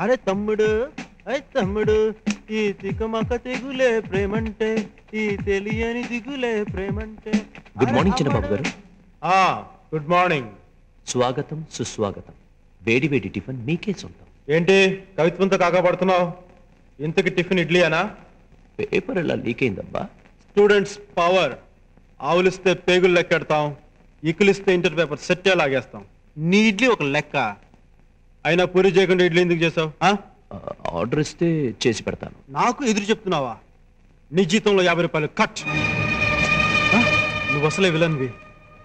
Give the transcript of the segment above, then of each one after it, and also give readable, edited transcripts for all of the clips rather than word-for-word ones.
అరే తమ్ముడు, అరే తమ్ముడు, ఈ తికమక తెగులే ప్రేమంటే, ఈ తెలియని దిగులే ప్రేమంటే. గుడ్ మార్నింగ్ చిన్నబాబు గారు. Good morning. స్వాగతం సుస్వాగతం. వేడి వేడి టిఫిన్ మీకే సొంతం. ఏంటి కవిత్వంతో కాకపడుతున్నావు? ఇంతకి టిఫిన్ ఇడ్లీ అనా? పేపర్ ఎలా లీక్ అయిందబ్బా? Students power. ఆవులిస్తే పేగులు లెక్కెడతాం, ఇకులిస్తే ఇంటర్ పేపర్ సెట్ లాగేస్తాం. నీ ఇడ్లీ ఒక లెక్క. అయినా పూరి చేయకుండా ఇడ్లీ ఎందుకు చేసావు? ఆర్డర్ ఇస్తే చేసి పెడతాను. నాకు ఎదురు చెప్తున్నావా? నీ జీతంలో 50 రూపాయలు కట్. నువ్వు అసలే విలన్వి.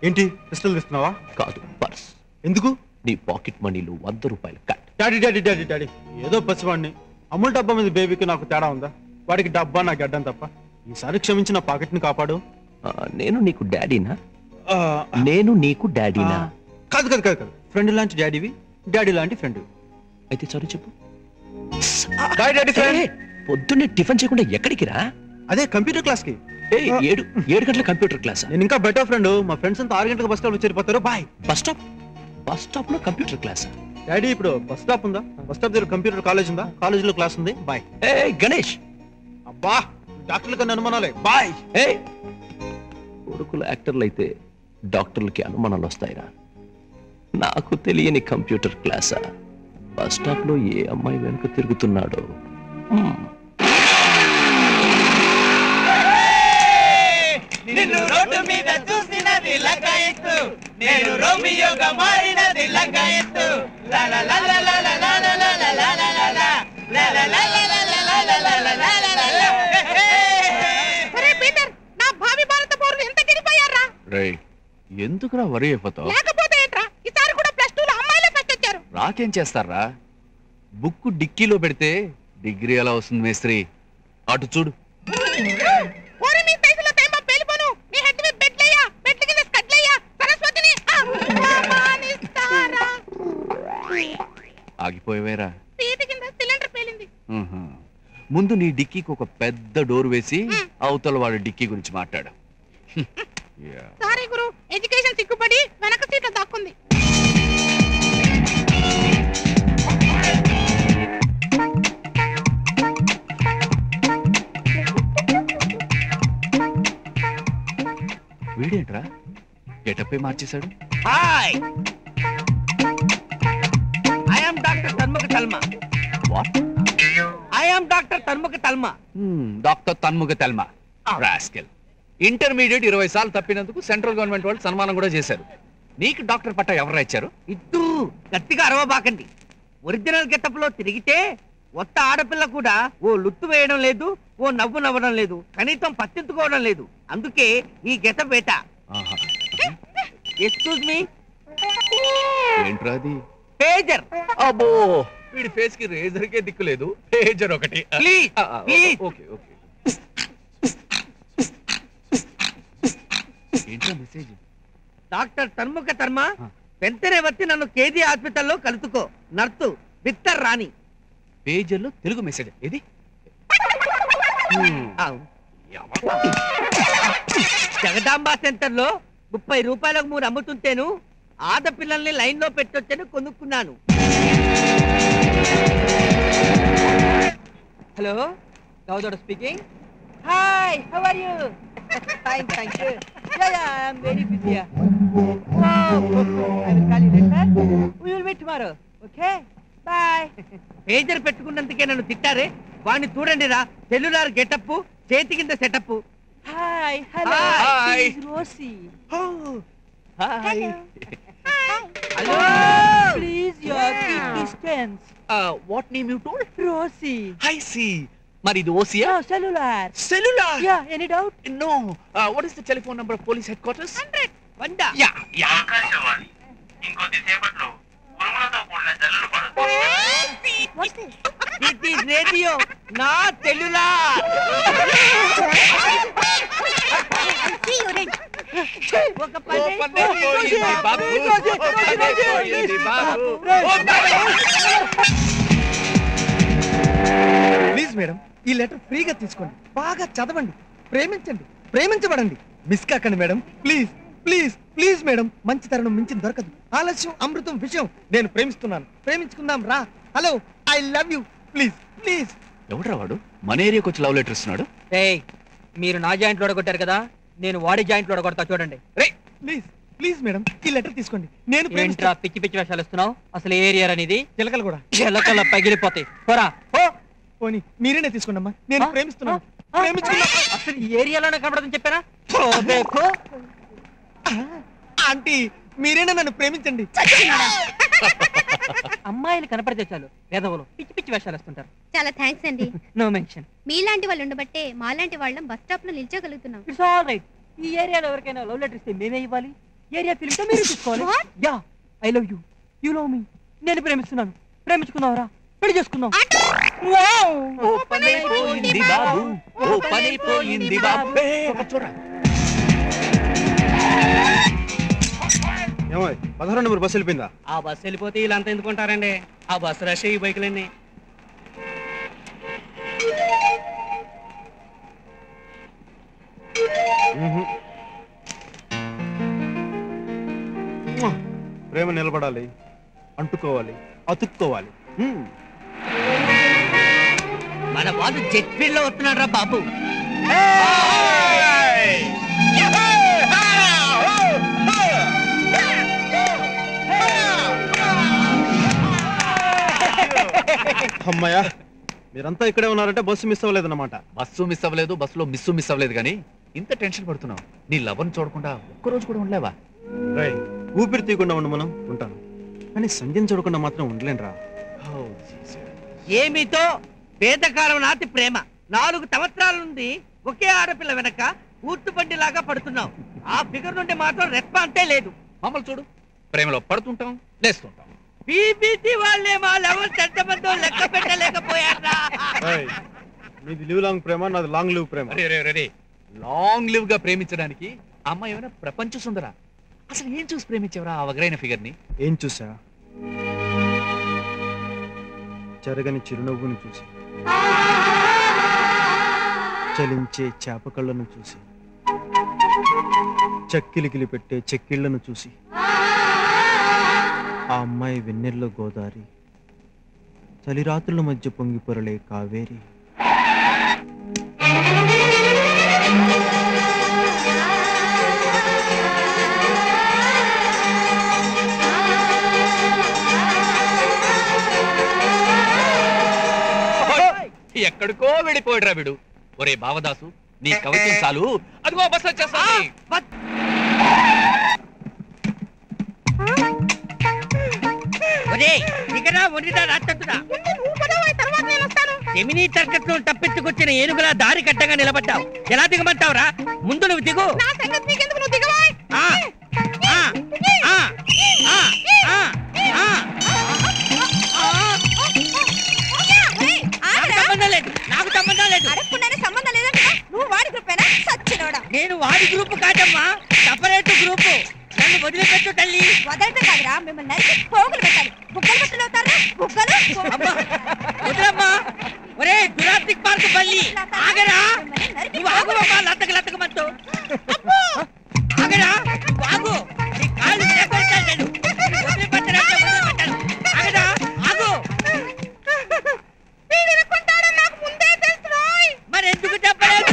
ఏంటి పిస్టల్ తీస్తున్నావా? కాదు, పర్స్. ఎందుకు? నీ పాకెట్ మనీలో 100 రూపాయలు cut. Daddy daddy daddy daddy, ఏదో పసివాడిని. అమ్ముల్ డబ్బా మీద బేబీకి నాకు తేడా ఉందా? వాడికి డబ్బా నాకు గడ్డం తప్ప. ఈసారి క్షమించి నా పాకెట్ ని కాపాడు. నేను నీకు డాడీనా? నేను నీకు డాడీనా? కాదు కాదు కాదు కాదు, ఫ్రెండ్ లాంటి డాడీవి, డాడీ లాంటి ఫ్రెండ్. అయితే సారీ చెప్పు. డాడీ పొద్దున్నే టిఫిన్ చేయకుండా ఎక్కడికి రా? అదే కంప్యూటర్ క్లాస్ కి. 7 గంటల కంప్యూటర్ క్లాస్. నేను ఇంకా బెటర్ ఫ్రెండ్. మా ఫ్రెండ్స్ అంతా 6 గంటలకు బస్ స్టాప్ చేరిపోతారు. బాయ్. బస్ స్టాప్ లో కంప్యూటర్ క్లాస్? డాడీ ఇప్పుడు బస్ స్టాప్ ఉందా? బస్ స్టాప్ దగ్గర కంప్యూటర్ కాలేజ్ ఉందా? కాలేజ్ లో క్లాస్ ఉంది. బాయ్. గణేష్. అబ్బా, డాక్టర్ల కన్నా అనుమానాలే. బాయ్. కొడుకులు యాక్టర్లు అయితే డాక్టర్లకి అనుమానాలు వస్తాయిరా. నాకు తెలియని కంప్యూటర్ క్లాసా? బస్ స్టాప్ లో ఏ అమ్మాయి వెనుక తిరుగుతున్నాడో. నిన్ను రోడ్డు మీద చూసినది లగాయత్తు, నేను రోమియోగా మారినది లగాయత్తు. ఎందుకురా వరి అయిపోతావు? రాకేం చేస్తారా? బుక్ డిక్కీలో పెడితే డిగ్రీ ఎలా వస్తుంది మేస్త్రి? అటు చూడు. ఆగిపోయేవేరా? ముందు నీ డిక్కీకి ఒక పెద్ద డోర్ వేసి అవతల వాడు డిక్కీ గురించి మాట్లాడు. సారీ గురు, ఎడ్యుకేషన్ సిగ్గుపడి వెనక సీట్ల దాక్కుంది. వీడేంట్రా గెటప్పే మార్చేశాడు? హాయ్, ఐ యామ్ డాక్టర్ తన్ముఖ తల్మా. వాట్? ఐ యామ్ డాక్టర్ తన్ముఖ తల్మా. డాక్టర్ తన్ముఖ తల్మా. రాస్కెల్. ఇంటర్మీడియట్ 20 సార్లు తప్పినందుకు సెంట్రల్ గవర్నమెంట్ వాళ్ళు సన్మానం కూడా చేశారు. నీకు డాక్టర్ పట్టా ఎవరు ఇచ్చారు? ఇద్దు గట్టిగా అరవబాకండి. ఒరిజినల్ గెటప్ లో తిరిగితే ఒక్క ఆడపిల్ల కూడా ఓ లుత్తు వేయడం లేదు, ఓ నవ్వు నవ్వడం లేదు, కనీసం పత్తించుకోవడం లేదు. అందుకే ఈ గెటప్ వేట. Excuse me. ఏంట్రా అది? పేజర్. అబ్బో, వీడి ఫేస్ కి రేజర్ కే దిక్కులేదు, పేజర్ ఒకటి. Please please. Okay okay. ఏంట్రా మెసేజ్? డాక్టర్ తన్ముఖ తర్మ, వెంటనే వచ్చి నన్ను కేజీ హాస్పిటల్లో కలుసుకో. నర్సు విక్టర్ రాణి. పేజర్లో తెలుగు మెసేజ్ ఇది? జగదాంబ సెంటర్ లో 30 రూపాయలకు 3 అమ్ముతుంటేను ఆడపిల్లల్ని లైన్ లో పెట్టొచ్చని కొనుక్కున్నాను. హలో, గౌదోడ speaking. Hi, how are you? Fine, thank you. Yeah, I am very busy. I will call you later. We will meet tomorrow. Okay, bye. Pager పెట్టుకున్నందుకే నన్ను తిట్టారే. వాడిని చూడండి రా, సెల్యులార్ గెటప్, చేతి కింద setup. Hi, hello, hi Rosy. Hi. Hello, please your keep distance. What name you told? Rosy. I see. మరి ఇది ఓసియా? Cellular. Cellular? Yeah, any doubt? No. What is the telephone number of police headquarters? 100. Yeah yeah. ఆకాశవాణి ఇంకొద్దిసేపట్లో ఉరుములతో కూడిన జల్లులు పడుతుంది. It is radio, నా సెల్యులార్. ఒక ప్లీజ్ మేడం, ఈ లెటర్ ఫ్రీగా తీసుకోండి, బాగా చదవండి, ప్రేమించండి, ప్రేమించబడండి. మిస్ కాకండి madam, please. Please please madam, మంచి తరుణం మించింది దొరకదు. ఆలస్యం అమృతం విషయం. నేను ప్రేమిస్తున్నాను, ప్రేమించుకుందాం రా. Hello, I love you. Please please. ఎవడ్రా వాడు మన ఏరియాకి వచ్చి లవ్ లెటర్ ఇస్తున్నాడు? ఏయ్, మీరు నా జాయింట్లో కొట్టారు కదా, నేను వాడి జాయింట్లో కొడతా చూడండి. ప్లీజ్ ప్లీజ్ మేడం, ఈ లెటర్ తీసుకోండి. నేను ఏంట్రా పిచ్చి పిచ్చి వేషాలు ఇస్తున్నావు? అసలు ఏరియా అనేది చిలకలు కూడా చిలకల పగిలిపోతాయి. పోరా పో. పోనీ మీరేనే తీసుకోండి అమ్మా. నేను ప్రేమిస్తున్నాను, ప్రేమించుకున్నా. అసలు ఈ ఏరియాలోనే కనబడదని చెప్పారా? ఆంటీ మీరేనా నన్ను ప్రేమించండి. అమ్మాయిలు కనపడితే చాలు వేదవులు పిచ్చి పిచ్చి వేషాలు వేస్తుంటారు. చాలా థ్యాంక్స్ అండి. No mention. మీలాంటి వాళ్ళు ఉండబట్టే మాలాంటి వాళ్ళం బస్ స్టాప్ లో నిల్చోగలుగుతున్నాం. It's all right. ఈ ఏరియాలో ఎవరికైనా లవ్ లెటర్ ఇస్తే మేమే ఇవ్వాలి. ఏరియా ఫిల్మ్ తో మీరు తీసుకోవాలి. Yeah, I love you, you love మీ. నేను ప్రేమిస్తున్నాను, ప్రేమించుకుందాంరా, పెళ్లి చేసుకుందాం. ఓ పనైపోయింది బాబు, ఓ పనైపోయింది బాబు. చూడరా ఏమో 16 నెంబర్ బస్సు వెళ్ళిపోయిందా? ఆ బస్సు వెళ్ళిపోతే వీళ్ళంతా ఎందుకుంటారండి? ఆ బస్సు రష్ ఈ బైకులన్నీ. ప్రేమ నిలబడాలి, అంటుకోవాలి, అతుక్కోవాలి. మన వాళ్ళు జెట్ స్పీడ్ లో వస్తున్నాడు రా బాబు. అమ్మాయ్యా, మీరంతా ఇక్కడే ఉన్నారంటే బస్సు మిస్ అవ్వలేదన్నమాట. బస్సు మిస్ అవ్వలేదు, బస్సులో మిస్ అవ్వలేదు, కానీ ఇంత టెన్షన్ పడుతున్నావు. నీ లవర్ని చూడకుండా ఒక్కరోజు కూడా ఉండలేవా? రై, ఊపిరి తీయకుండా ఉండు, మనం ఉంటాను, కానీ సంధ్యను చూడకుండా మాత్రం ఉండలేనురా. ఏమితో వేదకాలం నాటి ప్రేమ 4 సంవత్సరాల నుండి ఒకే ఆడపిల్ల వెనక ఊర్తుపండి లాగా పడుతున్నావు. ఆ ఫిగర్ నుండి మాత్రం రెస్పాన్సే లేదు. మమ్మల్ని చూడు, ప్రేమలో పడుతుంటాం, లేస్తుంటాం. బీబీటీ వాళ్ళే మా లెవెల్ ఎంతమందో లెక్క పెట్టలేకపోయారా? నీది లివ్ లాంగ్ ప్రేమ, నాది లాంగ్ లివ్ ప్రేమ. లాంగ్ లివ్ గా ప్రేమించడానికి అమ్మాయి ఏమైనా ప్రపంచ సుందరా? అసలు ఏం చూసి ప్రేమించేవరా ఆ వగరైన ఫిగర్ ని? ఏం చూసా? జరగని చిరునవ్వును చూసి, చలించే చేప కళ్ళను చూసి, చక్కిలికిలి పెట్టే చెక్కిళ్లను చూసి, ఆ అమ్మాయి వెన్నెల్లో గోదారి, చలిరాత్రుల మధ్య పొంగి పొరలే కావేరి. ఎక్కడికో వెళ్ళిపోయాడురా వీడు. ఒరే బావదాసు, నీ కవిత్వం చాలు. అదిగో బస్ వచ్చేస్తుంది. జమినీ తరగతిలో తప్పించుకొచ్చిన ఏనుగులా దారి కట్టగా నిలబడ్డావు. ఎలా దిగమంటావురా? ముందు నువ్వు దిగు. నాకు సంబంధం లేదు. నేను వాడి గ్రూప్ కాదమ్మా, సపరేట్ గ్రూప్. నన్ను వదిలిపెట్టు తల్లి. వదలటం కాదురా, మిమ్మల్ని నరికి పోగులు పెట్టాలి. బుగ్గలు బట్టలు అవుతారా? బుగ్గలు వదలమ్మా. ఒరే జురాసిక్ పార్క్ బల్లి, ఆగరా. నువ్వు ఆగువమ్మా, లతకమంటూ. ఆగరా, ఆగు. నీ కాళ్ళు చేకొడతాను నేను. వదిలిపెట్టనంటే వదిలిపెట్టాను. ఆగరా, ఆగు. మరి ఎందుకు చెప్పలేదు?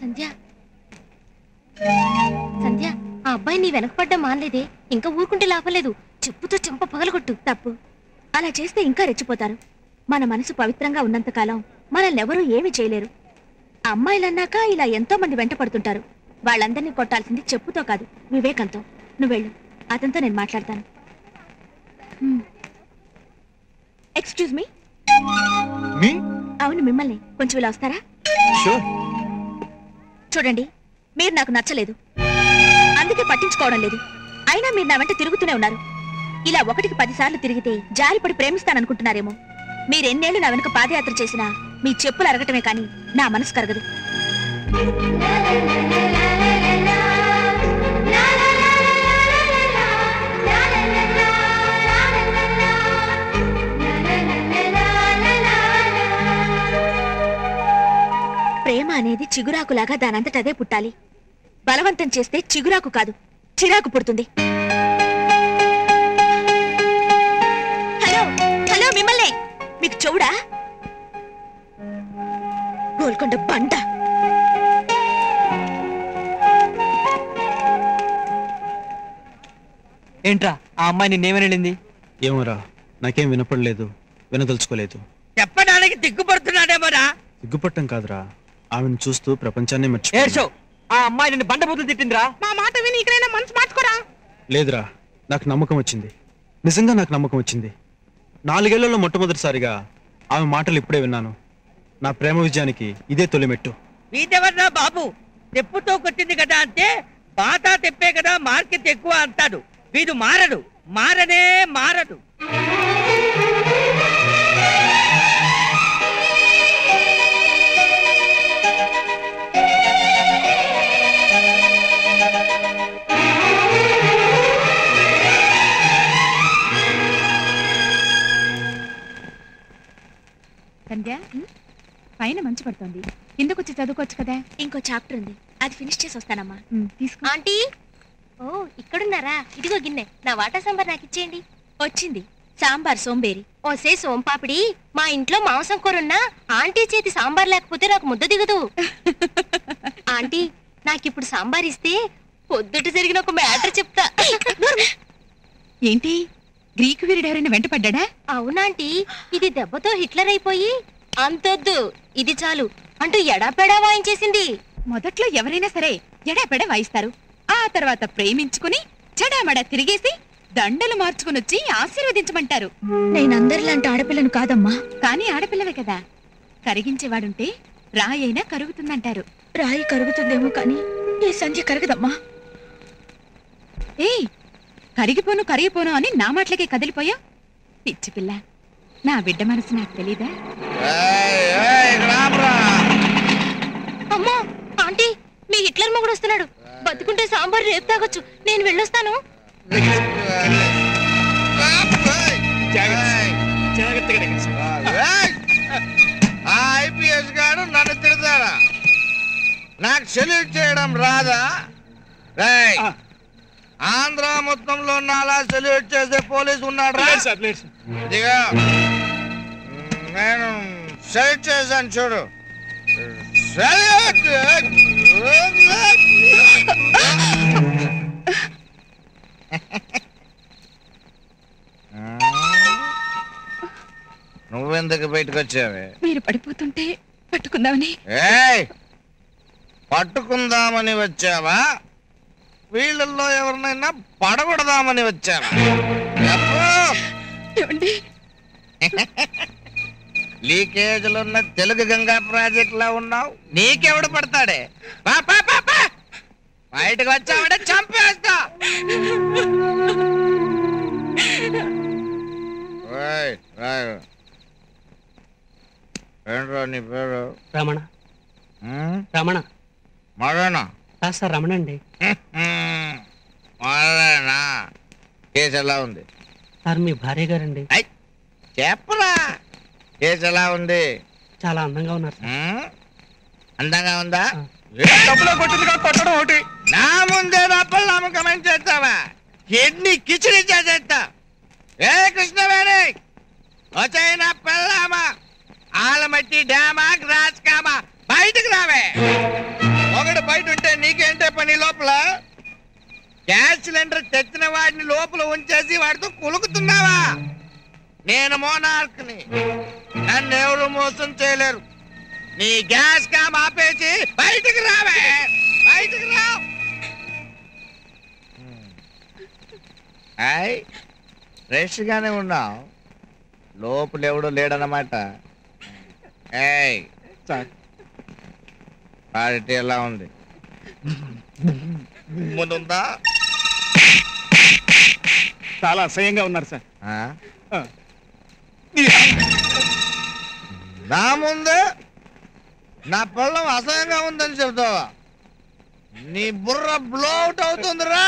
సంధ్య, ఆ అబ్బాయి నీ వెనకపడ్డా మానలేదే. ఇంకా ఊరుకుంటే లాభలేదు. చెప్పుతో చెంప పగలగొట్టు. తప్పు. అలా చేస్తే ఇంకా రెచ్చిపోతారు. మన మనసు పవిత్రంగా ఉన్నంతకాలం మనల్ని ఎవరూ ఏమీ చేయలేరు. అమ్మాయిలన్నాక ఇలా ఎంతో మంది వెంట పడుతుంటారు. వాళ్ళందరినీ కొట్టాల్సింది చెప్పుతో కాదు, వివేకంతో. నువ్వెళ్ళు, అతనితో నేను మాట్లాడతాను. Excuse me. అవును, మిమ్మల్ని. కొంచెం ఇలా వస్తారా? చూడండి, మీరు నాకు నచ్చలేదు, అందుకే పట్టించుకోవడం లేదు. అయినా మీరు నా వెంట తిరుగుతూనే ఉన్నారు. ఇలా 1కి 10 సార్లు తిరిగితే జారిపడి ప్రేమిస్తాననుకుంటున్నారేమో. మీరెన్నేళ్లు నా వెనుక పాదయాత్ర చేసినా మీ చెప్పులు అరగటమే కానీ నా మనసు కరగదు. చిగురాకులాగా దానంతటదే పుట్టాలి. బలవంతం చేస్తే చిగురాకు కాదు, చిరాకు పుడుతుంది. హలో హలో, మిమ్మల్ని. మీకు చెవుడా? గోల్కొండ బండ. ఏంట్రా ఆ అమ్మాయి నిన్నేమనింది? ఏమోరా, నాకేం వినపడలేదు, వినదలుచుకోలేదు. చెప్పడానికి దిగ్గుపడుతున్నాడేమోరా. సిగ్గుపట్టం కాదురా, ఆమెను చూస్తూ ప్రపంచాన్ని ఏడ్చో. మర్చిపో. ఆ అమ్మాయి నిన్ను బండ బూతులు తిట్టిందిరా. మా మాట విని ఇకనైనా మనసు మార్చుకోరా. లేదురా, నాకు నమ్మకం వచ్చింది. నిజంగా నాకు నమ్మకం వచ్చింది. 4 ఏళ్లలో మొట్టమొదటిసారిగా ఆమె మాటలు ఇప్పుడే విన్నాను. నా ప్రేమ విజయానికి ఇదే తొలిమెట్టు. వీటెవర్రా బాబు, తెప్పుతో కొట్టింది కదా అంటే బాతా తెప్పే కదా మార్కెట్ ఎక్కువ అంటాడు. వీడు మారడు, మారనే మారడు. సంధ్య, పైన మంచు పడుతోంది, కిందకొచ్చి చదువుకోవచ్చు కదా. ఇంకో చాప్టర్ ఉంది, అది ఫినిష్ చేసి వస్తానమ్మా. తీసుకో. ఆంటీ, ఓ ఇక్కడున్నారా? ఇదిగో గిన్నె, నా వాటా సాంబార్ నాకు ఇచ్చేయండి. వచ్చింది సాంబార్ సోంబేరి. ఓసే సోంపాపిడి, మా ఇంట్లో మాంసం కూరున్నా ఆంటీ చేతి సాంబార్ లేకపోతే నాకు ముద్ద దిగదు. ఆంటీ, నాకిప్పుడు సాంబార్ ఇస్తే పొద్దుట జరిగిన ఒక మ్యాటర్ చెప్తా. ఏంటి, గ్రీకు వీరుడు ఎవరైనా వెంటపడ్డా? అవునాంటీ, ఇది దెబ్బతో హిట్లర్ అయిపోయి అంతొద్దు ఇది చాలు అంటూ ఎడాపెడా వాయించేసింది. మొదట్లో ఎవరైనా సరే ఎడాపెడా వాయిస్తారు. ఆ తర్వాత ప్రేమించుకుని చెడామడా తిరిగేసి దండలు మార్చుకుని వచ్చి ఆశీర్వదించమంటారు. నేనందరిలాంటి ఆడపిల్లను కాదమ్మా. కానీ ఆడపిల్లవే కదా, కరిగించేవాడుంటే రాయైనా కరుగుతుందంటారు. రాయి కరుగుతుందేమో కానీ ఈ సంధ్య కరగదమ్మా. ఏయ్, కరిగిపోను కరిగిపోను అని నా మాటలకే కదిలిపోయా. పిచ్చి పిల్ల, నా బిడ్డ మనసు నాకు తెలీదా? అమ్మా, ఆంటీ, మీ హిట్లర్ మొగుడు వస్తున్నాడు. బతుకుంటే సాంబార్ రేపు తాగొచ్చు. నేను వెళ్ళొస్తాను. ఐపీఎస్ గారు నన్ను తిడతారా? నాకు సెల్యూట్ చేయడం రాదా? ఆంధ్ర మొత్తంలో నాలా సెల్యూట్ చేసే పోలీసు ఉన్నాడు. నేను సెల్యూట్ చేశాను చూడు. నువ్వెందుకు బయటకు వచ్చావే? మీరు పడిపోతుంటే పట్టుకుందామని. ఏయ్, పట్టుకుందామని వచ్చావా? వీళ్ళల్లో ఎవరినైనా పడగొడదామని వచ్చావా? లీకేజ్లున్న తెలుగు గంగా ప్రాజెక్ట్ లా ఉన్నావు. నీకెవడు పడతాడే? బయటకు వచ్చావంటే చంపేస్తా. ఏంట్రా నీ పేరు? రమణ. రమణ. మరణ? సార్ రమణ అండి. మరణ. కేసు ఎలా ఉంది? సార్ మీ భార్య గారండి. చెప్పరా, కేసు ఎలా ఉంది? చాలా అందంగా ఉన్నారు. అందంగా ఉందా? కొట్టడం ఒకటి. నా ముందే నా పిల్లలు కమెంట్ చేస్తావా? ఎన్ని కిచిడి చేసేస్తా. ఏ కృష్ణవేణి, వచ్చాయి నా పిల్లమా? ఆలమట్టి డ్యామా గ్రాస్ కామా, బయటకు రావే. ఒకటి బయట ఉంటే నీకేంటే పని? లోపల గ్యాస్ సిలిండర్ తెచ్చిన వాడిని లోపల ఉంచేసి వాడితో కులుకుతున్నావా? నేను మోనార్క్ని, నన్ను ఎవరు మోసం చేయలేరు. నీ గ్యాస్ కామ్ ఆపేసి బయటకు రావే. బయటకు రా. ఫ్రెష్ గానే ఉన్నావు, లోపల ఎవడో లేడన్నమాట. ఏయ్ పార్టీ ఎలా ఉంది? ముందుందా? చాలా అసహ్యంగా ఉన్నారు సార్. నా ముందే నా పళ్ళం అసహ్యంగా ఉందని చెప్తావా? నీ బుర్ర బ్లోట్ అవుతుంది రా.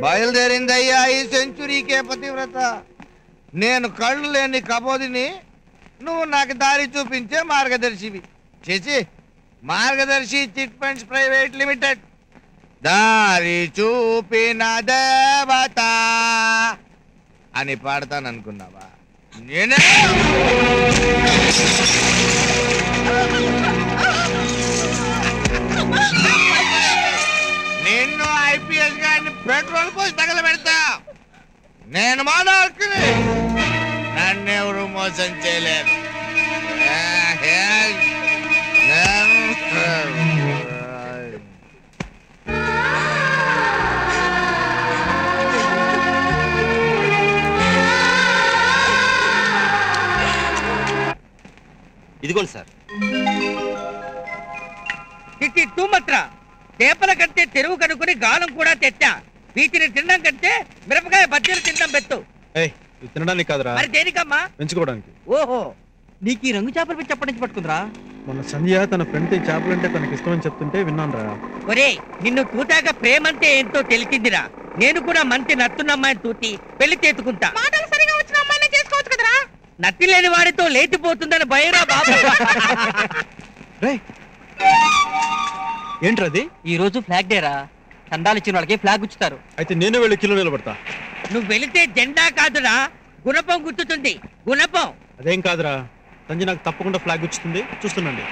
బయలుదేరిందయ్యా ఈ సెంచురీకే పతివ్రత. నేను కళ్ళు లేని కబోదిని, నువ్వు నాకు దారి చూపించే మార్గదర్శివి. చేసి మార్గదర్శి చిట్ ఫండ్స్ ప్రైవేట్ లిమిటెడ్. దారి చూపిన దేవత అని పాడతాననుకున్నావా? నేనే నిన్ను ఐపీఎస్ గారిని పెట్రోల్ పోసి తగలబెడతా. నేను మానవుడిని, నన్నెవరు మోసం చేయలేరు. ఇదిగోండి సార్. తూ మాత్ర చేపల కంటే తెరువు కనుక్కుని గాలం కూడా తెచ్చా. వీటిని తినడం కంటే మిరపకాయ బజ్జీలు తినడం పెట్టు. ఇది తినడానికి కాదురా, మరి దేనికమ్మా? పెంచుకోవడానికి. ఓహో, నీకు ఈ రంగు చేపలు పిచ్చి ఎప్పటి నుంచి పట్టుకుందిరా? మొన్న సంధ్య తన ఫ్రెండ్ చేపలంటే తనకి ఇష్టమని చెప్తుంటే విన్నాను రా. ఒరే, నిన్ను తూతాక ప్రేమంటే ఏంటో తెలిసిందిరా. నేను కూడా మంచి నత్తున్న అమ్మాయిని తూతి పెళ్లి చేసుకుంటా. మాటలు సరిగా వచ్చిన అమ్మాయిని చేసుకోవచ్చు కదరా. నత్తి లేని వాడితో లేచిపోతుందని భయరా బాబు. ఏంట్రది? ఈ రోజు ఫ్లాగ్ డేరా. చందాలు ఇచ్చిన వాళ్ళకి ఫ్లాగ్ గుచ్చుతారు. అయితే నేను వెళ్ళి కిలో నిలబడతా. నువ్వు వెళితే జెండా కాదురా, గుణపం గుర్తుతుంది. గుణపం. అదేం కాదురా, సంజయ్ నాకు తప్పకుండా ఫ్లాగ్ గుచ్చుతుంది, చూస్తుండండి.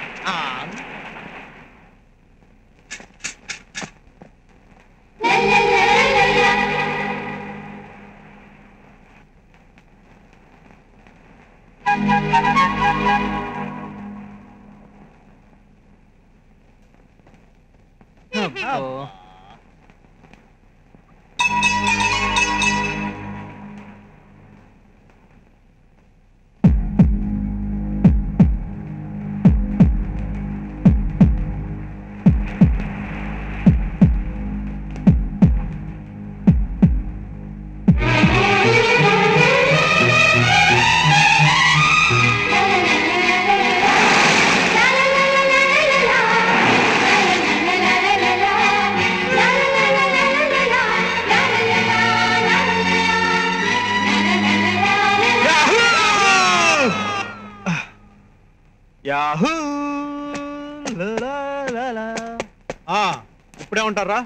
ఇప్పుడే ఉంటారా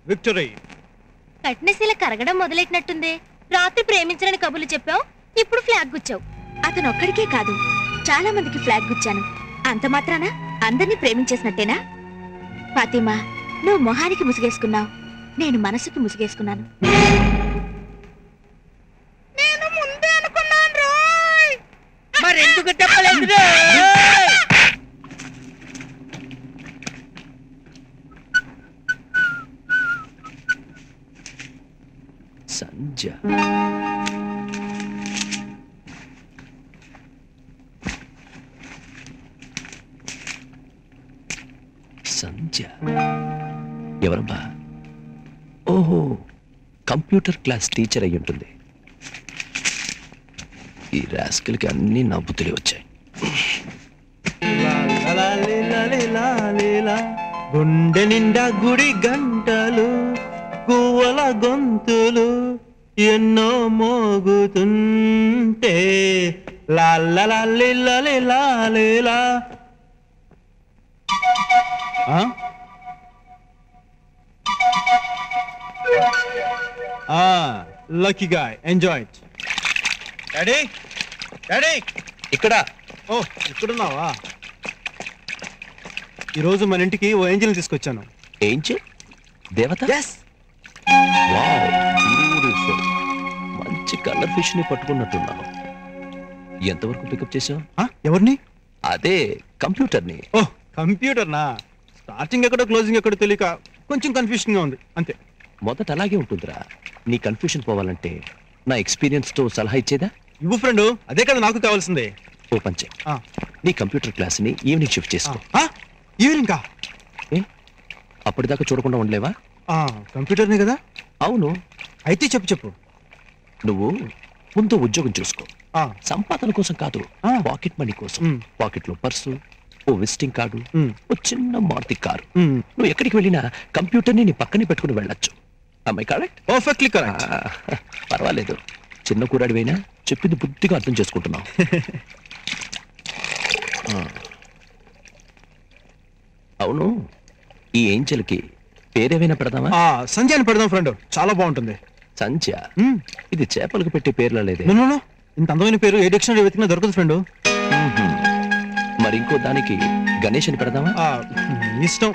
విక్టరీ? కట్నశీల కరగడం మొదలెట్టినట్టుంది. రాత్రి ప్రేమించరని కబుర్లు చెప్పావు, ఇప్పుడు ఫ్లాగ్ గుచ్చావు. అతను ఒక్కడికే కాదు, చాలా మందికి ఫ్లాగ్ గుచ్చాను. అంత మాత్రాన అందరినీ ప్రేమించేసినట్టేనా? ఫాతిమా, నువ్వు మొహానికి ముసుగేసుకున్నావు, నేను మనసుకి ముసుగేసుకున్నాను. నేను ముందే అనుకున్నాను రోయ్. మరెందుకు చెప్పలేదు? సంజ సంజ ఎవరబ్బా? ఓహో, కంప్యూటర్ క్లాస్ టీచర్ అయి ఉంటుంది. ఈ రాస్కల్కి అన్ని నవ్వుతులే వచ్చాయి. గుండె నిండా గుడి గంటలు, గువ్వల గొంతులు ఎన్నో మోగుతుంటే లాలీలా. Lucky guy, enjoy it. Daddy daddy, ఇక్కడ. ఓ, ఇక్కడున్నావా? ఈరోజు మన ఇంటికి ఓ ఏంజల్ తీసుకొచ్చాను. ఏంజల్? దేవత? Wow, beautiful. మంచి కలర్ ఫిష్ ని పట్టుకున్నట్టున్నావు. ఎంతవరకు పికప్ చేసావు? ఎవరిని? అదే కంప్యూటర్ ని. ఓ, కంప్యూటర్ నా? స్టార్టింగ్ ఎక్కడో క్లోజింగ్ ఎక్కడో తెలియక కొంచెం కన్ఫ్యూషన్ గా ఉంది అంతే. మొదట అలాగే ఉంటుందిరా. నీ కన్ఫ్యూషన్ పోవాలంటే నా ఎక్స్పీరియన్స్ తో సలహా ఇచ్చేదా? ఇవ్వు ఫ్రెండ్, అదే కదా నాకు కావాల్సిందే. ఓ పంచే, నీ కంప్యూటర్ క్లాస్ ని ఈవినింగ్ షిఫ్ట్ చేసుకో. ఈవినింగ్? అప్పటిదాకా చూడకుండా ఉండలేవా? కంప్యూటర్నే కదా? అవును. అయితే చెప్పు. నువ్వు ముందు ఉద్యోగం చూసుకో. సంపాదన కోసం కాదు, పాకెట్ మనీ కోసం. పాకెట్ లో పర్సు, ఓ విజిటింగ్ కార్డు, ఓ చిన్న మారుతి కారు. నువ్వు ఎక్కడికి వెళ్ళినా కంప్యూటర్ ని నీ పక్కనే పెట్టుకుని వెళ్ళొచ్చు. అమ్మాయి కరెక్ట్? Perfectly correct. పర్వాలేదు, చిన్న కూరాడివైనా చెప్పింది బుద్ధిగా అర్థం చేసుకుంటున్నావు. అవును, ఈ ఏంజల్కి పేరేమైనా పెడదామా? సంధ్య అని పెడదాం ఫ్రెండ్, చాలా బాగుంటుంది. సంధ్య? ఇది చేపలకు పెట్టే పేర్లా లేదే. ఇంత అందమైన పేరు ఏ డిక్షనరీ వెతికినా దొరకదు ఫ్రెండ్. మరి ఇంకో దానికి గణేష్ అని పెడదామా? ఇష్టం,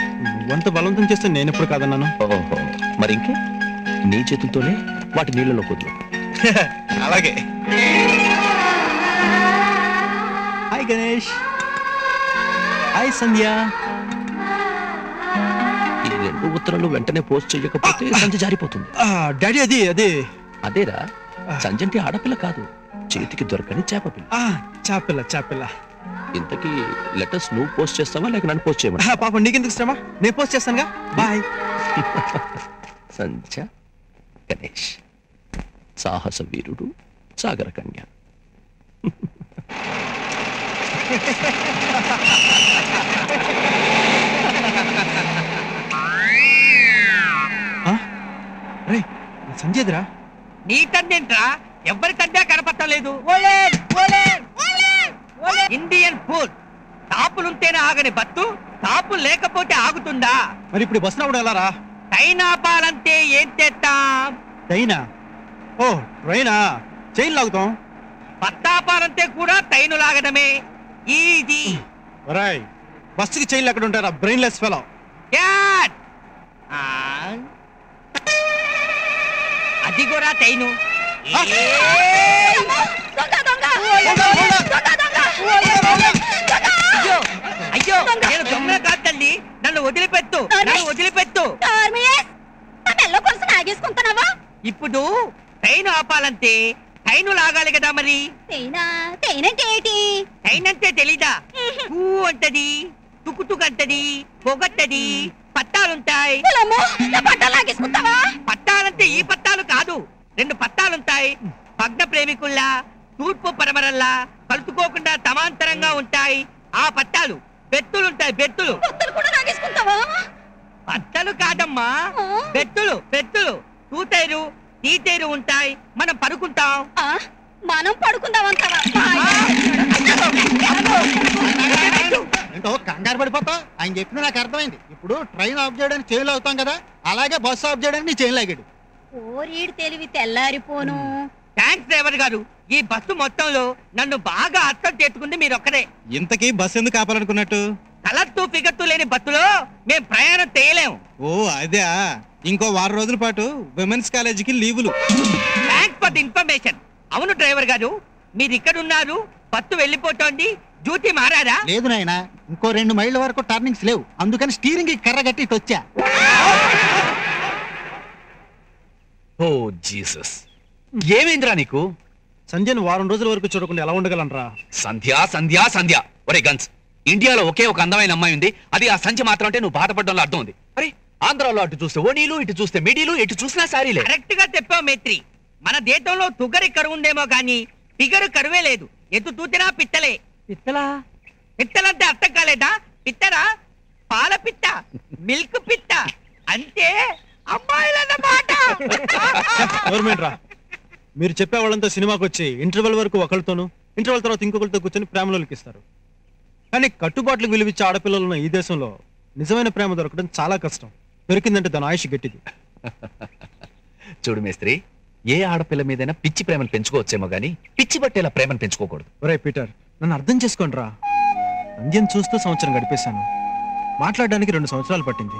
వంత బలవంతం చేస్తే నేను ఎప్పుడు కాదన్నాను. ఓహో, మరి ఇంకే నీ చేతులతోనే వాటి నీళ్ళలో కుదురు. అలాగే. హాయ్ గణేష్. హాయ్ సంధ్య. ఈ 2 ఉత్తరాలు వెంటనే పోస్ట్ చేయకపోతే సంధ్య జారిపోతుంది. డాడీ అది అదేరా, సంధ్య అంటే ఆడపిల్ల కాదు, చేతికి దొరకని చేపపిల్ల. చాపిల్ల. ఇంతకీ లెటర్స్ నువ్వు పోస్ట్ చేస్తావా లేక నన్ను పోస్ట్ చేయమా? పాప నీకెందుకు శ్రమ, నేను పోస్ట్ చేస్తానుగా. బాయ్. సంధ్య, గణేష్, సాహస వీరుడు, సాగర కన్య. సంజయ్రా? నీ తండ్రేంట్రా? ఎవరి తండ్రి కనపట్టలేదు. ఇండియన్ ఫుడ్ తాపులుంటేనే ఆగని బత్తు, తాపులు లేకపోతే ఆగుతుందా? మరి ఇప్పుడు బస్ రావడం ఎలా రా? ట్రైన్ ఆపాలంటే ఏం చేస్తాం? ట్రైనా? ఓ ట్రైనా, చైన్ లాగుతాం. పత్తాపాలంటే కూడా ట్రైన్ లాగడమే ఈజీ. రాయ్, బస్సుకి చైన్లు ఎక్కడ ఉంటారా? Brainless fellow. అది కూడా ట్రైను. అయ్యో, నేను దొంగ కాదు తల్లి, నన్ను వదిలిపెట్టు. ఇప్పుడు ట్రైన్ ఆపాలంటే ట్రైన్ లాగాలి కదా. మరి ట్రైన్ అంటే తెలీదా? ఊ అంటది, తుకుతుకు అంటది, పొగట్టది, పట్టాలుంటాయి. పట్టాలంటే ఈ పట్టాలు కాదు, 2 పట్టాలుంటాయి. భగ్న ప్రేమికుల్లా, తూర్పు పరమరల్లా కలుసుకోకుండా సమాంతరంగా ఉంటాయి ఆ పట్టాలు. బెత్తులుంటాయి, బెత్తులు. పట్టలు కాదమ్మా, బెత్తులు. తూతేరు తీతేరు ఉంటాయి. మనం పడుకుంటాం. ఏంటో కంగారు పడిపోతా. ఆయన చెప్పింది నాకు అర్థమైంది. ఇప్పుడు ట్రైన్ ఆఫ్ చేయడానికి చైన్లు అవుతాం కదా, అలాగే బస్సు ఆఫ్ చేయడానికి నీ చైన్ లాగాడు. తెలివి తెల్లారిపోను. థ్యాంక్స్ డ్రైవర్ గారు, ఈ బస్సు మొత్తంలో నన్ను బాగా అర్థం చేసుకుంది మీరు ఒక్కడే. ఇంతకీ బస్సు ఎందుకు ఆపాలనుకున్నట్టు? కలర్తూ ఫిగర్తూ లేని బస్సులో మేం ప్రయాణం చేయలేము. ఓ అదే, ఇంకో 6 రోజుల పాటు విమెన్స్ కాలేజీకి లీవులు. Thanks for the information. అవును డ్రైవర్ గారు, మీరు ఇక్కడ ఉన్నారు, బస్సు వెళ్ళిపోతోంది, డ్యూటీ మారారా? లేదు నాయన, ఇంకో 2 మైళ్ళ వరకు టర్నింగ్స్ లేవు, అందుకని స్టీరింగ్ కర్ర కట్టి ఇటు వచ్చా. ఓ జీసస్, ఏమైందిరా నీకు? సంధ్యను 1 రోజుల వరకు చూడకుండా ఎలా ఉండగలనరా? సంధ్య ఒరే గన్స్, ఇండియాలో ఒకే ఒక అందమైన అమ్మాయి ఉంది, అది ఆ సంధ్య మాత్రం. అంటే నువ్వు బాధపడడంలో అర్థం ఉంది. అరే ఆంధ్రాలో అటు చూస్తే ఓనీలు, ఇటు చూస్తే మిడీలు, ఎటు చూసినా సారీలే. కరెక్ట్ గా చెప్పావు మేత్రి. మన దేశంలో తుగరి కరువు ఉందేమో గానీ ఫిగరు కరువే లేదు. ఎటు తూతినా పిత్తలే. పిత్తలంటే అర్థం కాలేదా? పిత్తరా, పాల పిత్త, మిల్క్ పిత్త అంటే అమ్మాయిలన్నమాట. మీరు చెప్పే వాళ్ళంతా సినిమాకి వచ్చి ఇంటర్వెల్ వరకు ఒకరితోనూ, ఇంటర్వెల్ తర్వాత ఇంకొకరితో కూర్చొని ప్రేమలోకి ఇస్తారు. కానీ కట్టుబాట్లకు విలువిచ్చే ఆడపిల్లలున్న ఈ దేశంలో నిజమైన ప్రేమ దొరకడం చాలా కష్టం. దొరికిందంటే దాని ఆయుష్ గట్టిది. చూడు మేస్త్రి, ఏ ఆడపిల్ల మీదైనా పిచ్చి ప్రేమను పెంచుకోవచ్చేమో గానీ పిచ్చి బట్టేలా ప్రేమను పెంచుకోకూడదు. ఒరే పీటర్, నన్ను అర్థం చేసుకోండి రా. సంధ్యను చూస్తూ సంవత్సరం గడిపేశాను. మాట్లాడడానికి 2 సంవత్సరాలు పట్టింది.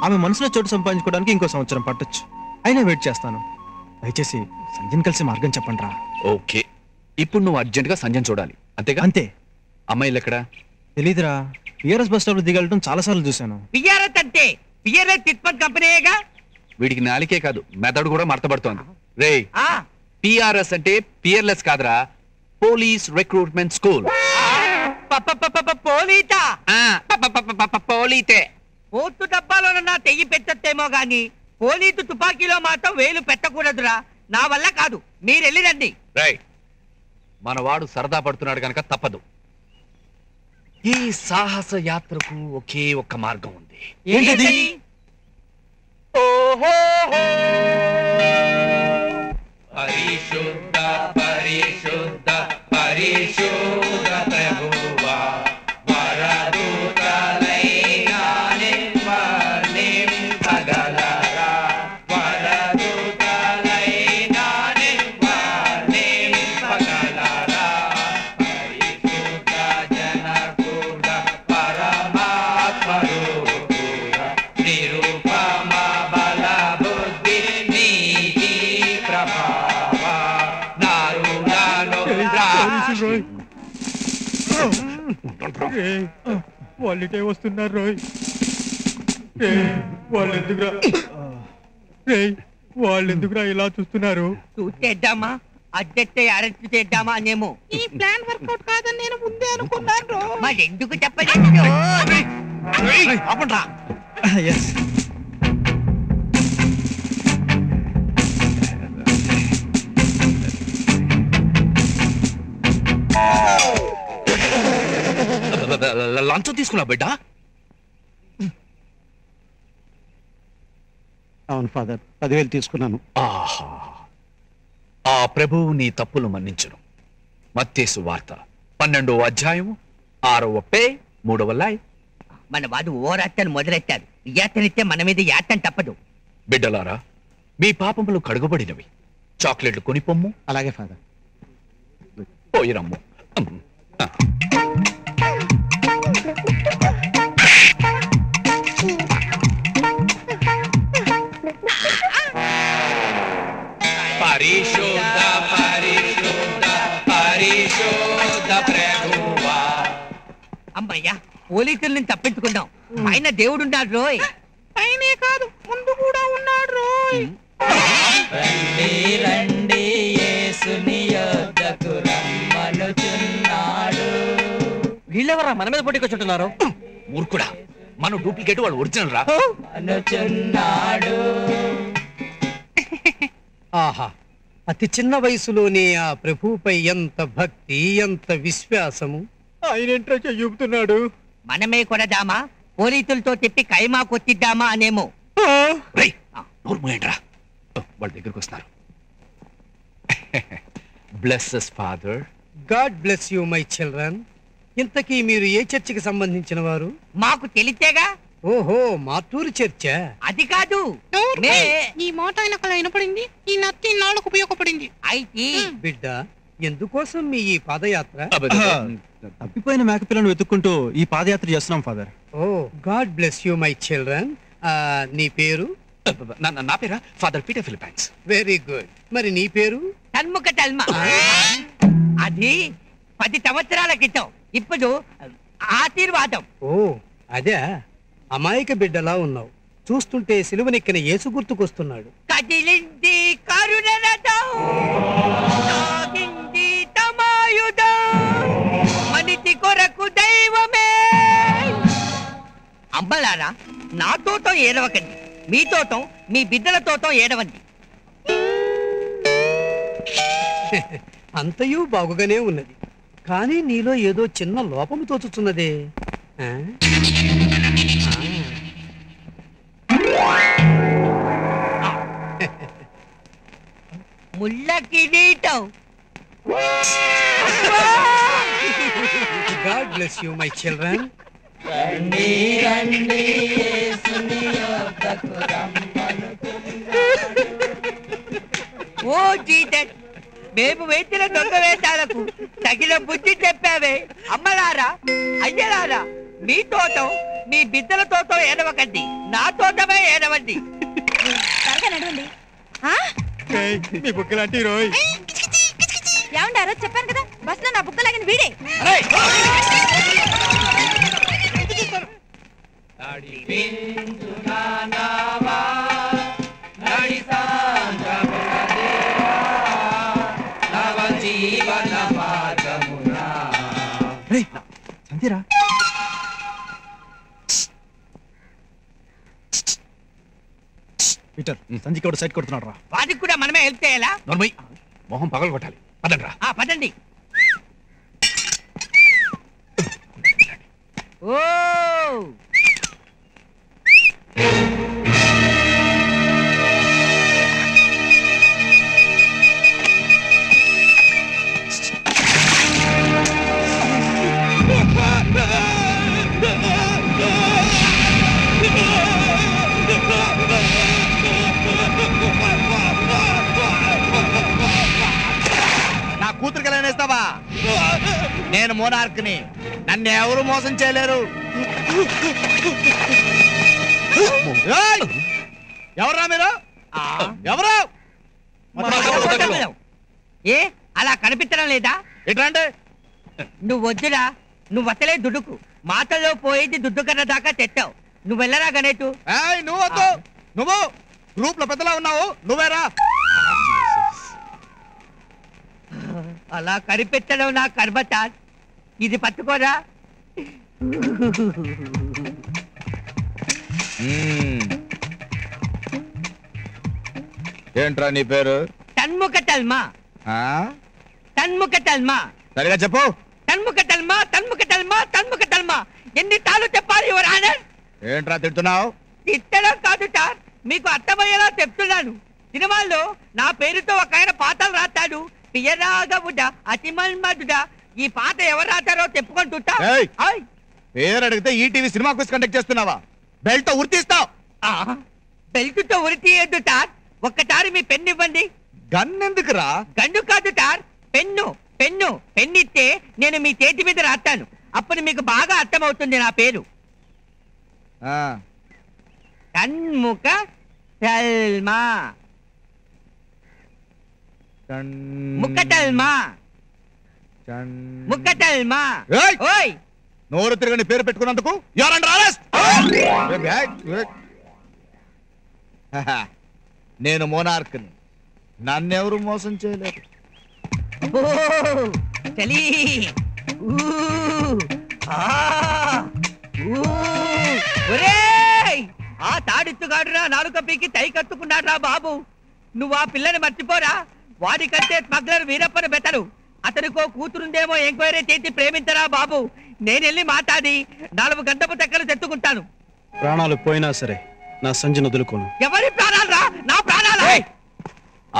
ఆమె మనసులో చోటు సంపాదించుకోవడానికి ఇంకో సంవత్సరం పట్టొచ్చు. అయినా వెయిట్ చేస్తాను. దయచేసి సంధ్యను కలిసి మార్గం చెప్పండి రా. ఓకే, ఇప్పుడు నువ్వు అర్జెంట్ గా సంధ్యను చూడాలి, అంతేగా? అంతే. అమ్మాయిలు ఎక్కడా? తెలీదురా. పిఆర్ఎస్ బస్ స్టాప్ లో దిగలటం చాలా సార్లు చూశాను. పిఆర్ఎస్ అంటే పిఆర్ఎస్ చిట్ఫండ్ కంపెనీయేగా. వీడికి నాలికే కాదు, మెదడు కూడా మర్తపడుతోంది. రే, పిఆర్ఎస్ అంటే పియర్లెస్ కాదురా, పోలీస్ రిక్రూట్మెంట్ స్కూల్. పోలీతే పోతు డబ్బాలోనన్నా తెయ్యి పెట్టేమో గాని పోలీసు తుపాకీలో మాత్రం వేలు పెట్టకూడదురా. నా వల్ల కాదు, మీరెళ్ళి రండి. రైట్, మనవాడు సరదా పడుతున్నాడు కనుక తప్పదు. ఈ సాహస యాత్రకు ఒకే ఒక్క మార్గం ఉంది. ఏంటది? ఓ పరిశుద్ధ పరిశుద్ధ పరిశుద్ధ ప్రభువా వరదూతలైనా నింపగలరా వరదూతలైనా నింపగలరా పరిశుద్ధ జనకుడ పరమాత్మరూపుడ నిరుపమ బల బుద్ధి నీతి ప్రభావ నారులను వాళ్ళిటే వస్తున్నారు రోయ్. వాళ్ళెందుకురా ఇలా చూస్తున్నారు? చూసేద్దామా అద్దెట్టే అరెస్ట్ చేద్దామా అనేమో. ఈ ప్లాన్ వర్కౌట్ కాదని నేను ముందే అనుకున్నాను. మరి ఎందుకు చెప్పలేదు? ఆపండ్రా. ఎస్ లంచం తీసుకున్నా బిడ్డ. అవును ఫాదర్, 10,000 తీసుకున్నాను. ఆహా, ఆ ప్రభువు నీ తప్పులు మన్నించును. మత్తేసు వార్త 12వ అధ్యాయము 6వ పే 3వ లైన్. మన వాడు ఓరాటను మొదలెట్టారు. యాతనిస్తే మన మీద యాతం తప్పదు. బిడ్డలారా, మీ పాపములు కడుగబడినవి. చాక్లెట్లు కొనిపొమ్ము. అలాగే ఫాదర్. పోయిరమ్ము. పరిశుద్ధ పరిశుద్ధ పరిశుద్ధ ప్రభువా. అమ్మయ్యా, పోలీసుల నుంచి తప్పించుకుందాం. ఆయన దేవుడున్నాడు రోయ్. పైనే కాదు, ముందు కూడా ఉన్నాడు రోయ్. రండి రండి యేసుని యొద్దకు రమ్మనుచున్నాడు. వీళ్ళెవరా మన మీద పొట్టికొచ్చుంటున్నారు? మూర్ఖుడా, మన డూప్లికేట్ వాడు ఒరిజినల్ రా. అనుచున్నాడు. ఆహా, అతి చిన్న వయసులోనే ఆ ప్రభువుపై ఎంత భక్తి, ఎంత విశ్వాసము. ఆయనేంట్రా చెయ్యుపుతున్నాడు? మనమే కొడదామా, పోలీసులతో చెప్పి కైమా కొట్టిద్దామా అనేమో. నోరు మూయండిరా, వాళ్ళ దగ్గరకు వస్తున్నారు. Blesses father. God bless you my children. ఇంతకీ మీరు ఏ చర్చికి సంబంధించిన వారు? మాకు తెలితేగా. ఓహో, మాటూరు చర్చ. అది కాదు, ఈ మాట ఆయనకు వినపడింది. ఈ నత్తి నాళ్ళకు ఉపయోగపడింది. అయితే బిడ్డ, ఎందుకోసం మీ ఈ పాదయాత్ర? తప్పిపోయిన మేకపిల్లను వెతుక్కుంటూ ఈ పాదయాత్ర చేస్తున్నాం father. Oh, God bless you my children. నీ పేరు? నా పేరా father Peter Philippines. Very good. మరి నీ పేరు? తన్ముఖ తల్మ. అది 10 సంవత్సరాల క్రితం. ఇప్పుడు ఆశీర్వాదం. ఓ అదే, అమాయక బిడ్డలా ఉన్నావు. చూస్తుంటే సిలువనెక్కిన యేసు గుర్తుకొస్తున్నాడు. కదిలింది కరుణరథం, సాగింది తమాయుధం, మనిషి కొరకు దైవమే. అమ్మలారా, నాతోతో ఏడవకండి, మీతోతో మీ బిడ్డలతోతో ఏడవండి. అంతయూ బాగుగానే ఉన్నది, కానీ నీలో ఏదో చిన్న లోపము తోచుతున్నదే. ముళ్ళ కిరీటం. God bless you my children. రండి రండి యేసుని యొద్దకు ఓ జీసస్, మేము వేసిన దొంగ వేషాలకు తగిన బుద్ధి చెప్పావే. అమ్మలారా, అయ్యలారా, మీ తోటం మీ బిడ్డల తోటం ఏడవకండి, నా తోటమే ఏడవండి. త్వరగా నడవండి. మీ బుక్కలాంటి రోయ్. ఏమంటారో చెప్పాను కదా, బస్ లో నా బుక్క లాగిన వీడే. సంధ్యరా, పీటర్, సంధ్యకి కూడా సైట్ కొడుతున్నాడు రా. వాడికి కూడా మనమే హెల్ప్ చేయాలా? నోర్మై, మొహం పగలు కొట్టాలి. పదండ్రా. పదండి. ఓ మోనార్క్ని. నన్ను ఎవరు మోసం చేయలేరు. ఏయ్! ఎవరా మీరు? ఎవరు? ఏ అలా కనిపించడం లేదా? ఎట్లంటే నువ్వు వద్దురా, నువ్వు వత్తలే దుడ్డుకు. మాటల్లో పోయేది దుడ్డు కన్నా దాకా తెచ్చావు. నువ్వు వెళ్ళరా గణేటు. నువ్వు వద్దు. నువ్వు గ్రూప్ లో పెద్దలా ఉన్నావు, నువ్వేరా. అలా కనిపెట్టడం నా కర్మత. ఇది పట్టుకోరా. ఏంట్రా నీ పేరు? తన్ముఖ తల్మా. తన్ముఖ తల్మా. సరిగా చెప్పు. తన్ముఖ తల్మా, తన్ముఖ తల్మా, తన్ముఖ తల్మా. ఎన్ని తాళ్ళు చెప్పాలి యువర్ ఆనర్? ఏంట్రా తిడుతున్నావు? తిట్టడం కాదు సార్, మీకు అర్థమయ్యేలా చెప్తున్నాను. సినిమాల్లో నా పేరుతో ఒక ఆయన పాటలు రాస్తాడు. పియరాగవుడా అతిమన్మధుడా. ఈ పాట ఎవరు రాస్తారో చెప్పుకుంటుంటా. పేరు అడిగితే ఈటీవీ సినిమా క్విజ్ కండక్ట్ చేస్తున్నావా? బెల్ట్ తో ఉరితీస్తావు. బెల్ట్ తో ఉరి తీయద్దు సార్. ఒక్కసారి మీ పెన్ను ఇవ్వండి. గన్ ఎందుకురా? గన్ను కాదు సార్, పెన్ను. పెన్ను పెన్నిస్తే నేను మీ చేతి మీద రాస్తాను. అప్పుడు మీకు బాగా అర్థమవుతుంది నా పేరు. తన్ముఖ తల్మా. ముక్కటల్మా. ముక్కటల్మా. ఓయ్ నోరు తిరగని పేరు పెట్టుకున్నందుకు నేను మోనార్క్ని. నన్నెవరు మోసం చేయలేరు. చలి. ఆ తాడిత్తుగాడురా నాలుక పీకి తై కట్టుకున్నాడ్రా బాబు. నువ్వు ఆ పిల్లని మర్చిపోరా. వాడికంటే స్మగ్లర్ వీరప్పని బెటరు. అతనికో కూతురుందేమో ఎంక్వైరీ చేసి ప్రేమించరా బాబు. నేనెళ్ళి మాట్లాడి 4 గంటపు తెక్కలు తెచ్చుకుంటాను. ప్రాణాలు పోయినా సరే నా సంజయ్ వదులుకోను. ఎవరి ప్రాణాలు రా? నా ప్రాణాలు.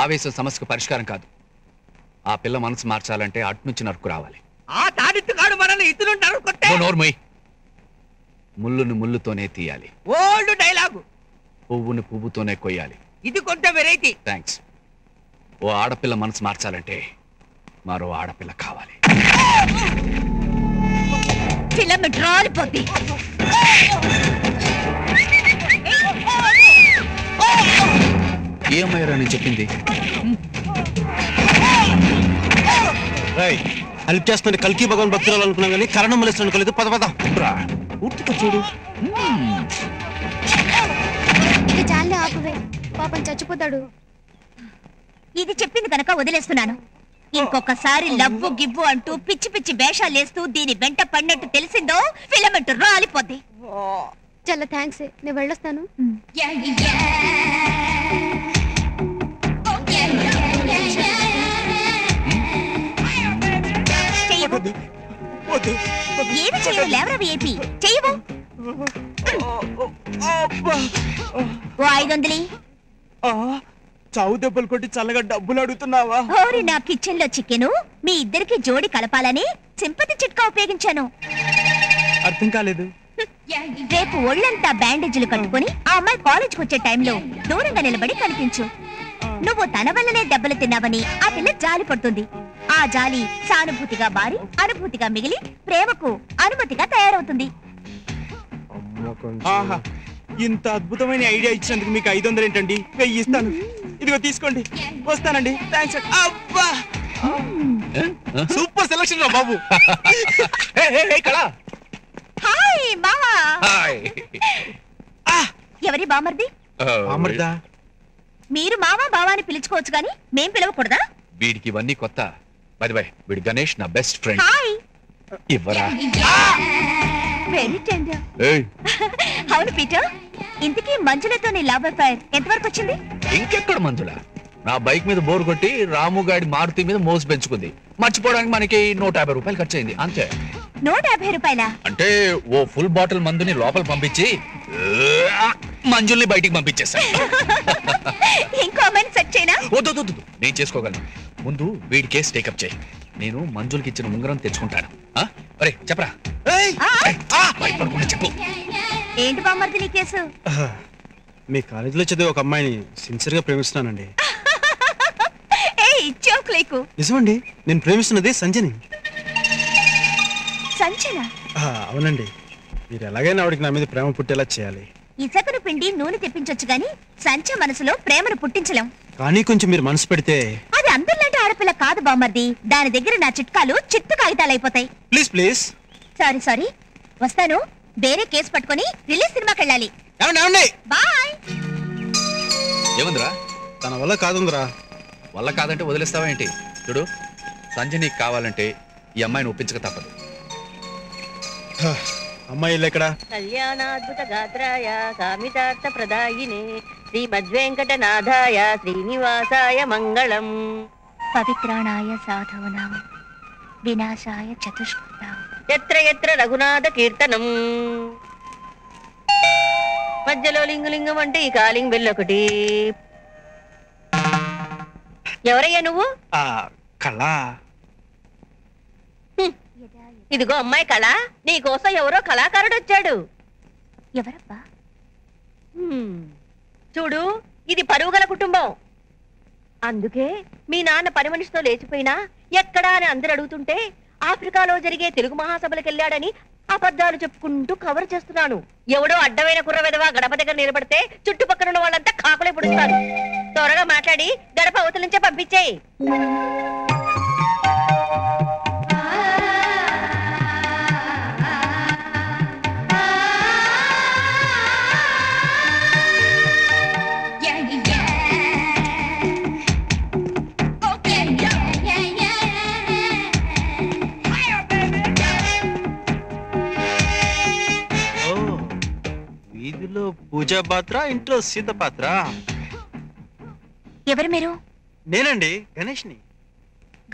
ఆవేశం సమస్యకు పరిష్కారం కాదు. ఆ పిల్ల మనసు మార్చాలంటే అట్నుంచి నరుకు రావాలి. ఆ తాడిత్తుగాడు మనల్ని ఇతను నరుకుంటే నోర్మై. ముళ్ళును ముళ్ళుతోనే తీయాలి. Old dialogue. పువ్వును పువ్వుతోనే కొయ్యాలి. ఇది కొంత వెరైటీ. థ్యాంక్స్. ఓ ఆడపిల్ల మనసు మార్చాలంటే మరో ఆడపిల్ల కావాలి. ఫిలమెంట్ రాలిపోద్ది. ఏమయ్యారా నేను చెప్పింది? హెల్ప్ చేస్తున్న కల్కి భగవాన్ భక్తులు అనుకున్నాం కానీ కరణం మలేసిన అనుకోలేదు. పద పద పూర్తిగా చూడు. ఇక చాలే ఆపువే, పాపం చచ్చిపోతాడు. ఇది చెప్పింది కనుక వదిలేస్తున్నాను. ఇంకొకసారి లవ్వు గివ్వు అంటూ పిచ్చి పిచ్చి వేషాలు వేస్తూ దీని వెంట పడినట్టు తెలిసిందో ఫిలమెంట్ రాలిపోద్ది. చాలా థ్యాంక్స్, నేను వెళ్ళొస్తాను. ఏమి చేయవు లేవరా విఐపి. చెయ్యవు. ఓ 500. చావు దెబ్బలు కొట్టి చల్లగా డబ్బులు అడుగుతున్నావా? ఓరి నా కిచెన్ లో చికెను మీ ఇద్దరికి జోడి కలపాలని సింపతి చిట్కా ఉపయోగించాను. అర్థం కాలేదు. రేపు ఒళ్ళంతా బ్యాండేజీలు కట్టుకుని ఆ అమ్మాయి కాలేజ్కి వచ్చే టైంలో దూరంగా నిలబడి కనిపించు. నువ్వు తన వల్లనే దెబ్బలు తిన్నావని ఆ పిల్ల జాలి పడుతుంది. ఆ జాలి సానుభూతిగా మారి అనుభూతిగా మిగిలి ప్రేమకు అనుమతిగా తయారవుతుంది. ఆహా, ఇంత అద్భుతమైన ఐడియా ఇచ్చినందుకు మీకు 500 ఏంటండి? 1000 ఇస్తాను. ఇదిగో తీసుకోండి. వస్తానండి. థ్యాంక్స్. అబ్బా, సూపర్ సెలక్షన్ రా బాబు. హాయ్ మావా. హాయ్. ఎవరి బామర్ది? అమృత. మీరు మావా బావా అని పిలుచుకోవచ్చు కానీ మేం పిలవకూడదా? వీడికి ఇవన్నీ కొత్త. బై ది వే, వీడి గణేష్ నా బెస్ట్ ఫ్రెండ్. హాయ్. ఇవ్వరా. Very tender. ఏయ్, అవును పీటర్, ఇంతకీ మంజులతో నీ లవ్ అఫైర్ ఎంతవరకు వచ్చింది? ఇంకెక్కడ మంజుల? నా బైక్ మీద బోర్ కొట్టి రాముగాడి మారుతి మీద మోసు పెంచుకుంది. మర్చిపోవడానికి మనకి 150 రూపాయలు ఖర్చు అయింది అంతే. 150 రూపాయలా? అంటే ఓ ఫుల్ బాటిల్ మందుని లోపల పంపించి మంజుల్ని బయటికి పంపించేసా. ఇంకో అమ్మాయిని సెట్ చేయనా? వద్దు, నేను చేసుకోగలను. ముందు వీడి కేసు టేకప్ చేయి. నేను మంజులకి ఇచ్చిన ఉంగరం తెచ్చుకుంటాను. అరే చెప్పరా. చెప్పు. ఏంటి బామర్ది నీ కేసు? మీ కాలేజీలో చదివే ఒక అమ్మాయిని సిన్సియర్ గా ప్రేమిస్తున్నానండి. నిజమండి, నేను ప్రేమిస్తున్నది సంజయ్ని. సంచన? అవునండి. మీరు ఎలాగైనా ఆవిడకి నా మీద ప్రేమ పుట్టేలా చేయాలి. ఇసకను పిండి నూనె తెప్పించొచ్చు గాని సంచ మనసులో ప్రేమను పుట్టించలేం. కానీ కొంచెం మీరు మనసు పెడితే. అది అందరిలాంటి ఆడపిల్ల కాదు బామ్మర్ది. దాని దగ్గర నా చిట్కాలు చిత్తు కాగితాలు అయిపోతాయి. Please please. సారీ వస్తాను. వేరే కేసు పట్టుకొని రిలీజ్ సినిమాకి వెళ్ళాలి. బాయ్. ఏముందిరా? తన వల్ల కాదుందిరా. వల్ల కాదంటే వదిలేస్తావా ఏంటి? చూడు, సంజయ్ నీకు కావాలంటే ఈ అమ్మాయిని ఒప్పించక తప్పదు. అమ్మాయి ఇల్లు ఎక్కడ? కళ్యాణాద్భుత గాత్రాయ కామితార్థ ప్రదాయినే శ్రీమద్వేంకటనాథాయ శ్రీనివాసాయ మంగళం. పవిత్రాణాయ సాధూనాం వినాశాయ చతుష్కృతాం ఎత్ర ఎత్ర రఘునాథ కీర్తనం. మధ్యలో లింగులింగం అంటే ఈ కాలింగ్ బెల్ ఒకటి. ఎవరయ్యా నువ్వు? కళ. ఇదిగో అమ్మాయి కళ, నీకోసం ఎవరో కళాకారుడు వచ్చాడు. ఎవరబ్బా? చూడు, ఇది పరువుగల కుటుంబం. అందుకే మీ నాన్న పని మనిషితో లేచిపోయినా ఎక్కడా అని అందరు అడుగుతుంటే ఆఫ్రికాలో జరిగే తెలుగు మహాసభలకెళ్ళాడని అబద్ధాలు చెప్పుకుంటూ కవర్ చేస్తున్నాను. ఎవడో అడ్డమైన కుర్ర విధవా గడప దగ్గర నిలబడితే చుట్టుపక్కల ఉన్న వాళ్ళంతా కాకులే పుడుస్తారు. త్వరగా మాట్లాడి గడప అవతల నుంచే పంపించేయి. వీధిలో పూజా పాత్ర, ఇంట్లో సీత పాత్ర. ఎవరు మీరు? నేనండి, గణేష్ని.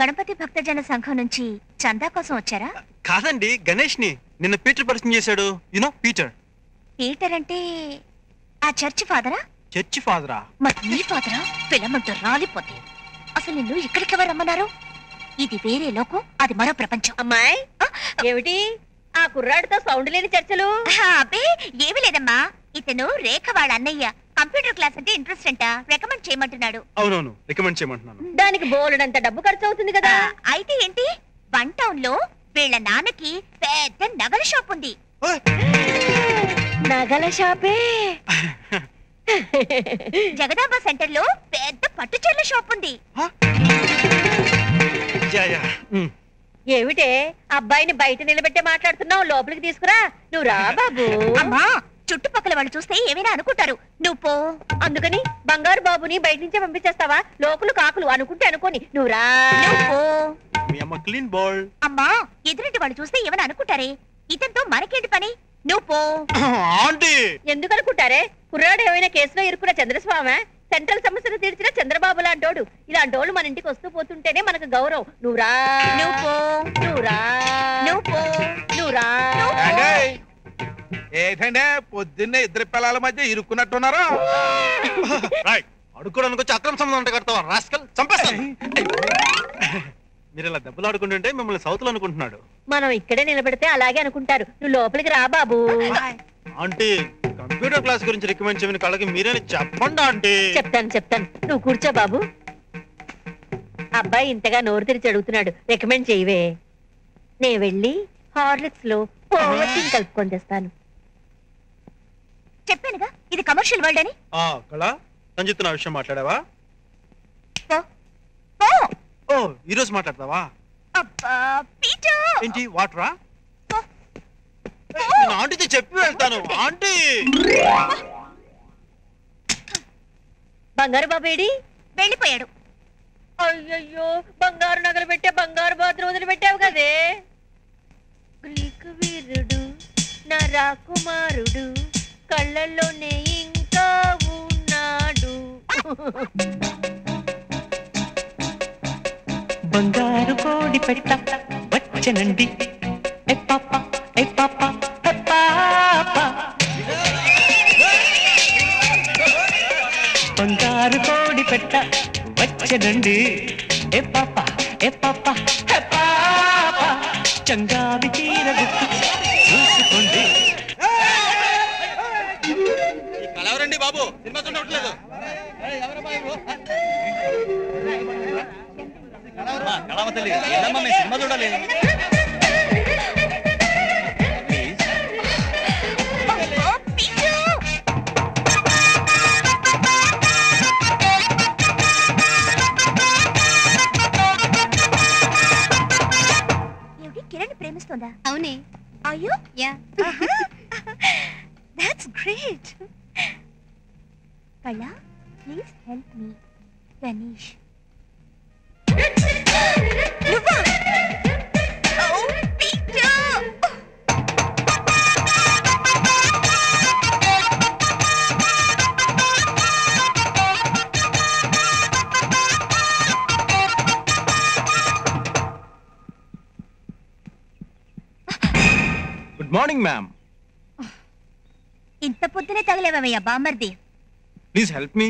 గణపతి భక్తజన సంఘం నుంచి చందా కోసం వచ్చారా? కాదండి, గణేష్ని. నిన్న పీటర్ పరిచయం చేశాడు. You know Peter. పీటర్ అంటే ఆ చర్చి ఫాదరా? చర్చి ఫాదరా? మరి నీ ఫాదరా? పిల్లమంటూ రాలిపోతే అసలు నిన్ను ఇక్కడికి ఎవరు రమ్మన్నారు? ఇది వేరే లోకం, అది మరో ప్రపంచం. అమ్మాయి ఏమిటి ఆ కుర్రాడితో సౌండ్ లేని చర్చలు? అబ్బే ఏమీ లేదమ్మా. ఇతను రేఖ వాళ్ళ అన్నయ్య. కంప్యూటర్ క్లాస్ అంటే ఇంట్రెస్ట్ అంట, రికమెండ్ చేయమంటున్నాడు. అవునవును, రికమెండ్ చేయమంటున్నాను. దానికి బోలెడంత డబ్బు ఖర్చు అవుతుంది కదా. అయితే ఏంటి, వన్ టౌన్ లో వీళ్ళ నాన్నకి పెద్ద నగల షాప్ ఉంది. నగల షాపే? జగదాంబ సెంటర్ లో పెద్ద పట్టుచీరల షాప్ ఉంది. ఏమిటే అబ్బాయిని బయట నిలబెట్టే మాట్లాడుతున్నావు? లోపలికి తీసుకురా. నువ్వు రా బాబు. అమ్మా, చుట్టుపక్కల వాళ్ళు చూస్తే ఏమైనా అనుకుంటారు. నువ్వు పో. అందుకని బంగారు బాబుని బయట నుంచే పంపించేస్తావా? లోకులు కాకులు అనుకుంటే అనుకోని నువ్వు రా. మీ అమ్మ క్లీన్ బాల్. అమ్మా, ఎదురింటి వాళ్ళు చూస్తే ఏమైనా అనుకుంటారే. ఇతనితో మనకేంటి పని? నువ్వు పో. ఎందుకు అనుకుంటారే? కుర్రాడు ఏమైనా కేసులో ఇరుక్కున్న చంద్రస్వామి, సెంట్రల్ సమస్యను తీర్చిన చంద్రబాబు లాంటోడు. ఇలాంటోళ్ళు మన ఇంటికి వస్తూ పోతుంటేనే మనకు గౌరవం. నువ్వురా. నువ్వురా. నువ్వురా. ఏంటంటే పొద్దున్నే ఇద్దరు పిల్లల మధ్య ఇరుక్కున్నట్టున్నారా? అడుక్కోడానికి వచ్చి అక్రమ సంబంధం కడతావా రాస్కల్? చంపేస్తాను. మీరు ఇలా దెబ్బలు ఆడుకుంటుంటే మిమ్మల్ని సౌతులు అనుకుంటున్నాడు. మనం ఇక్కడే నిలబెడితే అలాగే అనుకుంటారు. నువ్వు లోపలికి రా బాబు. ఆంటీ, కంప్యూటర్ క్లాస్ గురించి రికమెండ్ చేయమని కళ్ళకి మీరేని చెప్పండి ఆంటీ. చెప్తాను. నువ్వు కూర్చో బాబు. అబ్బాయి ఇంతగా నోరు తెరిచి అడుగుతున్నాడు, రికమెండ్ చేయవే. నే వెళ్ళి హార్లిక్స్ లో ఓవర్టీన్ కలుపుకొని తెస్తాను. చెప్పానుగా, ఇది కమర్షియల్ వరల్డ్ అని. కళా, సంజిత్ నా విషయం మాట్లాడావా? ఓ, ఈ రోజు మాట్లాడతావా? ఏంటి వాటరా? నేను ఆంటీతో చెప్పి వెళ్తాను. ఆంటీ, బంగారు బాబేడి? వెళ్ళిపోయాడు. అయ్యయ్యో, బంగారు నగలు పెట్టే బంగారు బాతులు వదిలిపెట్టావు కదే. గ్రీకు వీరుడు నా రాకుమారుడు, కళ్ళల్లోనే ఇంకా ఉన్నాడు. బంగారు కోడి పెట్ట వచ్చనండి. బంగారు కోడి పెట్ట వచ్చనండి. చంగావి తీర గుర్తు చూసుకోండి. కలవరండి బాబు, సినిమా చూడట్లేదు. సినిమా చూడాలి. Are you? Yeah. That's great. Kala, please help me. Ganesh. Nuva! Oh, Peter! Good morning ma'am. ఇంత పొద్దునే తగలేవయ్యా బామర్ది. Please help me.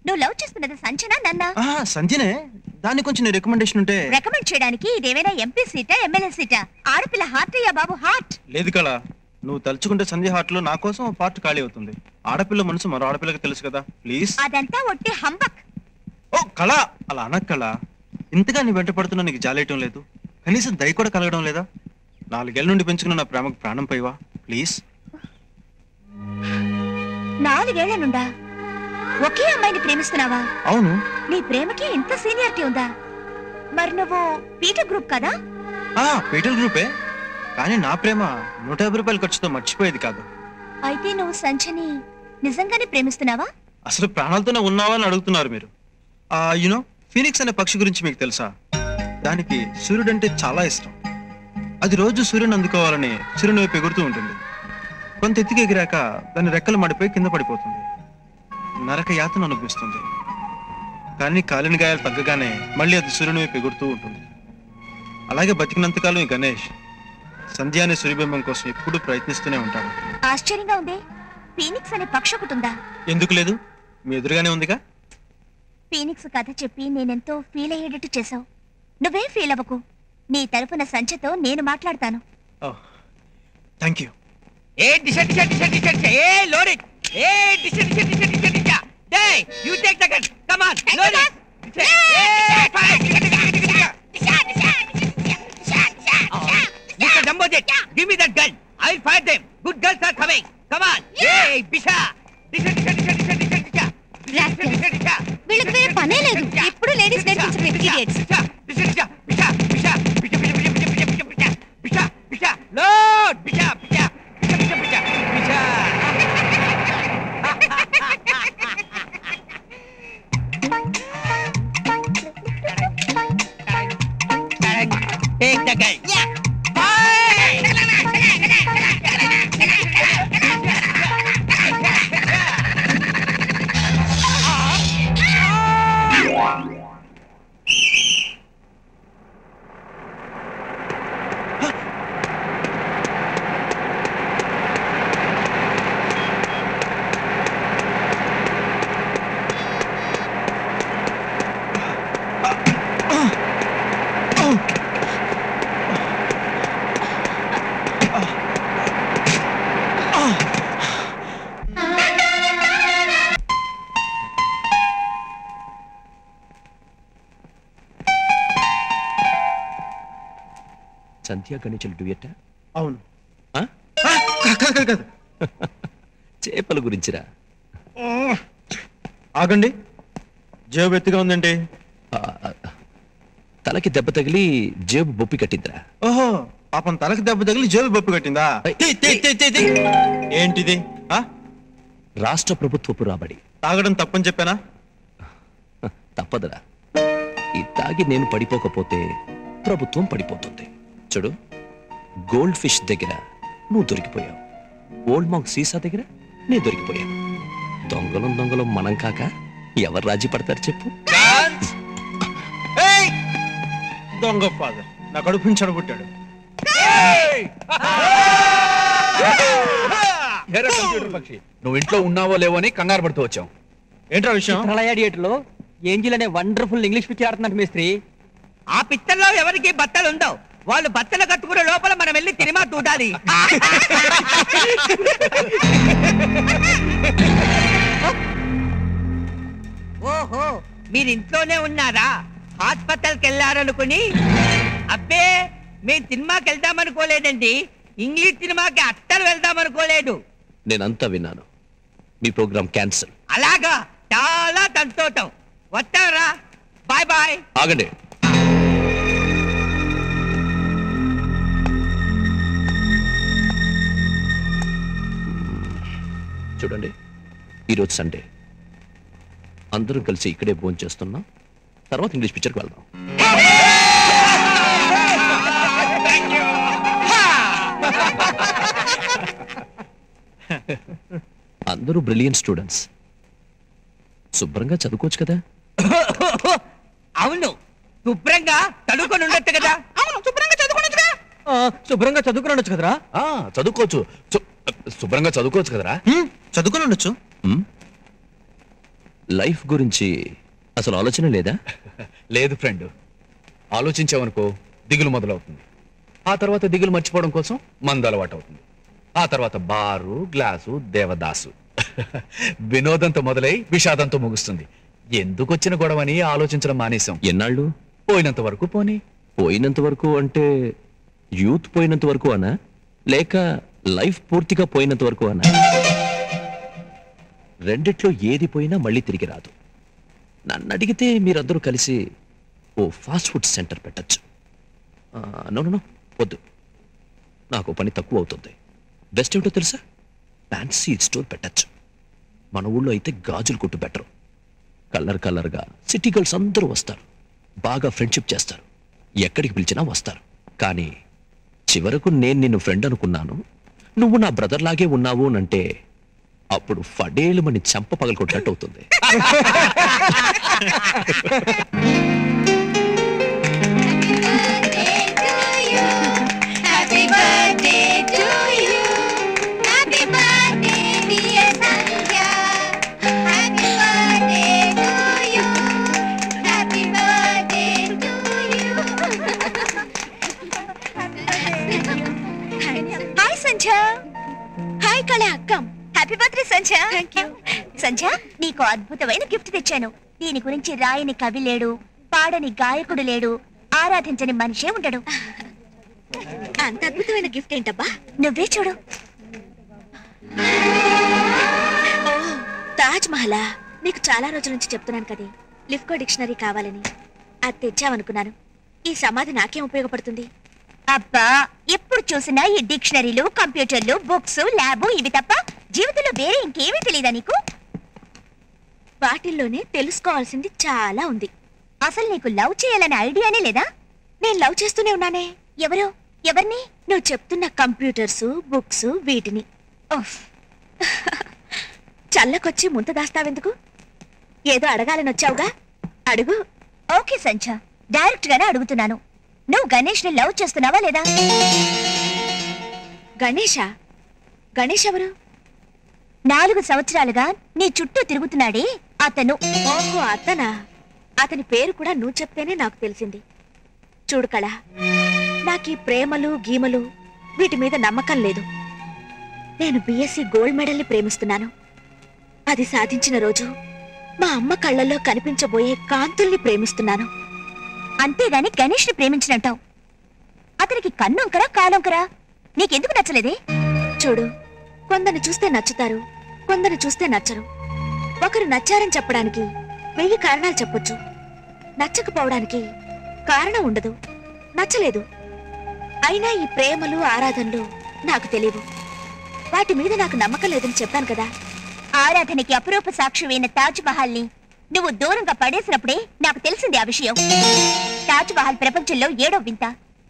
నువ్వు లవ్ చేస్తున్నది సంచనా నన్నా? సంజనే. దాన్ని కొంచెం రికమెండేషన్ ఉంటే. రికమెండ్ చేయడానికి ఇదేమైనా ఎంపీ సీటా ఎమ్మెల్యే సీటా? ఆడపిల్ల హార్ట్ అయ్యా బాబు, హార్ట్. లేదు కళ, నువ్వు తలుచుకుంటే సంధ్య హార్ట్ లో నా కోసం పార్ట్ ఖాళీ అవుతుంది. ఆడపిల్ల మనసు మరో ఆడపిల్లకి తెలుసు కదా, ప్లీజ్. అదంతా ఒట్టి హంబక్. ఓ కళ, అలా అనక కళ. ఇంతగా నీ వెంట పడుతున్నా నీకు జాలేయటం లేదు, కనీసం దయ కూడా కలగడం లేదా? 4 ఏళ్ల నుండి పెంచుకున్న నా ప్రేమకు ప్రాణం పైవా, ప్లీజ్. 4 ఏళ్ల నుండా ఒకే అమ్మాయిని ప్రేమిస్తున్నావా? అవును. నీ ప్రేమకి ఇంత సీనియారిటీ ఉందా? మరి నువ్వు పీటర్ గ్రూప్ కదా? పీటర్ గ్రూపే, కానీ నా ప్రేమ 150 రూపాయల ఖర్చుతో మర్చిపోయేది కాదు. అయితే నువ్వు సంచని నిజంగానే ప్రేమిస్తున్నావా? అసలు ప్రాణాలతోనే ఉన్నావా అని అడుగుతున్నారు మీరు. యునో ఫీనిక్స్ అనే పక్షి గురించి మీకు తెలుసా? దానికి సూర్యుడంటే చాలా ఇష్టం. అది రోజు సూర్యుని అందుకోవాలని సూర్యుని వైపు ఎగురుతూ ఉంటుంది. కొంత ఎత్తుకి ఎగిరాక దాని రెక్కలు మడిపోయి కింద పడిపోతుంది. నరక యాతన అనిపిస్తుంది. కానీ కాలిన గాయాలు తగ్గగానే మళ్ళీ అది సూర్యుని వైపు ఎగురుతూ ఉంటుంది. అలాగే బతికినంతకాలం ఈ గణేష్ సంధ్య అనే సూర్యబింబం కోసం ఎప్పుడూ ప్రయత్నిస్తూనే ఉంటాడు. ఆశ్చర్యంగా ఉంది. ఫీనిక్స్ అనే పక్షి ఒకటి ఉందా? ఎందుకు లేదు, మీ ఎదురుగానే ఉందిగా. ఫీనిక్స్ కథ చెప్పి నేనెంతో ఫీల్ అయ్యేటట్టు చేశావు. నువ్వేం ఫీల్ అవ్వకు. నీ తరఫున సంచతో నేను మాట్లాడతాను. Thank you. ఏ డిష డిష డిష డిష డిష ఏ లోడ్ ఇట్. ఏ డిష డిష డిష డిష డిష డే you take the gun. Come on load it. ఏ ఫైర్ డిష డిష డిష డిష Mr. Jambojit, give me that gun. I will fire them. Good girls are coming. Come on. Hey, Bisha. Disha, disha, disha, disha, disha, disha. Disha, disha, disha. వీళ్ళకి వేరే పనే లేదు. ఎప్పుడు లేడీస్ నేర్పించడం idiots. Bisha, disha, disha, Bisha, Bisha, Bisha, Bisha, Bisha, Bisha, Bisha, Bisha, Bisha, Bisha, Lord, Bisha, Bisha, Bisha, Bisha, Bisha, Bisha. Take the gun. Yeah. సంధ్య గణేశులు డ్యూయట్టా? అవును. చేపల గురించిరా. ఆగండి, జేబు ఎత్తుగా ఉందండి. తలకి దెబ్బ తగిలి జేబు బొప్పి కట్టిందిరా. ఓహో, పాపం తలకి దెబ్బ తగిలి జేబు బొప్పి కట్టిందా? ఏంటిది? రాష్ట్ర ప్రభుత్వపు రాబడి. తాగడం తప్పని చెప్పానా? తప్పదురా. ఈ తాగి నేను పడిపోకపోతే ప్రభుత్వం పడిపోతుంది. చూడు, గోల్డ్ ఫిష్ దగ్గర నువ్వు దొరికిపోయావు, ఓల్డ్ మాంక్ సీసా దగ్గర నేను దొరికిపోయాను. దొంగలం మనం కాక ఎవరు రాజీ పడతారు చెప్పు? దొంగ ఫాదర్ నా కడుపుని చెడగొట్టాడు. నువ్వు ఇంట్లో ఉన్నావో లేవో అని కంగారు పడుతూ వచ్చావు. ఏంట్రా విషయం? థియేటర్లో ఏంజిల్ అనే వండర్ఫుల్ ఇంగ్లీష్ పిక్చర్ ఆడుతున్నట్టు మేస్త్రి. ఆ పిక్చర్లో ఎవరికి బట్టలు ఉండవు. వాళ్ళు బట్టలు కట్టుకునే లోపల మనం వెళ్ళి సినిమా చూడాలి. ఓహో, మీరు ఇంట్లోనే ఉన్నారా? హాస్పిటల్కి వెళ్ళారనుకుని. అబ్బే, మేము సినిమాకి వెళ్దామనుకోలేదండి. ఇంగ్లీష్ సినిమాకి అట్టలు వెళ్దామనుకోలేదు. నేనంతా విన్నాను. మీ ప్రోగ్రామ్ క్యాన్సిల్. అలాగా, చాలా సంతోషం. వస్తారా? Bye bye. ఆగండి. చూడండి, ఈరోజు సండే, అందరం కలిసి ఇక్కడే భోజనం చేస్తున్నాం. తర్వాత ఇంగ్లీష్ పిక్చర్కి వెళ్దాం. అందరూ బ్రిలియంట్ స్టూడెంట్స్. శుభ్రంగా చదువుకోవచ్చు కదా? అవును, శుభ్రంగా చదువుకొని ఉండొచ్చు కదా. అవును, శుభ్రంగా చదువుకోవచ్చుగా. శుభ్రంగా చదువుకుని ఉండొచ్చు కదరా? చదువుకోవచ్చు. శుభ్రంగా చదువుకోవచ్చు కదరా? చదువుకుని ఉండొచ్చు. లైఫ్ గురించి అసలు ఆలోచన లేదా? లేదు ఫ్రెండ్. ఆలోచించావనుకో దిగులు మొదలవుతుంది. ఆ తర్వాత దిగులు మర్చిపోవడం కోసం మందు అలవాటు అవుతుంది. ఆ తర్వాత బారు, గ్లాసు, దేవదాసు. వినోదంతో మొదలై విషాదంతో ముగుస్తుంది. ఎందుకు వచ్చిన గొడవని ఆలోచించడం మానేశాం. ఎన్నాళ్ళు? పోయినంత వరకు పోనీ. పోయినంత వరకు అంటే యూత్ పోయినంత వరకు అనా, లేక లైఫ్ పూర్తిగా పోయినంత వరకు అనా? రెండిట్లో ఏది పోయినా మళ్ళీ తిరిగి రాదు. నన్ను అడిగితే మీరందరూ కలిసి ఓ ఫాస్ట్ ఫుడ్ సెంటర్ పెట్టచ్చు. నో, వద్దు. నాకు పని తక్కువ అవుతుంది. బెస్ట్ ఏమిటో తెలుసా? ఫ్యాన్సీ స్టోర్ పెట్టచ్చు. మన ఊళ్ళో అయితే గాజులు కొట్టు బెటరు. కలర్గా సిటీ గర్ల్స్ అందరూ వస్తారు, బాగా ఫ్రెండ్షిప్ చేస్తారు, ఎక్కడికి పిలిచినా వస్తారు. కానీ చివరకు నేను నిన్ను ఫ్రెండ్ అనుకున్నాను, నువ్వు నా బ్రదర్ లాగే ఉన్నావు అంటే అప్పుడు ఫడేలు మని చంప పగలకొట్టినట్టు అవుతుంది. హాయ్ సంధ్య. హాయ్ కళ అక్కం. హ్యాపీ బర్త్డే సంధ్య. సంధ్య, నీకు అద్భుతమైన గిఫ్ట్ తెచ్చాను. దీని గురించి రాయని కవి లేడు, పాడని గాయకుడు లేడు, ఆరాధించని మనిషే ఉండడు. అంత అద్భుతమైన గిఫ్ట్ ఏంటబ్బా? నువ్వే చూడు. తాజ్ మహలా. నీకు చాలా రోజుల నుంచి చెప్తున్నాను కదే, లిఫ్కో డిక్షనరీ కావాలని. అది తెచ్చావనుకున్నాను. ఈ సమాధి నాకేం ఉపయోగపడుతుంది? అబ్బా, ఎప్పుడు చూసినా ఈ డిక్షనరీలు, కంప్యూటర్లు, బుక్స్, ల్యాబు ఇవి తప్ప జీవితంలో వేరే ఇంకేమీ తెలియదా నీకు? వాటిల్లోనే తెలుసుకోవాల్సింది చాలా ఉంది. అసలు నీకు లవ్ చేయాలనే ఐడియానే లేదా? నేను లవ్ చేస్తూనే ఉన్నానే. ఎవరిని? నువ్వు చెప్తున్న కంప్యూటర్స్, బుక్స్, వీటిని. చల్లకొచ్చి ముంత దాస్తావెందుకు? ఏదో అడగాలని వచ్చావుగా, అడుగు. ఓకే సంచ, డైరెక్ట్ గానే అడుగుతున్నాను. నువ్వు గణేష్ ని లవ్ చేస్తున్నావా లేదా? గణేషా? గణేష్ ఎవరు? 4 సంవత్సరాలుగా నీ చుట్టూ తిరుగుతున్నాడే అతను. ఓహో, అతనా? అతని పేరు కూడా నువ్వు చెప్తేనే నాకు తెలిసింది. చూడు కళ, నాకు ఈ ప్రేమలు గీమలు వీటి మీద నమ్మకం లేదు. నేను బిఎస్సి గోల్డ్ మెడల్ ని ప్రేమిస్తున్నాను. అది సాధించిన రోజు మా అమ్మ కళ్ళల్లో కనిపించబోయే కాంతుల్ని ప్రేమిస్తున్నాను. అంతేగాని గణేష్ ని ప్రేమించినంటావు. అతనికి కన్నుంకరా కాలొంకరా? నీకెందుకు నచ్చలేదే? చూడు, కొందరిని చూస్తే నచ్చుతారు, కొందరిని చూస్తే నచ్చరు. ఒకరు నచ్చారని చెప్పడానికి 1000 కారణాలు చెప్పొచ్చు. నచ్చకపోవడానికి కారణం ఉండదు. నచ్చలేదు. అయినా ఈ ప్రేమలు, ఆరాధనలు నాకు తెలియవు. వాటి మీద నాకు నమ్మకం లేదని చెప్పాను కదా. ఆరాధనకి అపురూప సాక్షివైన తాజ్ మహల్ ని నువ్వు దూరంగా పడేసినప్పుడే నాకు తెలిసింది ఆ విషయం. తాజ్ మహల్ ప్రపంచంలో 7వ వింత.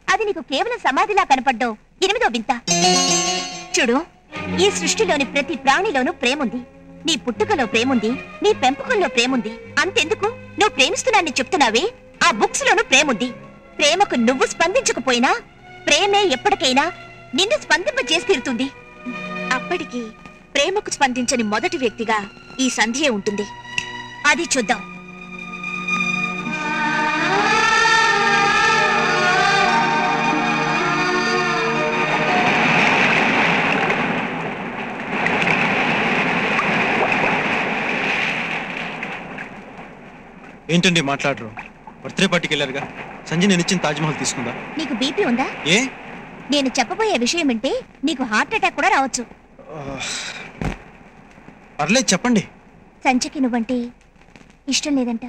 అది నీకు కేవలం సమాధిలా కనపడ్డం 8వ వింత. చూడు, ఈ సృష్టిలోని ప్రతి ప్రాణిలోనూ ప్రేముంది. నీ పుట్టుకలో ప్రేముంది, నీ పెంపకంలో ప్రేముంది. అంతెందుకు, నువ్వు ప్రేమిస్తున్నాన్ని చెప్తున్నావే, ఆ బుక్స్ లోనూ ప్రేముంది. ప్రేమకు నువ్వు స్పందించకపోయినా ప్రేమే ఎప్పటికైనా నిన్ను స్పందింపజేసి తీరుతుంది. అప్పటికి ప్రేమకు స్పందించని మొదటి వ్యక్తిగా ఈ సంధ్యే ఉంటుంది. అది చూద్దాం. ఏంటండి మాట్లాడరు? బర్త్డే పార్టీకి వెళ్ళారుగా. సంజయ్ నేను ఇచ్చిన తాజ్మహల్ తీసుకుందా? నీకు బీపీ ఉందా? ఏ? నేను చెప్పబోయే విషయం వింటే నీకు హార్ట్ అటాక్ కూడా రావచ్చు. పర్లేదు, చెప్పండి. సంచకి నువ్వంటే ఇష్టం లేదంట.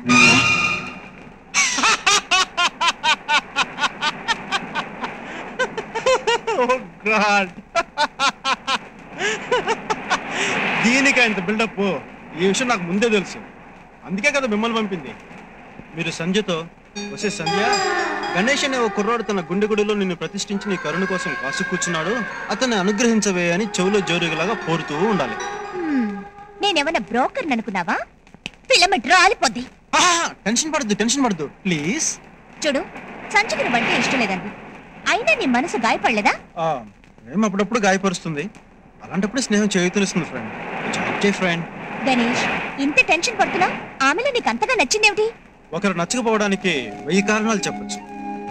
దీనికి ఇంత బిల్డప్. ఈ విషయం నాకు ముందే తెలుసు, అందుకే కదా మిమ్మల్ని పంపింది. మీరు సంధ్యతో వసే సంధ్య, గణేష్ అనే ఓ కుర్రాడు తన గుండె గుడిలో నిన్ను ప్రతిష్ఠించి నీ కరుణ కోసం కాసు కూర్చున్నాడు, అతన్ని అనుగ్రహించవే అని చెవులో జోరుగలాగా పోరుతూ ఉండాలి. నేనేమన్నా బ్రోకర్ అనుకున్నావా? ఫిలమెంట్ రాలిపోద్ది. టెన్షన్ పడద్దు ప్లీజ్. చూడు, సంచికను బట్టి ఇష్టం లేదండి, అయినా నీ మనసు గాయపడలేదా? ప్రేమ అప్పుడప్పుడు గాయపరుస్తుంది, అలాంటప్పుడు స్నేహం చేయుతనిస్తుంది ఫ్రెండ్. ఫ్రెండ్ గణేష్, ఇంత టెన్షన్ పడుతున్నా ఆమెలో నీకు అంతగా నచ్చిందేమిటి? ఒకరు నచ్చకపోవడానికి 1000 కారణాలు చెప్పచ్చు,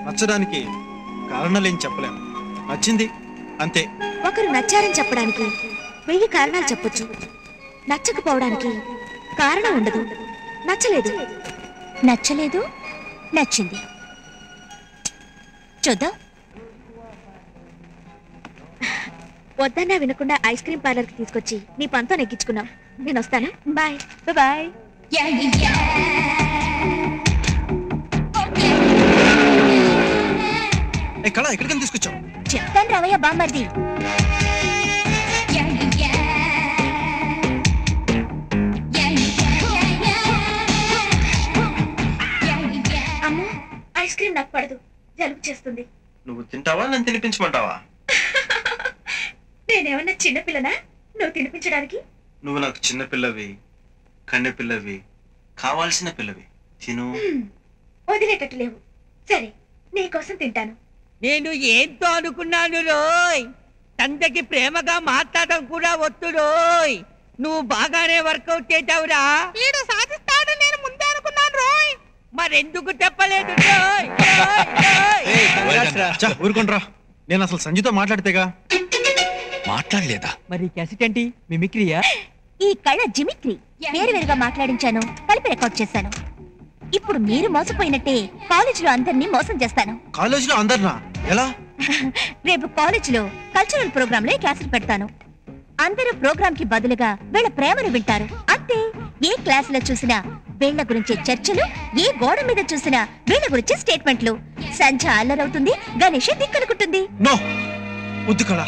నచ్చడానికి కారణాలు ఏం చెప్పలేము. నచ్చింది అంతే. ఒకరు నచ్చారని చెప్పడానికి 1000 కారణాలు చెప్పొచ్చు, నచ్చకపోవడానికి కారణం ఉండదు. నచ్చలేదు, నచ్చలేదు, నచ్చింది. చూద్దాం. వద్దన్నా వినకుండా ఐస్ క్రీమ్ పార్లర్కి తీసుకొచ్చి నీ పంతో నెగ్గించుకున్నాం. నేను వస్తాను. Bye bye. ఎక్కడికని తీసుకొచ్చావు? చెప్తాను రావయ్య బామ్మర్ది. అమ్మో, ఐస్ క్రీమ్ నాకు పడదు, జలుబు చేస్తుంది. నువ్వు తింటావా, నన్ను తినిపించమంటావా? నేనేమన్నా చిన్నపిల్లనా నువ్వు తినిపించడానికి? నువ్వు నాకు చిన్న పిల్లవి, కన్నె పిల్లవి, కావాల్సిన పిల్లవి. తిను. వదిలేటట్టు లేవు. సరే, నీకోసం తింటాను. నేను ఏంతో అనుకున్నాను రోయ్, తండ్రికి ప్రేమగా మాట్లాడడం కూడా వద్దు రోయ్. నువ్వు బాగానే వర్కౌట్ చేసావురా. వీడు సాధిస్తాడు నేను ముందే అనుకున్నాను రోయ్. మరెందుకు చెప్పలేదు రోయ్? ఊరుకుంట్రా, నేను అసలు సంజయ్తో మాట్లాడితేగా. మాట్లాడలేదా? మరి క్యాసెట్ ఏంటి? మిమిక్రియా? ఈ కళ జిమిక్రీ. వేరువేరుగా మాట్లాడించాను, కలిపి రికార్డ్ చేశాను. ఇప్పుడు మీరు మోసపోయినట్టే కాలేజీలో అందరినీ మోసం చేస్తాను. కాలేజీలో అందరినా? ఎలా? రేపు కాలేజీలో కల్చరల్ ప్రోగ్రామ్ లో క్లాసులు పెడతాను. అందరూ ప్రోగ్రామ్ కి బదులుగా వీళ్ళ ప్రేమను వింటారు. అంతే. ఏ క్లాస్ లో చూసినా వీళ్ళ గురించి చర్చలు, ఏ గోడ మీద చూసినా వీళ్ళ గురించి స్టేట్మెంట్లు. సంధ్య అల్లరవుతుంది, గణేష్ దిక్కనుకుంటుంది. నో, వద్దు కళ.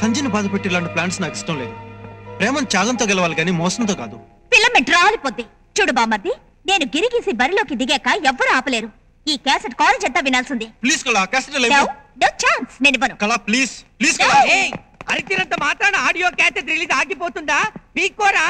సంజయ్ని బాధ పెట్టి ఇలాంటి ప్లాన్స్ నాకు ఇష్టం లేదు. ప్రేమను త్యాగంతో గెలవాలి కానీ మోసంతో కాదు. ఫిలమెంట్ రాలిపోద్ది. చూడు బామ్మర్ది, నేను గిరిగీసి బరిలోకి దిగాక ఎవ్వరూ ఆపలేరు. ఈ క్యాసెట్ కాలేజ్ అంతా వినాల్సింది. ప్లీజ్ కళ, క్యాసెట్ ఛాన్స్ నేను ఇవ్వను. Kala please please Kala. అరిచినంత మాత్రాన ఆడియో క్యాసెట్ రిలీజ్ ఆగిపోతుందా? పీక్కోరా.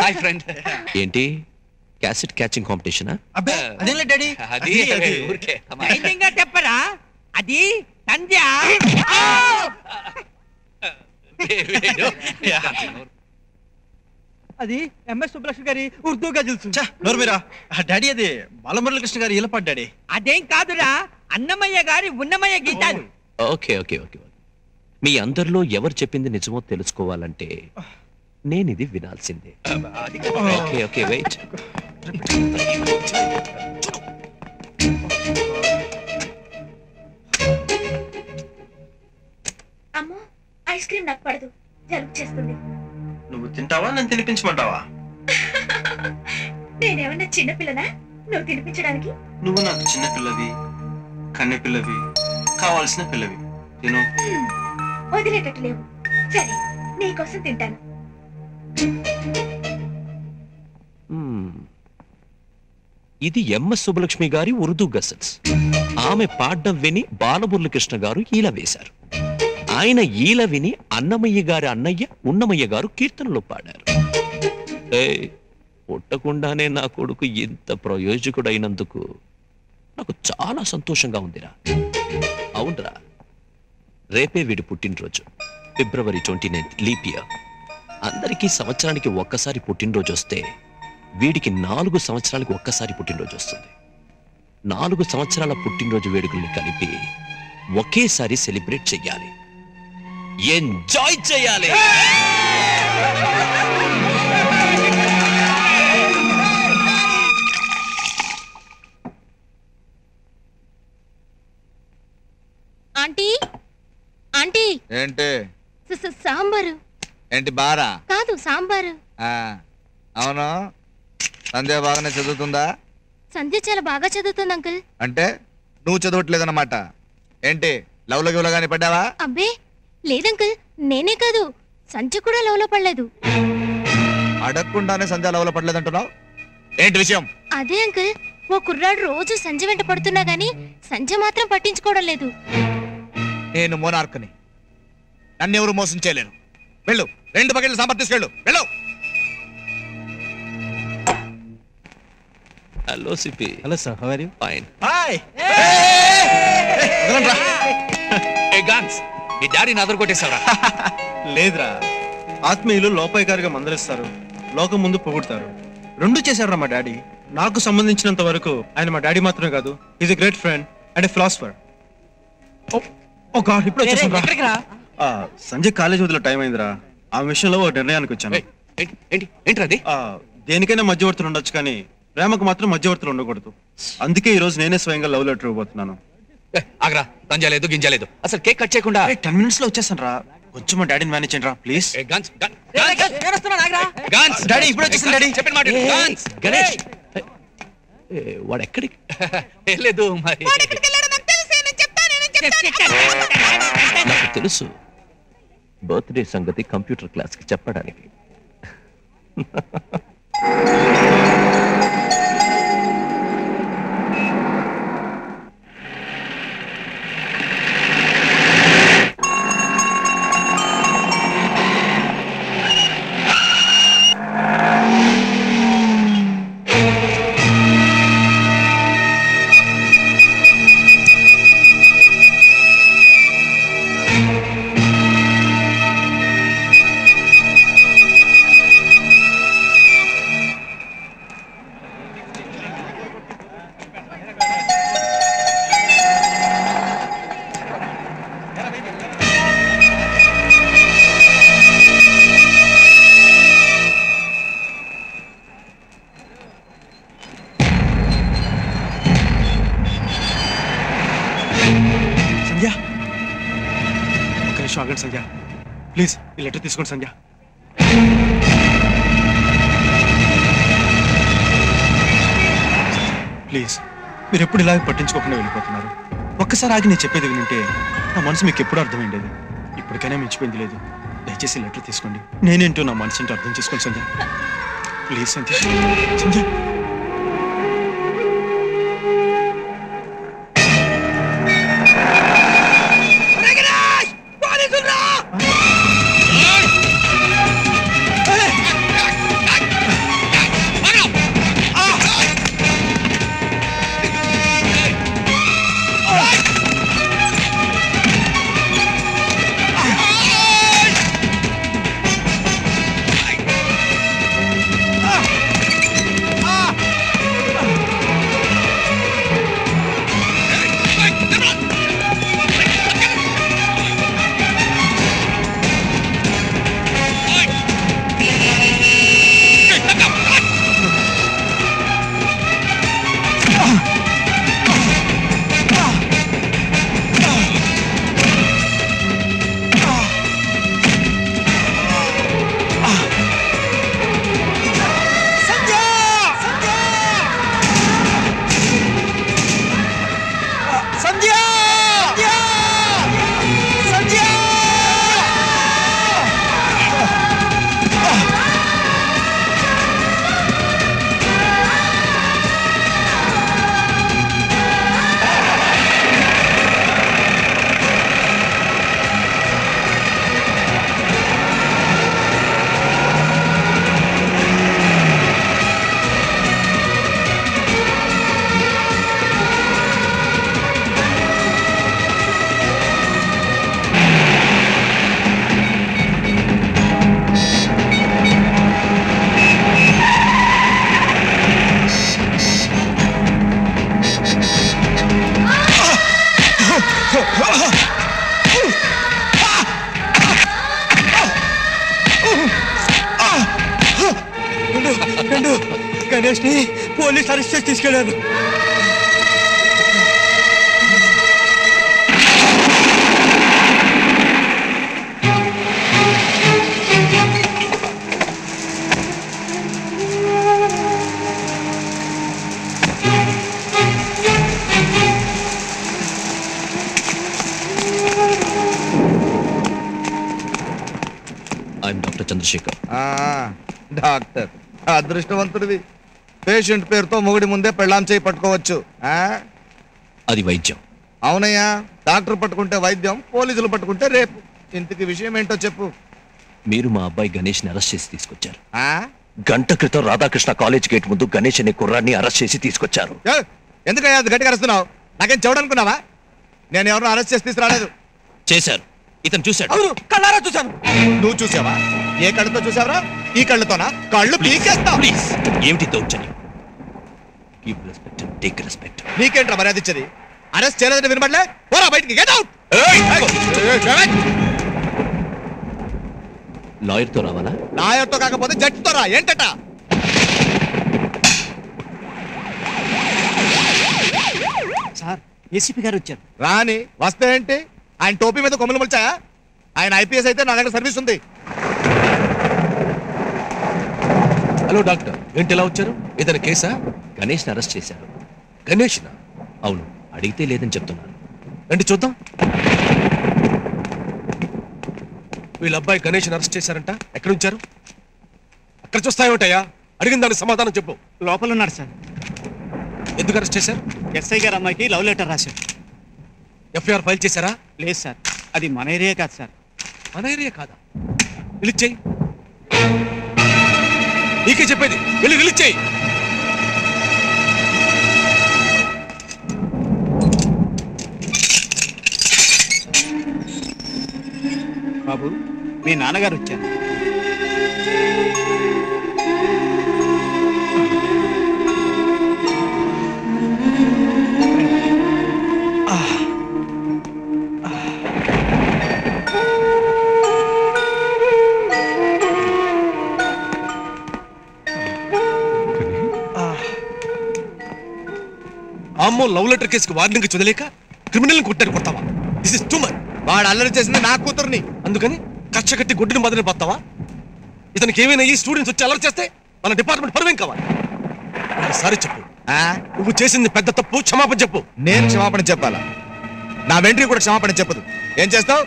Hi friend. ఏంటి క్యాసెట్ క్యాచింగ్ కాంపిటీషనా? అబ్బే అదేంలే డాడీ. అది ఊరికే ధైర్యంగా చెప్పరా, అది సంధ్య. అది ఎంఎస్ సుబ్బలక్ష్మి గారి ఉర్దూగా తెలుసు. నోర్మీరా, డాడీ అది బాలమురళీకృష్ణ గారి ఈలపాటు డాడీ. అదేం కాదురా, అన్నమయ్య గారి ఉన్నమయ్య గీతాలు. Okay okay okay. మీ అందరిలో ఎవరు చెప్పింది నిజమో తెలుసుకోవాలంటే నేను ఇది వినాల్సిందే. Okay okay wait. అమ్మో, ఐస్ క్రీమ్ నాకు పడదు, జలుబు చేస్తుంది. నువ్వు తింటావా, నన్ను తినిపించమంటావా? నేనేమన్నా చిన్నపిల్లనా నువ్వు తినిపించడానికి? నువ్వు నాకు చిన్న పిల్లవి, కన్నె పిల్లవి, కావాల్సిన పిల్లవి. తిను. వదిలేటట్టు లేవు. సరే, నీకోసం తింటాను. ఇది ఎంఎస్ సుబ్బలక్ష్మి గారి ఉర్దూ గజల్స్. ఆమె పాడ్డం విని బాలమురళీకృష్ణ గారు ఈల వేశారు. ఆయన ఈల విని అన్నమయ్య గారి అన్నయ్య ఉన్నమయ్య గారు కీర్తనలో పాడారు. పుట్టకుండానే నా కొడుకు ఇంత ప్రయోజకుడైనందుకు నాకు చాలా సంతోషంగా ఉందిరా. అవునరా, రేపే వీడి పుట్టినరోజు, ఫిబ్రవరి 29 లీప్ ఇయర్. అందరికీ సంవత్సరానికి ఒక్కసారి పుట్టినరోజు వస్తే వీడికి 4 సంవత్సరాలకు ఒక్కసారి పుట్టినరోజు వస్తుంది. 4 సంవత్సరాల పుట్టినరోజు వేడుకల్ని కలిపి ఒకేసారి సెలబ్రేట్ చెయ్యాలి, ఎంజాయ్ చేయాలి. ఆంటీ ఆంటీ ఏంటి సాంబారు. ఏంటి బారా? కాదు సాంబారు. అవును, సంధ్య బాగానే చదువుతుందా? సంధ్య చాలా బాగా చదువుతుంది అంకుల్. అంటే నువ్వు చదవట్లేదన్నమాట. ఏంటి లవ్ లో గివ్వగానే పడ్డావా? అబ్బే లేదంకుల్, నేనే కాదు సంధ్య కూడా లవ్ లో పడలేదు. అడగకుండానే సంధ్య లవ్ లో పడలేదంటున్నావు, ఏంటి విషయం? అదే అంకుల్, ఓ కుర్రాడు రోజు సంధ్య వెంట పడుతున్నా గానీ సంధ్య మాత్రం పట్టించుకోవడం లేదు. నేను మోనార్క్ని, నన్ను ఎవరు మోసం చేయలేరు. వెళ్ళు, 2 బకెట్లు సాంబార్ తీసుకెళ్ళు, వెళ్ళు. Hello CP. Hello sir, how are you? Fine. Hi. ఏ గాన్స్, నీ డాడీని అదరగొట్టేశావరా? లేదురా, ఆత్మీయులు లోపాయికారిగా మందలిస్తారు, లోకం ముందు పొగుడతారు. 2 చేశాడురా మా డాడీ. నాకు సంబంధించినంత వరకు ఆయన మా డాడీ మాత్రమే కాదు, is a great friend and a philosopher. Oh God, ఇప్పుడు వచ్చేసాను. సంజయ్ కాలేజ్ వదిలే టైం అయిందిరా. ఆ విషయంలో ఒక నిర్ణయానికి వచ్చాను. ఏంటది? దేనికైనా మధ్యవర్తులు ఉండొచ్చు, కానీ ప్రేమకు మాత్రం మధ్యవర్తులు ఉండకూడదు. అందుకే ఈ రోజు నేనే స్వయంగా లవ్ లెటర్ ఇవ్వబోతున్నాను. ఆగ్రా, తంజాలేదు గింజలేదు, అసలు కేక్ కట్ చేయకుండా 10 minutes లో వచ్చేసాను రా. కొంచెం మా డాడీని మేనేజ్ చేయండి రా ప్లీజ్. డాడీ ఇప్పుడు వచ్చేసాను. డాడీ చెప్పండి మాట. గాన్స్, గణేష్ వాడు ఎక్కడికి? లేదు మరి, నాకు తెలుసు. బర్త్డే సంగతి కంప్యూటర్ క్లాస్ కి చెప్పడానికి. సంధ్య ప్లీజ్ ఈ లెటర్ తీసుకోండి. సంధ్య ప్లీజ్, మీరు ఎప్పుడు ఇలాగే పట్టించుకోకుండా వెళ్ళిపోతున్నారు. ఒక్కసారి ఆగి నేను చెప్పేది వింటే నా మనసు మీకు ఎప్పుడు అర్థమైండేది. ఇప్పటికైనా మించిపోయింది లేదు. దయచేసి లెటర్ తీసుకోండి. నేనేంటో నా మనసు ఏంటో అర్థం చేసుకోండి సంధ్య. ప్లీజ్ సంధ్య. సంధ్య గణేష్ ని పోలీస్ అరెస్ట్ చేసి తీసుకెళ్లారు. చంద్రశేఖర్. డాక్టర్ అదృష్టవంతుడివి. పేషెంట్ పేరుతో మొగుడి ముందే పెళ్ళాం చేయి పట్టుకోవచ్చు. అది వైద్యం. అవునయ్యా, డాక్టర్ పట్టుకుంటే వైద్యం, పోలీసులు పట్టుకుంటే రేపు. ఇంతకి విషయం ఏంటో చెప్పు. మీరు మా అబ్బాయి గణేష్ని అరెస్ట్ చేసి తీసుకొచ్చారు. గంట క్రితం రాధాకృష్ణ కాలేజ్ గేట్ ముందు గణేష్ అనే కుర్రాన్ని అరెస్ట్ చేసి తీసుకొచ్చారు. ఎందుకయ్యా గట్టిగా అరుస్తున్నావు? నాకేం చెవడనుకున్నావా? నేను ఎవరు అరెస్ట్ చేసి తీసుకురాలేదు. చేశారు. ఇతను చూశాడు. అవును, కళ్ళారా చూశాను. నువ్వు చూసావా? ఏ కళ్ళతో చూసావరా? ఈ కళ్ళతోనా? కళ్ళు పీకేస్తా. ప్లీజ్, ఏమిటి దౌర్జన్యం? Give respect and take respect. నీకేంట్రా మర్యాద ఇచ్చేది? అరెస్ట్ చేయలేదంటే వినబడలే? పోరా బయటికి, గెట్ అవుట్. లాయర్తో రావాలా? లాయర్తో కాకపోతే జడ్జితో రా. ఏంటట? సార్, ఏసీపీ గారు వచ్చారు. రాని వస్తే ఏంటి? ఆయన టోపీ మీద కొమ్మలు మొలిచాయా? ఆయన ఐపీఎస్ అయితే నా దగ్గర సర్వీస్ ఉంది. హలో డాక్టర్, ఏంటి ఎలా వచ్చారు? ఏదైనా కేసా? గణేష్ని అరెస్ట్ చేశారు. గణేష్నా? అవును, అడిగితే లేదని చెప్తున్నారు. రండి చూద్దాం. వీళ్ళ అబ్బాయి గణేష్ని అరెస్ట్ చేశారంట. ఎక్కడ ఉంచారు? అక్కడ చూస్తాయోటయ్యా, అడిగిన దానికి సమాధానం చెప్పు. లోపల ఉన్నారు సార్. ఎందుకు అరెస్ట్ చేశారు? ఎస్ఐ గారు అమ్మాయికి లవ్ లెటర్ రాశారు. ఎఫ్ఐఆర్ ఫైల్ చేశారా? లేదు సార్, అది మన ఏరియా కాదు సార్. మన ఏరియా కాదా? రిలీజ్ చేయి. నీకే చెప్పేది, వెళ్ళి రిలీజ్ చేయి. బాబు, మీ నాన్నగారు వచ్చారు. అమ్మో, లవ్ లెటర్ కేసుకి వార్నింగ్ చదలేక క్రిమినల్ కొట్టావా? This is too much. వాడు అల్లరి చేసింది నా కూతుర్ని. అందుకని కచ్చ కట్టి గుడ్డిని మదన పోతావా? ఇతనికి ఏమైనా ఈ స్టూడెంట్స్ వచ్చి అల్లరి చేస్తే మన డిపార్ట్మెంట్ పరువేం కావాలి? ఒకసారి చెప్పు, నువ్వు చేసింది పెద్ద తప్పు, క్షమాపణ చెప్పు. నేను క్షమాపణ చెప్పాలా? నా వెంట్రీ కూడా క్షమాపణ చెప్పదు. ఏం చేస్తావు?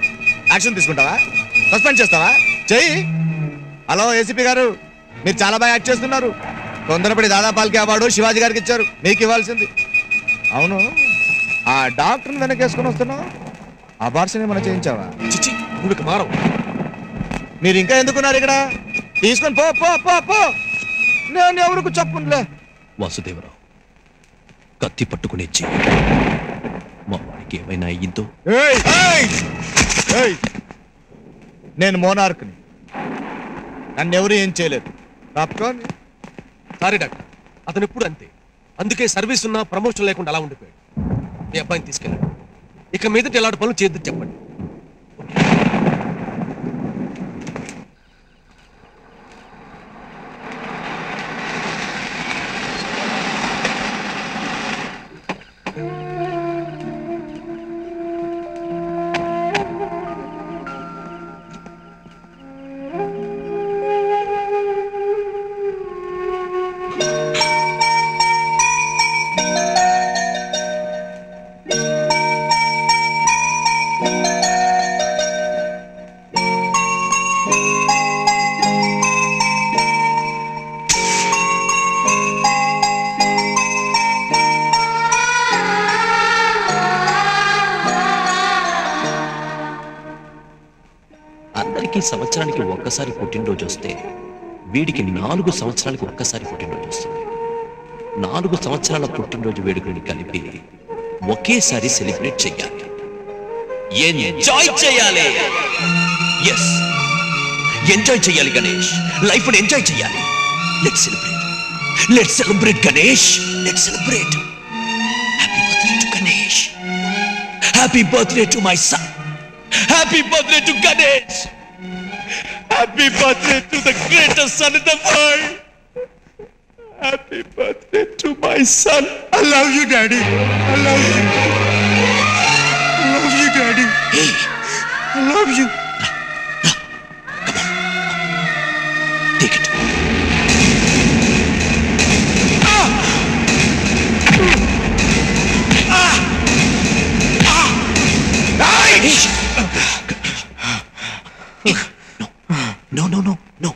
యాక్షన్ తీసుకుంటావా? సస్పెండ్ చేస్తావా? చెయ్యి. హలో ఏసీపీ గారు, మీరు చాలా బాగా యాక్ట్ చేస్తున్నారు. తొందరపడి దాదాపాలకి అవార్డు శివాజీ గారికి ఇచ్చారు, మీకు ఇవ్వాల్సింది. అవును, ఆ డాక్టర్ని వెనకేసుకొని వస్తున్నావు. అబార్షన్ ఏమైనా చేయించావా? చిచ్చి, నువ్వు మారవు. మీరు ఇంకా ఎందుకున్నారు ఇక్కడ? తీసుకొని పో పో పో పో. నేను ఎవరికి చెప్పులే. వాసుదేవరావు, కత్తి పట్టుకునే చెయ్యి. మా వాడికి ఏమైనా అయ్యిందో? నేను మోనార్క్ని, నన్ను ఎవరు ఏం చేయలేదు. తప్పుకోండి. సారీ డాక్టర్, అతను ఎప్పుడు అంతే. అందుకే సర్వీస్ ఉన్నా ప్రమోషన్ లేకుండా అలా ఉండిపోయాడు. మీ అబ్బాయిని తీసుకెళ్ళండి. ఇక మీదట ఎలాంటి పనులు చేయొద్దని చెప్పండి. సంవత్సరానికి ఒక్కసారి పుట్టినరోజు వస్తే వీడికి 4 సంవత్సరాలకు ఒక్కసారి పుట్టినరోజు వస్తుంది. 4 సంవత్సరాల పుట్టినరోజు వేడుకని కలిపి ఒకేసారి సెలబ్రేట్ చేయాలి. ఎంజాయ్ చేయాలి. ఎస్, ఎంజాయ్ చేయాలి గణేష్. లైఫ్ ని ఎంజాయ్ చేయాలి. Let's celebrate. Let's celebrate Ganesh. Let's celebrate. Happy birthday to Ganesh. Happy birthday to my son. Happy birthday to Ganesh. Happy birthday to the greatest son in the world. Happy birthday to my son. I love you, Daddy. I love you. I love you, Daddy. Hey, I love you. Come on. Take it. Ah! Ah! Ah! Hey! No, no, no, no.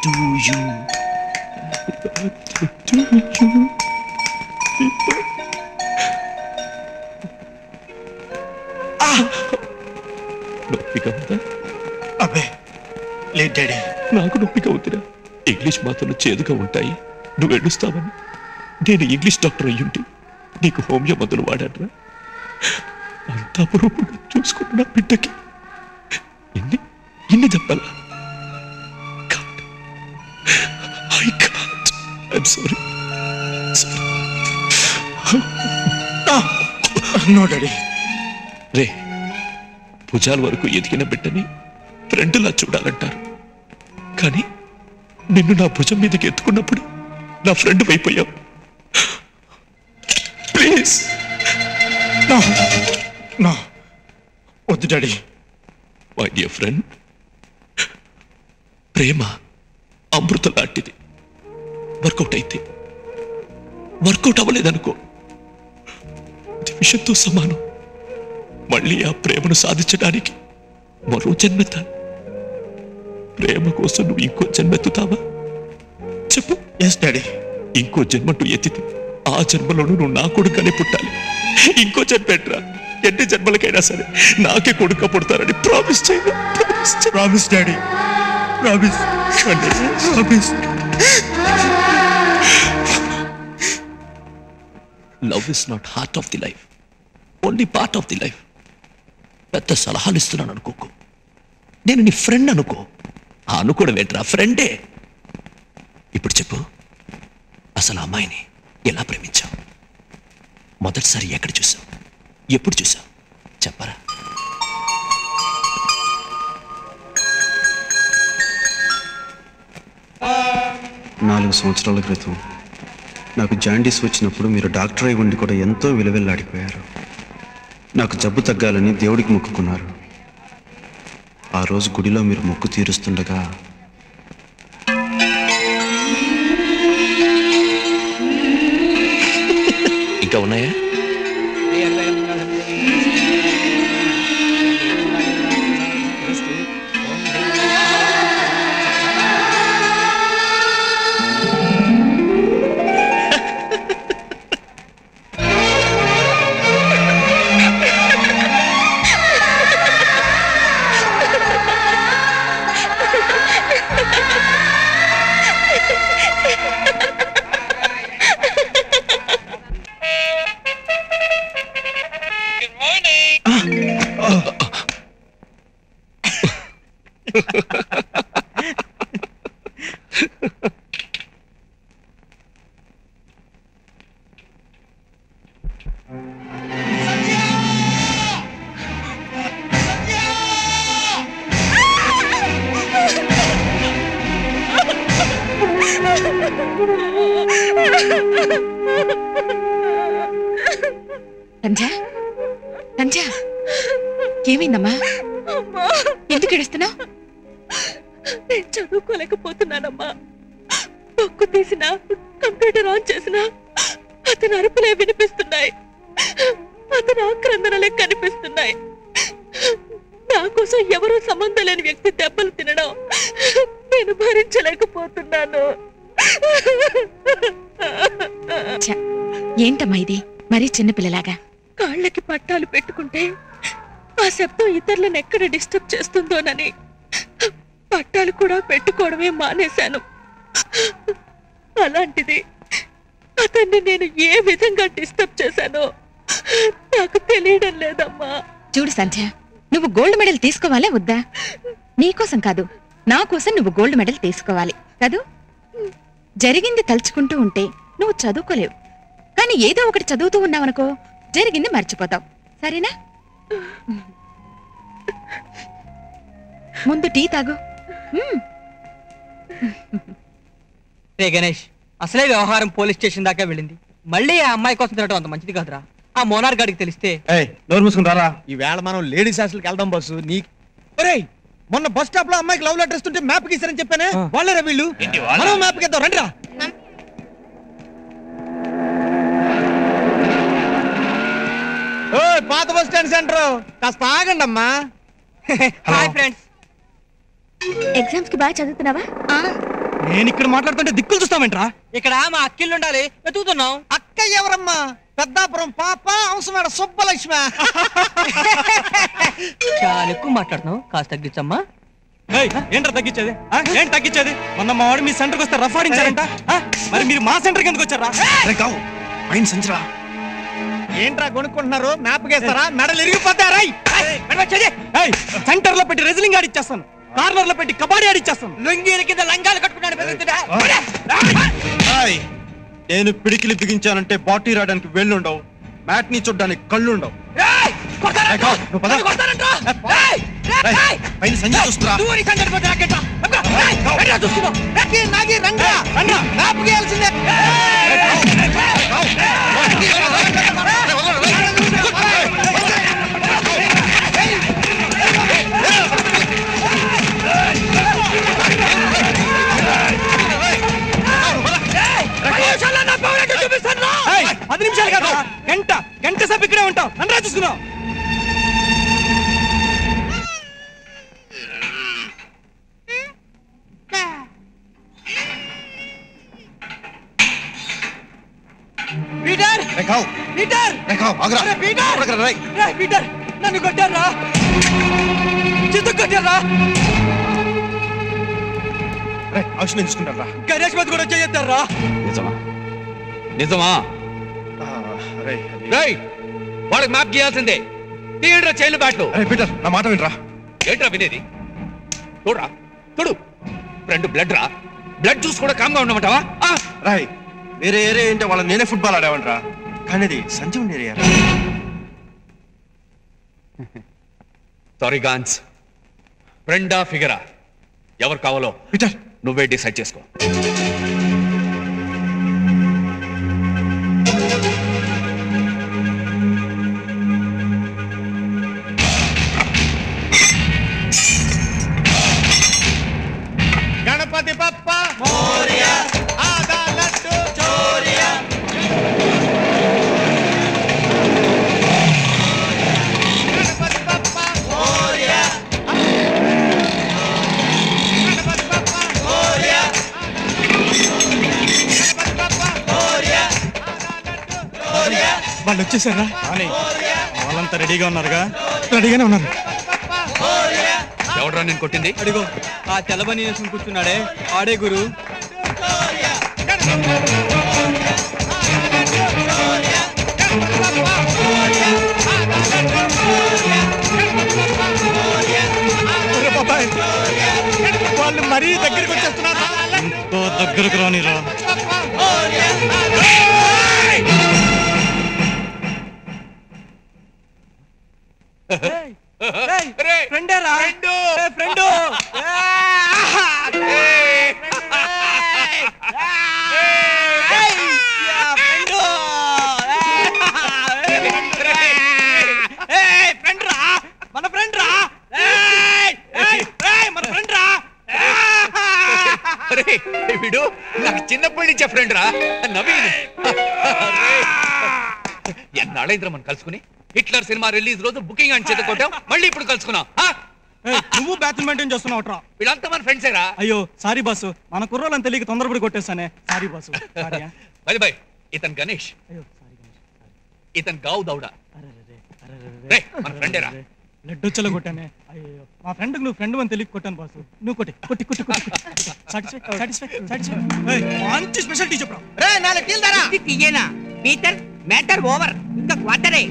to you. Happy birthday to you. నొప్పిగా ఉందా? అబ్బే లేదు daddy. నాకు నొప్పిగా ఉందిరా. English మాత్రలు చేదుగా ఉంటాయి, నువ్వు ఏడుస్తావని నేను ఇంగ్లీష్ డాక్టర్ అయ్యుంటి నీకు హోమియో మందులు వాడాడ్రా. అంతా పురుగుగా చూసుకున్న బిడ్డకి ఇన్ని దెబ్బలా? I'm sorry. No daddy. రే, భుజాల వరకు ఎదిగిన బిడ్డని ఫ్రెండ్లా చూడాలంటారు, కానీ నిన్ను నా భుజం మీదకి ఎత్తుకున్నప్పుడు నా ఫ్రెండ్ అయిపోయావు. ప్లీజ్ నో వద్దు డాడీ. మై డియర్ ఫ్రెండ్, ప్రేమ అమృతం లాంటిది. వర్కౌట్ అయితే వర్కౌట్ అవ్వలేదనుకో, అది విషయంతో సమానం. మళ్ళీ ఆ ప్రేమను సాధించడానికి మరో జన్మెత్తాలి. ప్రేమ కోసం నువ్వు ఇంకో జన్మెత్తుతావా చెప్పు? Yes daddy. ఇంకో జన్మంటూ ఎత్తితే ఆ జన్మలోనూ నువ్వు నా కొడుకనే పుట్టాలి. ఇంకో జన్మెట్రా, ఎన్ని జన్మలకైనా సరే నాకే కొడుక పుడతారని ప్రామిస్ చేయను. Promise daddy, promise. Promise. Love is not heart of the life, only part of the life. పెద్ద సలహాలు ఇస్తున్నాను అనుకోకు, నేను నీ ఫ్రెండ్ అనుకో. అనుకోవడం ఏంట్రా, ఫ్రెండే. ఇప్పుడు చెప్పు, అసలు అమ్మాయిని ఎలా ప్రేమించావు? మొదటిసారి ఎక్కడ చూసావు? ఎప్పుడు చూసావు? చెప్పరా. 4 సంవత్సరాల క్రితం నాకు జాండీస్ వచ్చినప్పుడు మీరు డాక్టర్ అయి ఉండి కూడా ఎంతో విలువెల్లాడిపోయారు. నాకు జబ్బు తగ్గాలని దేవుడికి మొక్కుకున్నారు. ఆ రోజు గుడిలో మీరు మొక్కు తీరుస్తుండగా ఇంకా ఉన్నాయా? సంధ్య, సంధ్య, ఏమైందమ్మా? ఎందుకు ఏడుస్తున్నావు? నేను చదువుకోలేకపోతున్నానమ్మా. బొక్కు తీసినా, కంప్యూటర్ ఆన్ చేసినా అతని అరుపులే వినిపిస్తున్నాయి, అతని ఆక్రందనలే కనిపిస్తున్నాయి. నా కోసం ఎవరో సంబంధం లేని వ్యక్తి దెబ్బలు తినడం నేను భరించలేకపోతున్నాను. ఏంటమ్మా ఇది మరీ చిన్నపిల్లలాగా? కాళ్ళకి పట్టాలు పెట్టుకుంటే ఆ శబ్దం ఇతరులను ఎక్కడ డిస్టర్బ్ చేస్తుందోనని పట్టాలు కూడా పెట్టుకోవడమే మానేశాను. అలాంటిది అతన్ని నేను ఏ విధంగా డిస్టర్బ్ చేశానో నాకు తెలియడం లేదమ్మా. చూడు సంధ్య, నువ్వు గోల్డ్ మెడల్ తీసుకోవాలా వద్దా? నీకోసం కాదు, నా కోసం నువ్వు గోల్డ్ మెడల్ తీసుకోవాలి కాదు? జరిగింది తలుచుకుంటూ ఉంటే నువ్వు చదువుకోలేవు, కానీ ఏదో ఒకటి చదువుతూ ఉన్నావనుకో జరిగింది మర్చిపోతావు. సరేనా? ముందు టీ తాగు. రే గణేష్, అసలే వ్యవహారం పోలీస్ స్టేషన్ దాకా వెళ్ళింది. మళ్ళీ ఆ అమ్మాయి కోసం తినడం అంత మంచిది కాదురా. ఆ మోనార్ గాడికి తెలిస్తే నోరు మూసుకుని రారా. ఈ వేళ మనం లేడీస్ హాస్టల్కి వెళ్దాం బస్సు. మొన్న బస్ స్టాప్ లో అమ్మాయికి లవ్ లెటర్ ఇస్తుంటే మ్యాప్ గీసారని చెప్పానే, వాళ్ళేరా వీళ్ళు? మనం మ్యాప్ గీద్దాం రండిరా. పాత బస్ స్టాండ్ సెంటర్ కాస్త ఆగండి అమ్మా. Hi friends. ఎగ్జామ్స్ కి బాగా చదువుతున్నావా? నేను ఇక్కడ మాట్లాడుతుంటే దిక్కులు చూస్తామేంట్రా? ఇక్కడ మా అక్కిళ్ళు ఉండాలి, వెతుకుతున్నాం. అక్క ఎవరమ్మా? పెద్దాపురం పాప అవసరమైన సుబ్బలక్ష్మి. చాలా ఎక్కువ మాట్లాడుతున్నావు, కాస్త తగ్గించమ్మా. ఏంట్రా తగ్గించేది? ఏం తగ్గించేది? మొన్న మా వాడు మీ సెంటర్కి వస్తే రఫ్ ఆడించారంట. మరి మీరు మా సెంటర్కి ఎందుకు వచ్చారా? ఏంట్రా కొనుక్కుంటున్నారు? మ్యాప్ గేస్తారా? మెడలు ఇరిగిపోతారా? సెంటర్ లో పెట్టి రెజ్లింగ్ ఆడిచ్చేస్తాను, కార్నర్ లో పెట్టి కబడ్డీ ఆడిచ్చేస్తాను. లుంగీల కింద లంగాలు కట్టుకున్నాడు. నేను పిడికిలి బిగించానంటే బాటీ రాయడానికి వెళ్ళుండవు, మ్యాట్ ని చూడ్డానికి కళ్ళుండవు. పది నిమిషాలు కదా, గంట సేపు ఇక్కడే ఉంటాం. నన్ను చూసుకున్నాం. పీటర్ పీటర్ పీటర్ పీటర్ నన్ను కొట్టారా? చిత్తు కొట్టారా? ఔషధం తీసుకుంటారా? గణేష్ మధ్య కూడా చేయొద్దారా? నిజమా? నిజమా? వాళ్ళకి మ్యాప్ గీయాల్సిందే. తీయడ్రా చైల్డ్ బ్యాట్లు. పీటర్ నా మాట వినరా? ఏంట్రా వినేది? చూడరా, చూడు, ఫ్రెండ్ బ్లడ్ రా. బ్లడ్ చూసి కూడా కామ్గా ఉండమంటావా? రాయ్, వేరే ఏరియా ఏంటో వాళ్ళ నేనే ఫుట్బాల్ ఆడేవంటరా, కానీ ఇది సంజీవన్ ఏరియా. సారీ గాన్స్, ఫ్రెండా ఫిగరా ఎవరు కావాలో పీటర్ నువ్వే డిసైడ్ చేసుకో. గణపతి బప్ప మోరియా, ఆదా లడ్డు చోరియా. గణపతి బప్ప మోరియా, గణపతి బప్ప మోరియా, గణపతి బప్ప మోరియా, ఆదా లడ్డు చోరియా. వాళ్ళు వచ్చేసారా? వాళ్ళంతా రెడీగా ఉన్నారుగా? రెడీగానే ఉన్నారు. ఎవడ్రా నేను కొట్టింది? అడిగో ఆ తెల్లబని వేసుకుని కూర్చున్నాడే, ఆడే గురు. వాళ్ళు మరీ దగ్గరికి వచ్చేస్తున్నారు. ఇంకో దగ్గరకు రానిరా. ఫ్రెండేరా? ఫ్రెండు మన ఫ్రెండ్ రా, మన ఫ్రెండ్ రా. వీడు నాకు చిన్నప్పటి నుంచే ఫ్రెండ్ రా, నవీన్. ఎన్నాళ్ళైందిరా మనం కలుసుకుని? హిట్లర్ సినిమా రిలీజ్ రోజు బుకింగ్ అని చేత కొట్టాం, మళ్ళీ ఇప్పుడు కలుసుకున్నాం. నువ్వు బ్యాచ్లు మెయింటైన్ చేస్తున్నావుట్రా? వీళ్ళంతా మన ఫ్రెండ్సేరా. అయ్యో సారీ బాసు, మన కుర్రోళ్ళని తెలియక తొందరపడి కొట్టేస్తానే. Sorry boss. బై ఇతను గణేష్, ఇతను గావు దౌడా. మన ఫ్రెండేరా. బ్లడ్ వచ్చేలా కొట్టానే. అయ్యో మా ఫ్రెండ్ నువ్వు ఫ్రెండ్ అని తెలియక కొట్టాను బాసు. నువ్వు కొట్టి కొట్టి కొట్టి కొట్టి మంచి స్పెషాలిటీ చెప్పరా? తీయేనా పీటర్, మ్యాటర్ ఓవర్, ఇంకా క్వార్టరే.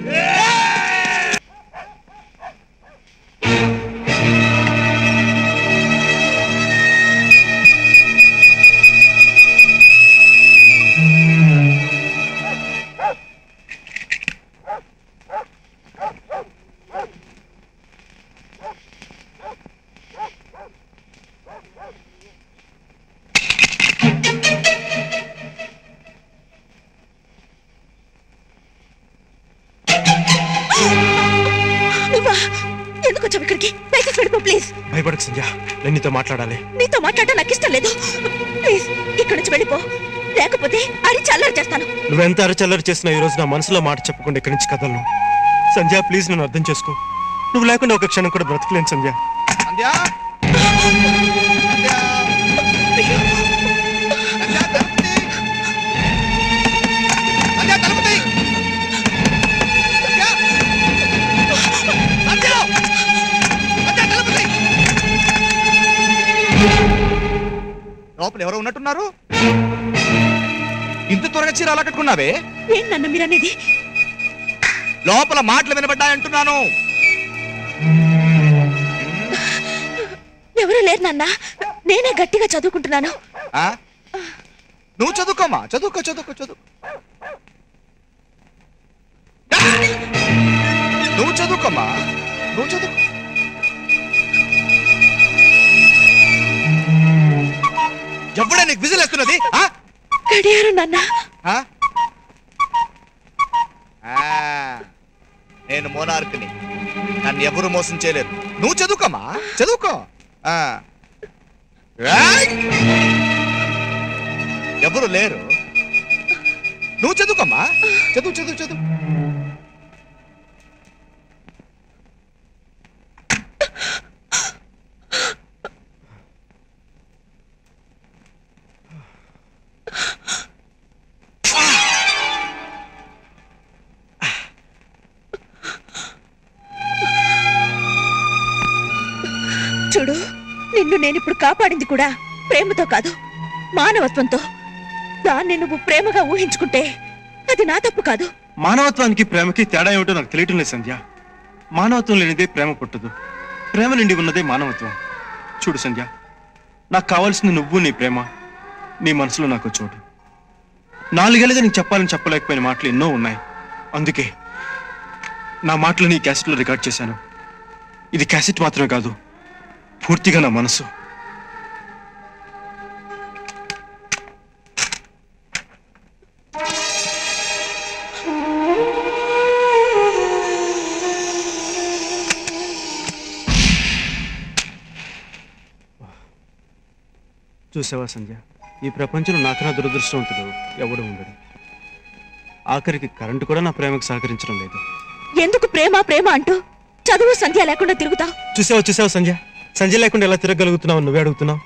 ఎందుకు వచ్చావు ఇక్కడికి? దయచేసి వెళ్ళిపో ప్లీజ్. భయపడకు సంధ్య, నేను నీతో మాట్లాడాలి. నీతో మాట్లాడటం నాకు ఇష్టం లేదు. ప్లీజ్ ఇక్కడి నుంచి వెళ్ళిపో, లేకపోతే అరిచి అల్లరి చేస్తాను. నువ్వెంత అరచల్లరి చేసినా ఈ రోజు నా మనసులో మాట చెప్పకుండా ఇక్కడి నుంచి కదలను. సంధ్య ప్లీజ్ నన్ను అర్థం చేసుకో. నువ్వు లేకుండా ఒక క్షణం కూడా బ్రతకలేను సంధ్య. అంటున్నారు? ఇంత త్వరగా చీర అలా కట్టుకున్నావే? ఏంటన్న మీరనేది? లోపల మాటలు వినబడ్డాయంటున్నాను. ఎవరు లేరు నాన్న, నేనే గట్టిగా చదువుకుంటున్నాను. నువ్వు చదువుకోమా, చదువుకో చదువుకో చదువు. నువ్వు చదువుకోమా, నువ్వు చదువుకో. ఎవడే నీకు విజిల్ వేస్తున్నది? గడియారం నాన్న. నేను మోనార్క్ని, నన్ను ఎవరు మోసం చేయలేరు. నువ్వు చదువుకోమా, చదువుకో. ఎవరు లేరు, నువ్వు చదువుకోమా, చదువు చదువు చదువు. చూడు, నిన్ను నేనిప్పుడు కాపాడింది కూడా ప్రేమతో కాదు, మానవత్వంతో. దాన్ని నువ్వు ప్రేమగా ఊహించుకుంటే అది నా తప్పు కాదు. మానవత్వానికి ప్రేమకి తేడా ఏమిటో నాకు తెలియటం లేదు సంధ్య. మానవత్వం లేనిదే ప్రేమ పుట్టదు, ప్రేమ నిండి ఉన్నదే మానవత్వం. చూడు సంధ్య, నాకు కావాల్సింది నువ్వు, నీ ప్రేమ, నీ మనసులో నాకు చోటు. 4 ఏళ్ళుగా నీకు చెప్పాలని చెప్పలేకపోయిన మాటలు ఎన్నో ఉన్నాయి. అందుకే నా మాటలు నీ క్యాసెట్లో రికార్డ్ చేశాను. ఇది క్యాసెట్ మాత్రమే కాదు, పూర్తిగా నా మనసు. చూసావా సంధ్య, ఈ ప్రపంచంలో నాకన్నా దురదృష్టవంతుడు ఎవడు ఉండడు. ఆఖరికి కరెంటు కూడా నా ప్రేమకు సహకరించడం లేదు. ఎందుకు ప్రేమ ప్రేమ అంటూ చదువు సంధ్య లేకుండా తిరుగుతావు? చూసావా సంధ్య, సంధ్య లేకుండా ఎలా తిరగలుగుతున్నావు నువ్వే అడుగుతున్నావు.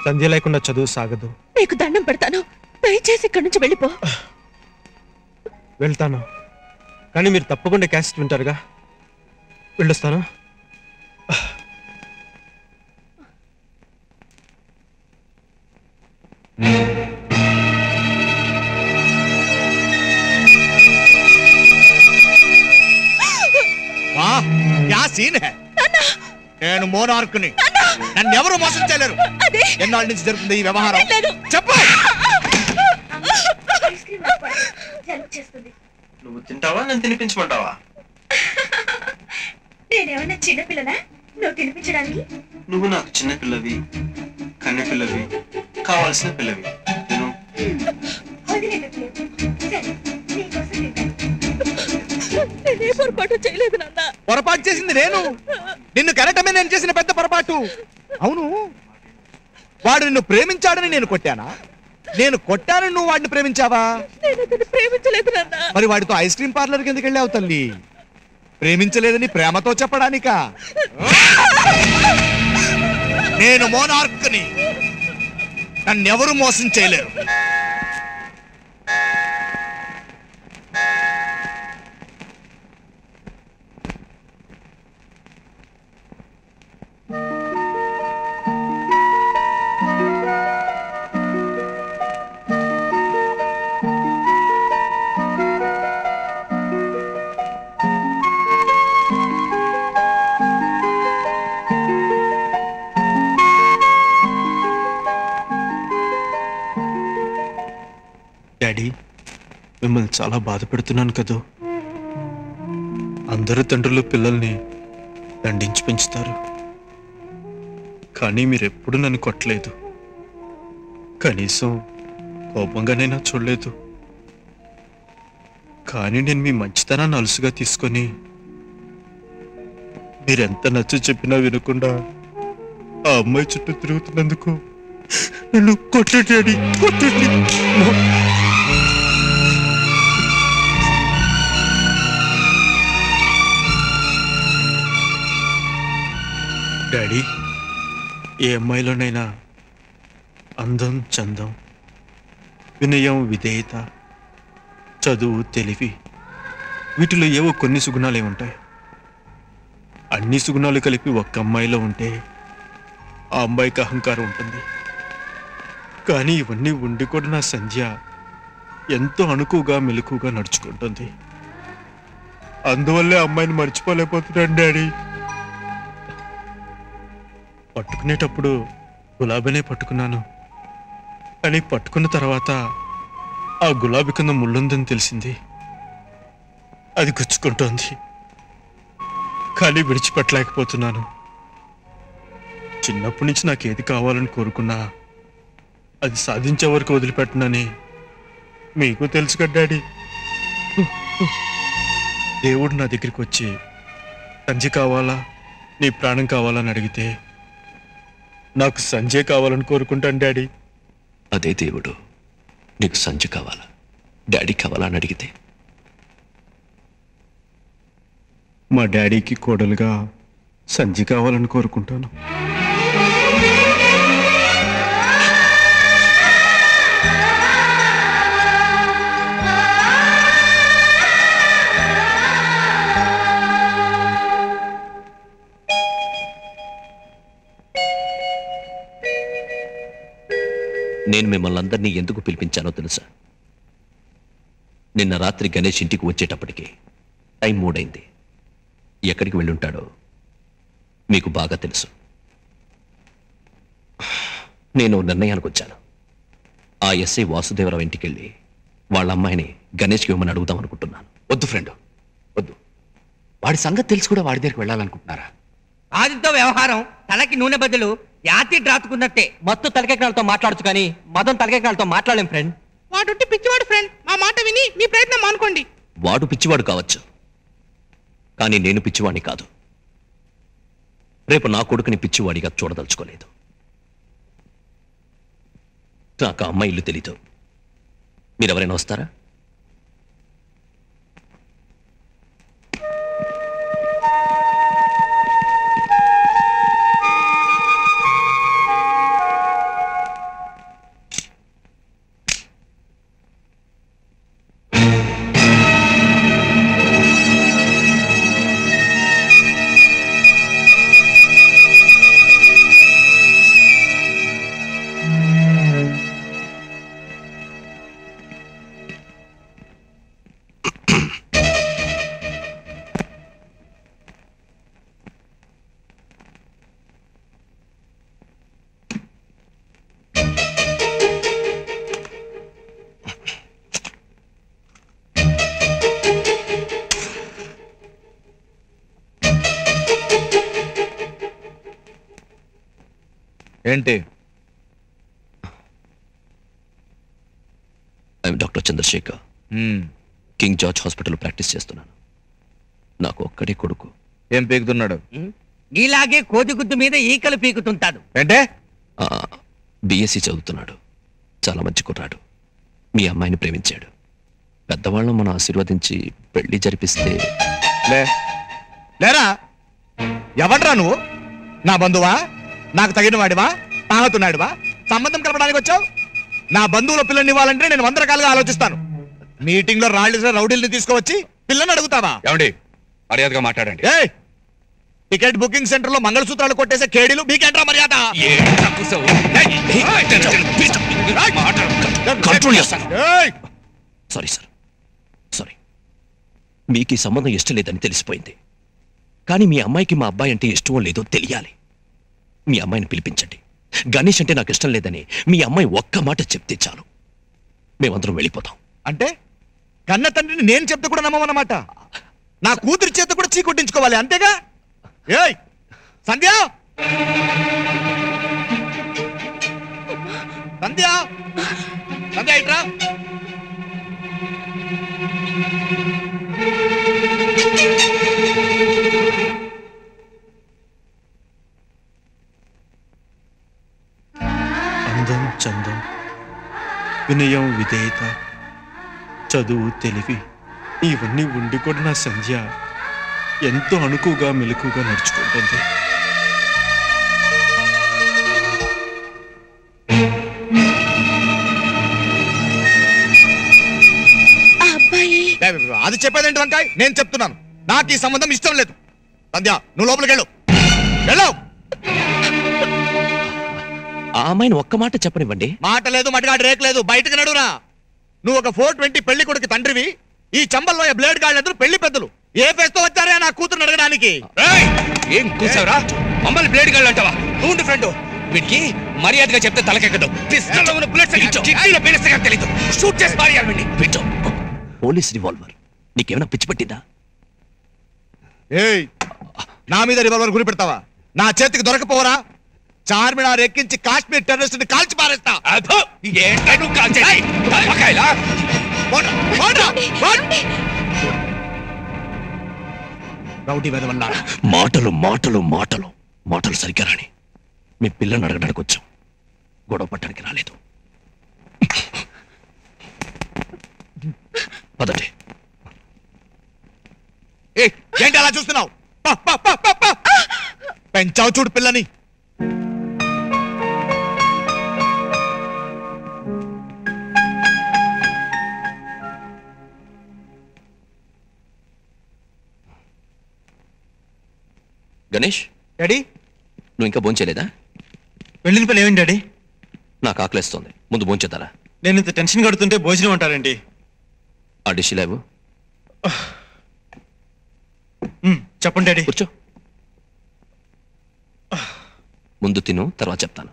సంధ్య లేకుండా చదువు సాగదు. నీకు దండం పెడతాను, దయచేసి ఇక్కడి నుంచి వెళ్ళిపో. వెళ్తాను, కానీ మీరు తప్పకుండా క్యాసెట్ వింటారుగా. వెళ్ళొస్తాను. क्या सीन है? నేను మోనార్క్ని, నన్ను ఎవరు మోసం చేయలేరు. ఎన్నాళ్ళ నుంచి జరుగుతుంది ఈ వ్యవహారం? చెప్పు. నువ్వు తింటావా, నేను తినిపించమంటావా? నేనేమన్నా చిన్నపిల్లనా నువ్వు తినిపించడానికి? నువ్వు నాకు చిన్నపిల్లవి, కన్నెపిల్లవి, కావాల్సిన పిల్లవి. నేను పొరపాటు చేయలేదు నాన్న. పొరపాటు చేసింది నేను, నిన్ను కనటమే నేను చేసిన పెద్ద పొరపాటు. అవును, వాడు నిన్ను ప్రేమించాడని నేను కొట్టానా? నేను కొట్టానని నువ్వు వాడిని ప్రేమించావా? ప్రేమించలేదు నాన్న. మరి వాడితో ఐస్ క్రీమ్ పార్లర్కి ఎందుకు వెళ్ళావు తల్లి? ప్రేమించలేదని ప్రేమతో చెప్పడానికా? నేను మోనార్క్ని, నన్నెవరు మోసం చేయలేరు. డాడీ, మిమ్మల్ని చాలా బాధ పెడుతున్నాను కదా. అందరూ తండ్రులు పిల్లల్ని దండించి పెంచుతారు, కానీ మీరెప్పుడు నన్ను కొట్టలేదు, కనీసం కోపంగానైనా చూడలేదు. కానీ నేను మీ మంచితనాన్ని అలుసుగా తీసుకొని మీరెంత నచ్చ చెప్పినా వినకుండా ఆ అమ్మాయి చుట్టూ తిరుగుతున్నందుకు నన్ను కొట్టండి డాడీ, కొట్టండి. డాడీ, ఏ అమ్మాయిలోనైనా అందం, చందం, వినయం, విధేయత, చదువు, తెలివి, వీటిలో ఏవో కొన్ని సుగుణాలే ఉంటాయి. అన్ని సుగుణాలు కలిపి ఒక్క అమ్మాయిలో ఉంటే ఆ అమ్మాయికి అహంకారం ఉంటుంది. కానీ ఇవన్నీ ఉండి కూడా నా సంధ్య ఎంతో అణుకుగా మెలకుగా నడుచుకుంటుంది. అందువల్లే అమ్మాయిని మర్చిపోలేకపోతున్నాను డాడీ. పట్టుకునేటప్పుడు గులాబీనే పట్టుకున్నాను, కానీ పట్టుకున్న తర్వాత ఆ గులాబీ కింద ముళ్ళుందని తెలిసింది. అది గుచ్చుకుంటోంది, కానీ విడిచిపెట్టలేకపోతున్నాను. చిన్నప్పటి నుంచి నాకు ఏది కావాలని కోరుకున్నా అది సాధించే వరకు వదిలిపెట్టనని మీకు తెలుసు కదా డాడీ. దేవుడు నా దగ్గరికి వచ్చి సంజయ్ కావాలా, నీ ప్రాణం కావాలని అడిగితే నాకు సంజయ్ కావాలని కోరుకుంటాను డాడీ. అదే దేవుడు నీకు సంజయ్ కావాలా, డాడీ కావాలా అని అడిగితే మా డాడీకి కోడలుగా సంజయ్ కావాలని కోరుకుంటాను. నేను మిమ్మల్ని అందరినీ ఎందుకు పిలిపించానో తెలుసా? నిన్న రాత్రి గణేష్ ఇంటికి వచ్చేటప్పటికి టైం 3 అయింది. ఎక్కడికి వెళ్ళుంటాడో మీకు బాగా తెలుసు. నేను నిర్ణయానికి వచ్చాను. ఆ ఎస్ఐ వాసుదేవరావు ఇంటికి వెళ్ళి వాళ్ళ అమ్మాయిని గణేష్కి ఇవ్వమని అడుగుదాం అనుకుంటున్నాను. వద్దు ఫ్రెండ్, వద్దు. వాడి సంగతి తెలిసి కూడా వాడి దగ్గరికి వెళ్ళాలనుకుంటున్నారా? ఆదితో వ్యవహారం తలకి నూనె బదులు యాసిడ్ రాసుకున్నట్టే. మత్తు తలకెక్కడాలతో మాట్లాడచ్చు కానీ మదం తలకెక్కడాలతో మాట్లాడలేం ఫ్రెండ్. వాడుంటి పిచ్చివాడు ఫ్రెండ్. మా మాట విని మీ ప్రయత్నం మానుకోండి. వాడు పిచ్చివాడు కావచ్చు, కానీ నేను పిచ్చివాడిని కాదు. రేపు నా కొడుకుని పిచ్చివాడిగా చూడదలుచుకోలేదు. నాకు ఆ అమ్మాయి ఇల్లు తెలీదు. మీరెవరైనా వస్తారా? ఏంటి? I'm doctor Chandrasekhar. King George hospital practice చేస్తున్నాను. నాకు ఒక్కడే కొడుకు. ఏం పీకుతున్నాడు? నీలాగే కోతిగుద్దు మీద ఈకలు పీకుతుంటాడు. అంటే బిఎస్సి చదువుతున్నాడు. చాలా మంచి కుర్రాడు. మీ అమ్మాయిని ప్రేమించాడు. పెద్దవాళ్ళం మనం ఆశీర్వదించి పెళ్లి జరిపిస్తే లేరా? ఎవడ్రా నువ్వు? నా బంధువా? నాకు తగిన వాడివా? తాగుతున్నాడివా? సంబంధం కలపడానికి వచ్చావు? నా బంధువుల పిల్లని ఇవ్వాలంటే నేను 100 రకాలుగా ఆలోచిస్తాను. మీటింగ్ లో రౌడీల్ని తీసుకువచ్చి పిల్లని అడుగుతావా? ఏమండి, మర్యాదగా మాట్లాడండి. టికెట్ బుకింగ్ సెంటర్ లో మంగళసూత్రాలు కొట్టేసే కేడీలు మీకేంట్రా మర్యాద? Sorry sir, sorry. మీకు ఈ సంబంధం ఇష్టం లేదని తెలిసిపోయింది. కానీ మీ అమ్మాయికి మా అబ్బాయి అంటే ఇష్టమో లేదో తెలియాలి. మీ అమ్మాయిని పిలిపించండి. గణేష్ అంటే నాకు ఇష్టం లేదని మీ అమ్మాయి ఒక్క మాట చెప్తే చాలు, మేమందరం వెళ్ళిపోతాం. అంటే కన్న తండ్రిని నేను చెప్తే కూడా నమ్మమన్నమాట? నా కూతురి చేత కూడా చీకొట్టించుకోవాలి అంతేగా? ఏయ్ సంధ్య, సంధ్య, సంధ్య ఇట్రా. అందం, చందం, వినయం, విధేయత, చదువు, తెలివి ఇవన్నీ ఉండి కూడా నా సంధ్య ఎంతో అణుకుగా మెలకుగా నడుచుకుంటుంది. అది చెప్పేదేంటి వంకాయ్? నేను చెప్తున్నాను, నాకు ఈ సంబంధం ఇష్టం లేదు. సంధ్య, నువ్వు లోపలికి వెళ్ళు. వెళ్ళు. ఆ అమ్మాయిని ఒక్క మాట చెప్పనివ్వండి. మాట లేదు మటగాడు రేక్ లేదు, బయటకు నడురా. నువ్వు ఒక 420 పెళ్లి కొడుకు తండ్రివి. ఈ చంబల్లో బ్లేడ్ గాళ్ళెద్దరు పెళ్లి పెద్దలు. ఏ ఫేస్తో వచ్చారా నా కూతురు అడగడానికి? ఏం కూసావురా? మమ్మల్ని బ్లేడ్ గాళ్ళు అంటావా? ఉండు ఫ్రెండ్, వీడికి మర్యాదగా చెప్తే తలకెక్కదు. తెలీదు, షూట్ చేసి పారేయాలి. పోలీస్ రివాల్వర్ నీకేమైనా పిచ్చి పట్టిందా? ఏయ్, నా మీద రివాల్వర్ గురి పెడతావా? నా చేతికి దొరకపోవరా? చార్మినార్ ఎక్కించి కాశ్మీర్ టెర్రరిస్ట్ ని కాల్చి పారేస్తా. రౌడీ వెదవన్నా. మాటలు మాటలు మాటలు మాటలు సరిగ్గా రాని. మీ పిల్లని అడగడానికి వచ్చాం, గొడవ పట్టడానికి రాలేదు. పదండి. ఏంటి అలా చూస్తున్నావు? పెంచావు చూడు పిల్లని. గణేష్, డాడీ నువ్వు ఇంకా భోంచేయలేదా? వెళ్ళిన పని ఏమిటి డాడీ? నాకు ఆకలిస్తోంది, ముందు భోంచేద్దారా? నేను ఇంత టెన్షన్ కడుతుంటే భోజనం అంటారండి. ఆ డిష్ లేవు. చెప్పండి డాడీ. కూర్చో. ముందు తిను, తర్వాత చెప్తాను.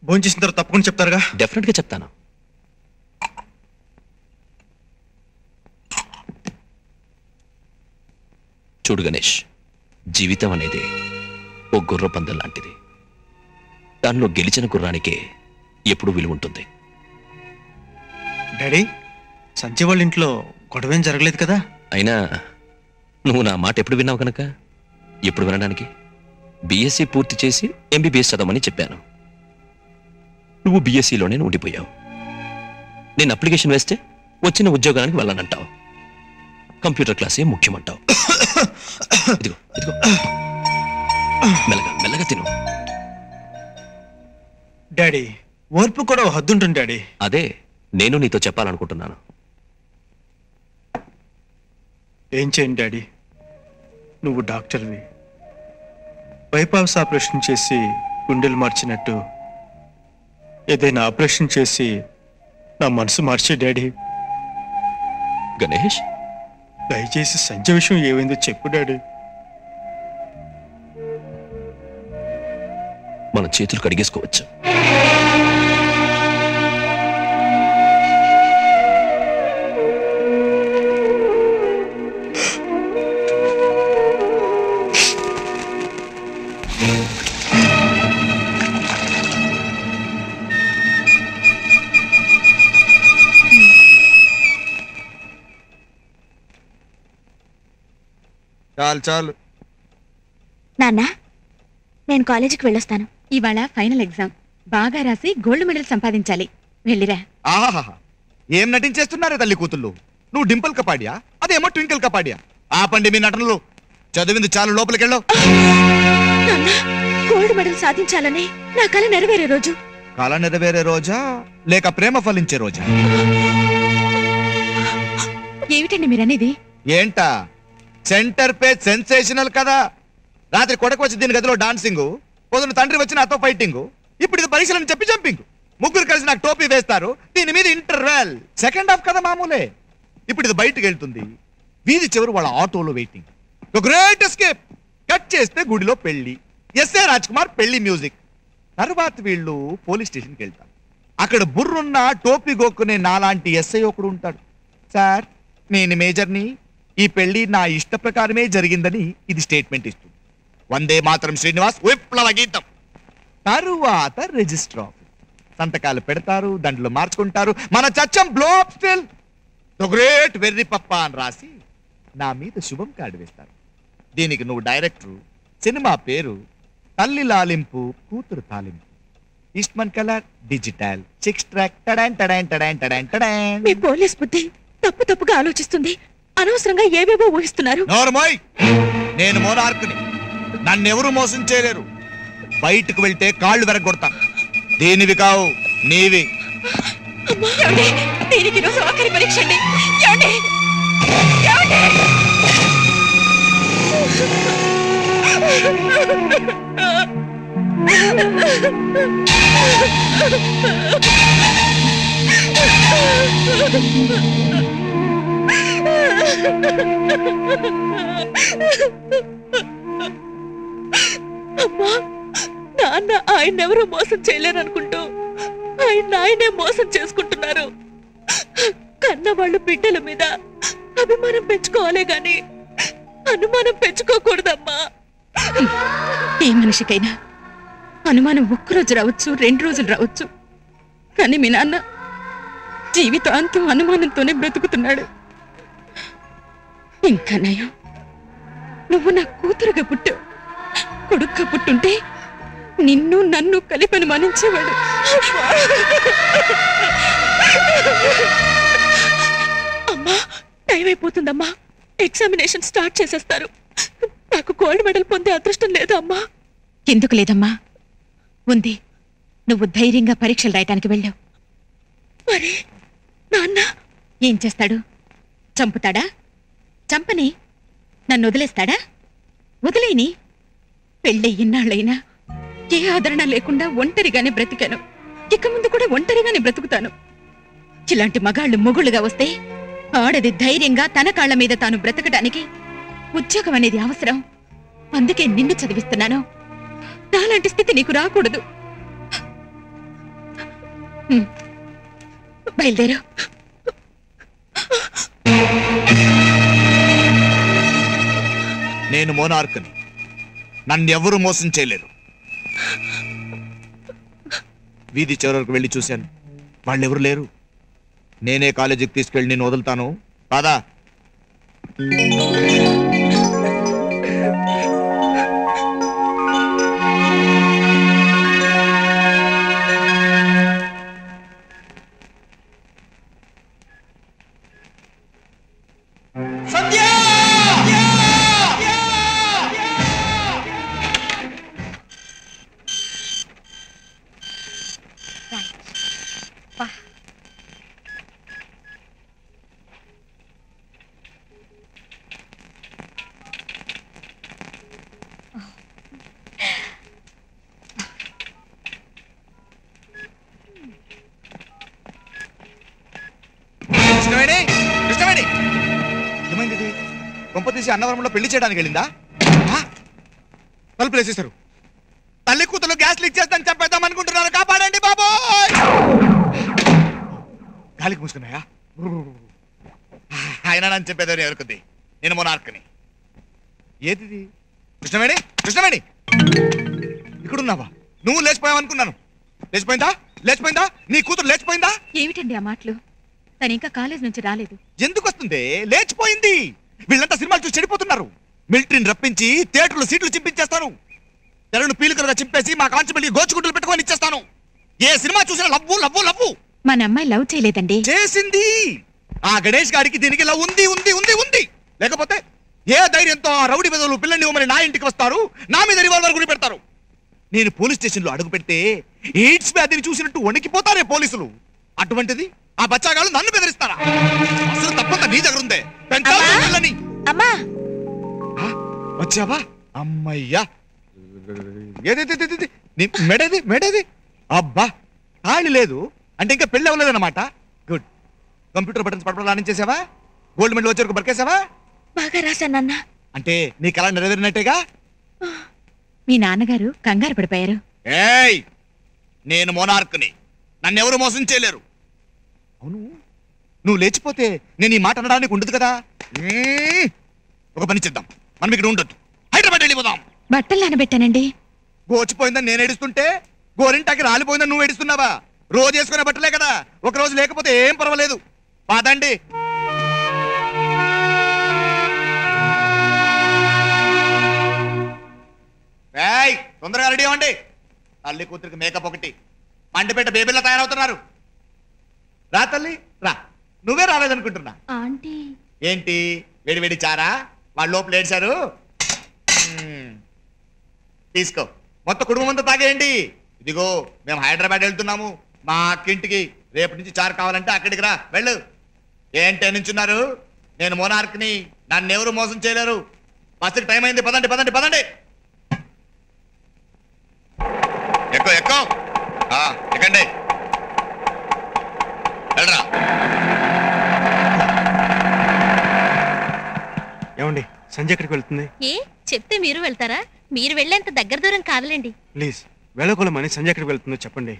భోంచేసిన తర్వాత తప్పకుండా చెప్తారుగా? డెఫినెట్గా చెప్తాను. చూడు గణేష్, జీవితం అనేది ఓ గుర్ర పందెం లాంటిది. దానిలో గెలిచిన గుర్రానికే ఎప్పుడు విలువ ఉంటుంది. డాడీ, సంజయ్ వాళ్ళ ఇంట్లో గొడవేం జరగలేదు కదా? అయినా నువ్వు నా మాట ఎప్పుడు విన్నావు కనుక ఎప్పుడు వినడానికి? బీఎస్సీ పూర్తి చేసి ఎంబీబీఎస్ చదవమని చెప్పాను. నువ్వు బీఎస్సీలోనే ఉండిపోయావు. నేను అప్లికేషన్ వేస్తే వచ్చిన ఉద్యోగానికి వెళ్ళనంటావు. కంప్యూటర్ క్లాసే ముఖ్యమంటావు. ఇదిగో ఇదిగో, మెల్లగా మెల్లగా తిను. డాడీ, ఓర్పు కూడా హద్దు ఉంటుంది డాడీ. అదే నేను నీతో చెప్పాలనుకుంటున్నాను. ఏం చేయండి డాడీ, నువ్వు డాక్టర్వి. బైపాస్ ఆపరేషన్ చేసి గుండెలు మార్చినట్టు ఏదైనా ఆపరేషన్ చేసి నా మనసు మార్చే డాడీ. గణేష్, దయచేసి సంజయ్ విషయం ఏమైందో చెప్పు డాడీ. మన చేతులు కడిగేసుకోవచ్చు. చాలు చాలు. నాన్న, నేను కాలేజీకి వెళ్ళొస్తాను. ఇవాళ ఫైనల్ ఎగ్జామ్. బాగా రాసి గోల్డ్ మెడల్ సంపాదించాలి. వెళ్ళిరా. ఆహా, ఏం నటించేస్తున్నారే తల్లి కూతుళ్ళు. నువ్వు డింపుల్ కపాడియా, అదేమో ట్వింకిల్ కపాడియా. ఆపండి మీ నటనలు. చదివింది చాలు, లోపలికెళ్ళో. గోల్డ్ మెడల్ సాధించాలని నా కల నెరవేరే రోజు. కళ నెరవేరే రోజా లేక ప్రేమ ఫలించే రోజా? ఏమిటండి మీరనేది? ఏంటా సెంటర్ పేజ్ సెన్సేషనల్ కదా. రాత్రి కొడకు వచ్చి దీని గదిలో డాన్సింగ్, పొద్దున తండ్రి వచ్చి నాతో ఫైటింగ్, ఇప్పుడు ఇది పరీక్షలని చెప్పి జంపింగ్. ముగ్గురు కలిసి నాకు టోపీ వేస్తారు, దీని మీద ఇంటర్వెల్. సెకండ్ హాఫ్ కదా మామూలే. ఇప్పుడు ఇది బయటకు వెళ్తుంది, వీధి చివరు వాళ్ళ ఆటోలో వెయిటింగ్. Great escape. కట్ చేస్తే గుడిలో పెళ్లి, ఎస్ఏ రాజ్ కుమార్ పెళ్లి మ్యూజిక్. తర్వాత వీళ్ళు పోలీస్ స్టేషన్కి వెళ్తారు. అక్కడ బుర్రున్న టోపీ గోక్కునే నాలాంటి ఎస్ఐ ఒకడు ఉంటాడు. సార్, నేను మేజర్ని, ఈ పెళ్లి నా ఇష్ట ప్రకారమే జరిగిందని ఇది స్టేట్మెంట్ ఇస్తుంది. వందే మాతరం శ్రీనివాస్ విప్లవ గీతం. తరువాత రిజిస్టర్ ఆఫీస్ సంతకాలు పెడతారు, దండలు మార్చుకుంటారు. మన చచ్చం blow up still the great వెర్రి పప్ప అని రాసి నా మీద శుభం కార్డు వేస్తారు. దీనికి నువ్వు డైరెక్టర్, సినిమా పేరు తల్లి లాలింపు కూతురు తాలింపు. Eastman colour digital 6 track. టడాన్ టడాన్ టడాన్ టడాన్ టడాన్. మీ పోలీస్ బుద్ధి తప్పు తప్పుగా ఆలోచిస్తుంది. అనవసరంగా ఏవేవో ఊహిస్తున్నారు. నోర్మోయ్, నేను మోనార్క్ని, నన్నెవరూ మోసం చేయలేరు. బయటకు వెళ్తే కాళ్ళు వెరగొడతా. దీనివి కావు, నీవి. దీనికి రోజు ఆఖరి పరీక్ష అండి. అమ్మా, నాన్న ఆయన్నెవరూ మోసం చేయలేరనుకుంటూ ఆయన్నే మోసం చేసుకుంటున్నారు. కన్న వాళ్ళు బిడ్డల మీద అభిమానం పెంచుకోవాలే గాని అనుమానం పెంచుకోకూడదమ్మా. ఏ మనిషికైనా అనుమానం ఒక్కరోజు రావచ్చు, 2 రోజులు రావచ్చు. కానీ మీ నాన్న జీవితాంతం అనుమానంతోనే బ్రతుకుతున్నాడు. ఇంకా నయం, నువ్వు నా కూతురుగా పుట్టు. కొడుగ్గా పుట్టుంటే నిన్ను నన్ను కలిపి అనుమానించేవాడు. అమ్మా, టైం అయిపోతుందమ్మా. ఎగ్జామినేషన్ స్టార్ట్ చేసేస్తారు. నాకు గోల్డ్ మెడల్ పొందే అదృష్టం లేదా అమ్మా? ఎందుకు లేదమ్మా, ఉంది. నువ్వు ధైర్యంగా పరీక్షలు రాయటానికి వెళ్ళావు. మరి నాన్న ఏం చేస్తాడు? చంపుతాడా? చంపని. నన్ను వదిలేస్తాడా? వదిలేని. పెళ్ళి ఇన్నాళ్ళైనా ఏ ఆదరణ లేకుండా ఒంటరిగానే బ్రతికాను. ఇక ముందు కూడా ఒంటరిగానే బ్రతుకుతాను. ఇలాంటి మగాళ్ళు మొగుళ్ళుగా వస్తే ఆడది ధైర్యంగా తన కాళ్ల మీద తాను బ్రతకడానికి ఉద్యోగం అనేది అవసరం. అందుకే నిన్ను చదివిస్తున్నాను. నాలాంటి స్థితి నీకు రాకూడదు. బయలుదేరు. నేను మోనార్క్ని. నన్నెవరూ మోసం చేయలేరు. వీధి చివరకు వెళ్ళి చూశాను, వాళ్ళెవరు లేరు. నేనే కాలేజీకి తీసుకెళ్ళి నేను వదులుతాను. కాదా? ఏమైంది? కొంప తీసి అన్నవరంలో పెళ్లి చేయడానికి వెళ్ళిందా? తలుపులు వేసేశారు. తల్లి కూతురు గ్యాస్ లీక్ చేస్తాను చంపేద్దాం అనుకుంటున్నారు. కాపాడండి బాబోయ్! గాలికి మూసుకున్నాయా? ఆయన నన్ను చెప్పేదని ఎవరుకుంది. నేను మోనార్క్ని. ఏది కృష్ణవేణి? కృష్ణవేణి, ఇక్కడున్నావా? నువ్వు లేచిపోయావు అనుకున్నాను. లేచిపోయిందా? లేచిపోయిందా? నీ కూతురు లేచిపోయిందా? ఏమిటండి ఆ మాటలు? తను ఇంకా కాలేజ్ నుంచి రాలేదు. ఎందుకు వస్తుంది? లేచిపోయింది. వీళ్ళంతా సినిమాలు చూసి చెడిపోతున్నారు. మిలిటరీని రప్పించి థియేటర్లో సీట్లు చింపించేస్తాను. తెరను పీలుకలుగా చింపేసి మా కాన్స్టేబుల్ గోచుకుంటలు పెట్టుకొని ఇచ్చేస్తాను. ఏ సినిమా చూసినా లవ్వు లవ్వు లవ్వు. మన అమ్మాయి లవ్ చేయలేదండి. చేసింది. ఆ గణేష్ గారికి దీనికి లవ్ ఉంది ఉంది ఉంది ఉంది. లేకపోతే ఏ ధైర్యంతో ఆ రౌడీ బదులు పిల్లని ఇవ్వమని నా ఇంటికి వస్తారు, నా మీద రివాల్వర్ గురి పెడతారు. నేను పోలీస్ స్టేషన్లో అడుగు పెడితే ఎయిడ్స్ వ్యాధిని చూసినట్టు వణికిపోతారే పోలీసులు. అటువంటిది ఆ బచ్చాగాళ్ళు నన్ను బెదిరిస్తారా? అసలు తప్పంత నీ దగ్గర ఉందే. పిల్లని వచ్చావా? అమ్మయ్యా, మెడేది మెడేది. అబ్బా, తాళి లేదు అంటే ఇంకా పెళ్ళి అవ్వలేదన్నమాట. గుడ్. కంప్యూటర్ బటన్స్ పడపడానించేసావా? గోల్డ్ మెడల్ వచ్చే వరకు బరికేసావా? బాగా రాశానన్న. అంటే నీ కళ నెరవేరినట్టేగా? మీ నాన్నగారు కంగారు పడిపోయారు. ఏయ్, నేను మోనార్క్ని. నన్నెవరు మోసం చేయలేరు. అవును, నువ్వు లేచిపోతే నేను ఈ మాట అనడానికి ఉండదు కదా. ఒక పని చేద్దాం, మనం ఇక్కడ ఉండొద్దు, హైదరాబాద్ వెళ్ళిపోదాం. బట్టలు నానబెట్టానండి. గోచిపోయిందని నేను ఏడుస్తుంటే గోరింటాకి రాలిపోయిందని నువ్వు ఏడుస్తున్నావా? రోజు వేసుకునే బట్టలే కదా, ఒక రోజు లేకపోతే ఏం పర్వాలేదు. పాదండి. తొందరగా రెడీ అవ్వండి. తల్లి కూతురికి మేకప్ ఒకటి, మండిపేట బేబీలా తయారవుతున్నారు. రా తల్లి రా. నువ్వే రాలేదనుకుంటున్నా. ఆంటీ ఏంటి వేడి వేడి చారా? వాళ్ళు లోపల ఏడ్చారు. తీసుకో, మొత్తం కుటుంబం అంతా తాగేయండి. ఇదిగో మేము హైదరాబాద్ వెళ్తున్నాము, మా అక్కింటికి. రేపటి నుంచి చారు కావాలంటే అక్కడికి రా, వెళ్ళు. ఏంటే నుంచున్నారు? నేను మోనార్క్ని. నన్నెవరు మోసం చేయలేరు. బస్సుకి టైం అయింది, పదండి పదండి పదండి. ఎక్కువ ఎక్కువ ఎక్కండి వెళ్ళరా. ఏమండి సంజయ్ ఎక్కడికి వెళ్తుంది? ఏ చెప్తే మీరు వెళ్తారా? మీరు వెళ్ళేంత దగ్గర దూరం కాదులేండి. ప్లీజ్ వేళకోళమని సంజయ్ ఎక్కడికి వెళ్తుందో చెప్పండి.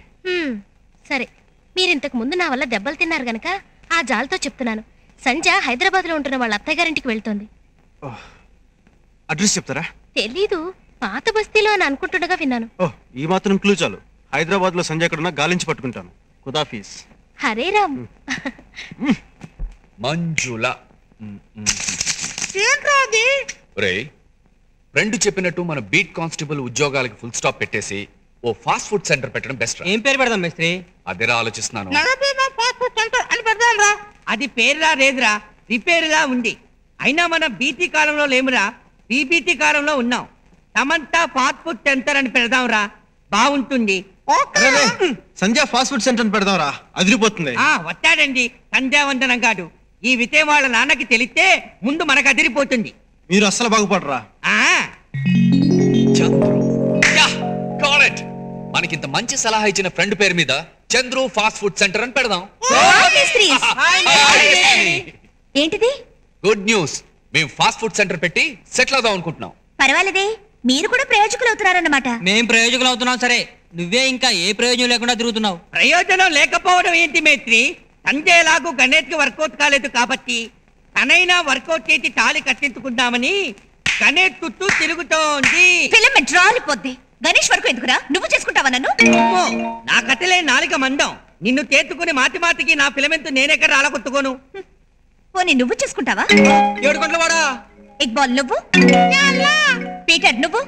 సరే, మీరు ఇంతకు ముందు నా వల్ల దెబ్బలు తిన్నారు గనక ఆ జాలతో చెప్తున్నాను. సంజ హైదరాబాద్ లో ఉంటున్న వాళ్ళ అత్తయ్య గారింటికి వెళ్తోంది. అడ్రస్ చెప్తారా? తెలీదు, పాత బస్తీలో అని అనుకుంటుండగా విన్నాను. ఈ మాత్రం క్లూ చాలు. హైదరాబాద్ లో సంజయ్ ఎక్కడున్నా గాలించి పట్టుకుంటాను. ఖుదాఫీస్. హరే రామ్. మంజుల. ఏంట్రాది? రే ఫ్రెండ్ చెప్పినట్టు మన బీట్ కానిస్టేబుల్ ఉద్యోగాలకి ఫుల్ స్టాప్ పెట్టేసి ఓ ఫాస్ట్ ఫుడ్ సెంటర్ పెట్టడం బెస్ట్. ఏం పేరు పెడదాం మేస్త్రి? అదేరా ఆలోచిస్తున్నాను. అని పెడదాంరా. అది పేరులా లేదురా, రిపేరులా ఉంది. అయినా మన బీటీ కాలంలో లేమురా, బీబీటీ కాలంలో ఉన్నాం. సమంతా ఫాస్ట్ ఫుడ్ సెంటర్ అని పెడదాంరా, బాగుంటుంది. సంజయ్ ఫాస్ట్ ఫుడ్ సెంటర్ పెడదాంరా, అదిరిపోతుంది. వచ్చాడండి సంధ్యావందనం కాదు. ఈ విషయం వాళ్ళ నాన్నకి తెలిస్తే ముందు మనకు అదిరిపోతుంది. మీరు అస్సలు బాగుపడరా. మనకింత మంచి సలహా ఇచ్చిన ఫ్రెండ్ పేరు మీద చంద్రు ఫాస్ట్ ఫుడ్ సెంటర్ అని పెడదాం. ఏంటిది? గుడ్ న్యూస్, మేము ఫాస్ట్ ఫుడ్ సెంటర్ పెట్టి సెటిల్ అవుదాం అనుకుంటున్నాం. పర్వాలేదే, మీరు కూడా ప్రయోజకులు అవుతున్నారన్నమాట. మేం ప్రయోజకులు అవుతున్నాం. సరే, నువ్వే ఇంకా ఏ ప్రయోజనం లేకుండా తిరుగుతున్నావు. ప్రయోజనం లేకపోవడం ఏంటి మేత్రి? సంజయ్ లాగు గణేష్ కి వర్కౌట్ కాలేదు కాబట్టి తనైనా వర్కౌట్ చేసి తాళి కట్టించుకుందామని గణేష్ చుట్టూ తిరుగుతోంది. ఫిలమెంట్ రాలిపోద్ది. గణేష్ వరకు ఎందుకురా? నువ్వు చేసుకుంటావా నన్ను? నా కట్టలే నాలుక మందం. నిన్ను తేతుకుని మాటి మాటికి నా ఫిలమెంట్ నేనెక్కడ రాలగొట్టుకోను. పోనీ నువ్వు చేసుకుంటావా? 7 గంటల వాడా. ఇక్బాల్ నువ్వు, పీటర్ నువ్వు.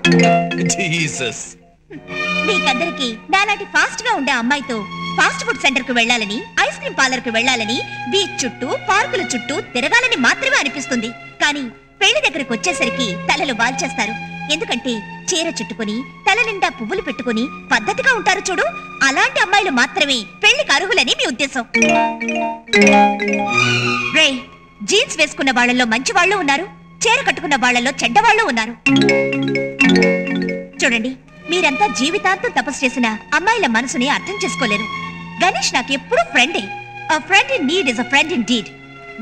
జీసస్. మీకందరికి నాలాంటి ఫాస్ట్ గా ఉండే అమ్మాయితో ఫాస్ట్ ఫుడ్ సెంటర్ కు వెళ్ళాలని, ఐస్ క్రీమ్ పార్లర్ కు వెళ్ళాలని, బీచ్ చుట్టూ పార్కుల చుట్టూ తిరగాలని మాత్రమే అనిపిస్తుంది. కానీ పెళ్లి దగ్గరకు వచ్చేసరికి తలలు వాల్చేస్తారు. ఎందుకంటే చీర చుట్టుకుని తల నిండా పువ్వులు పెట్టుకుని పద్ధతిగా ఉంటారు చూడు, అలాంటి అమ్మాయిలు మాత్రమే పెళ్లికి అర్హులని మీ ఉద్దేశం. రే, జీన్స్ వేసుకున్న వాళ్ళల్లో మంచి వాళ్ళు ఉన్నారు, చీర కట్టుకున్న వాళ్ళల్లో చెడ్డవాళ్ళు ఉన్నారు. చూడండి, మీరంతా జీవితాంతం తపస్సు చేసిన అమ్మాయిల మనసుని అర్థం చేసుకోలేరు. గణేష్ నాకు ఎప్పుడు ఫ్రెండే. A friend in need is a friend indeed.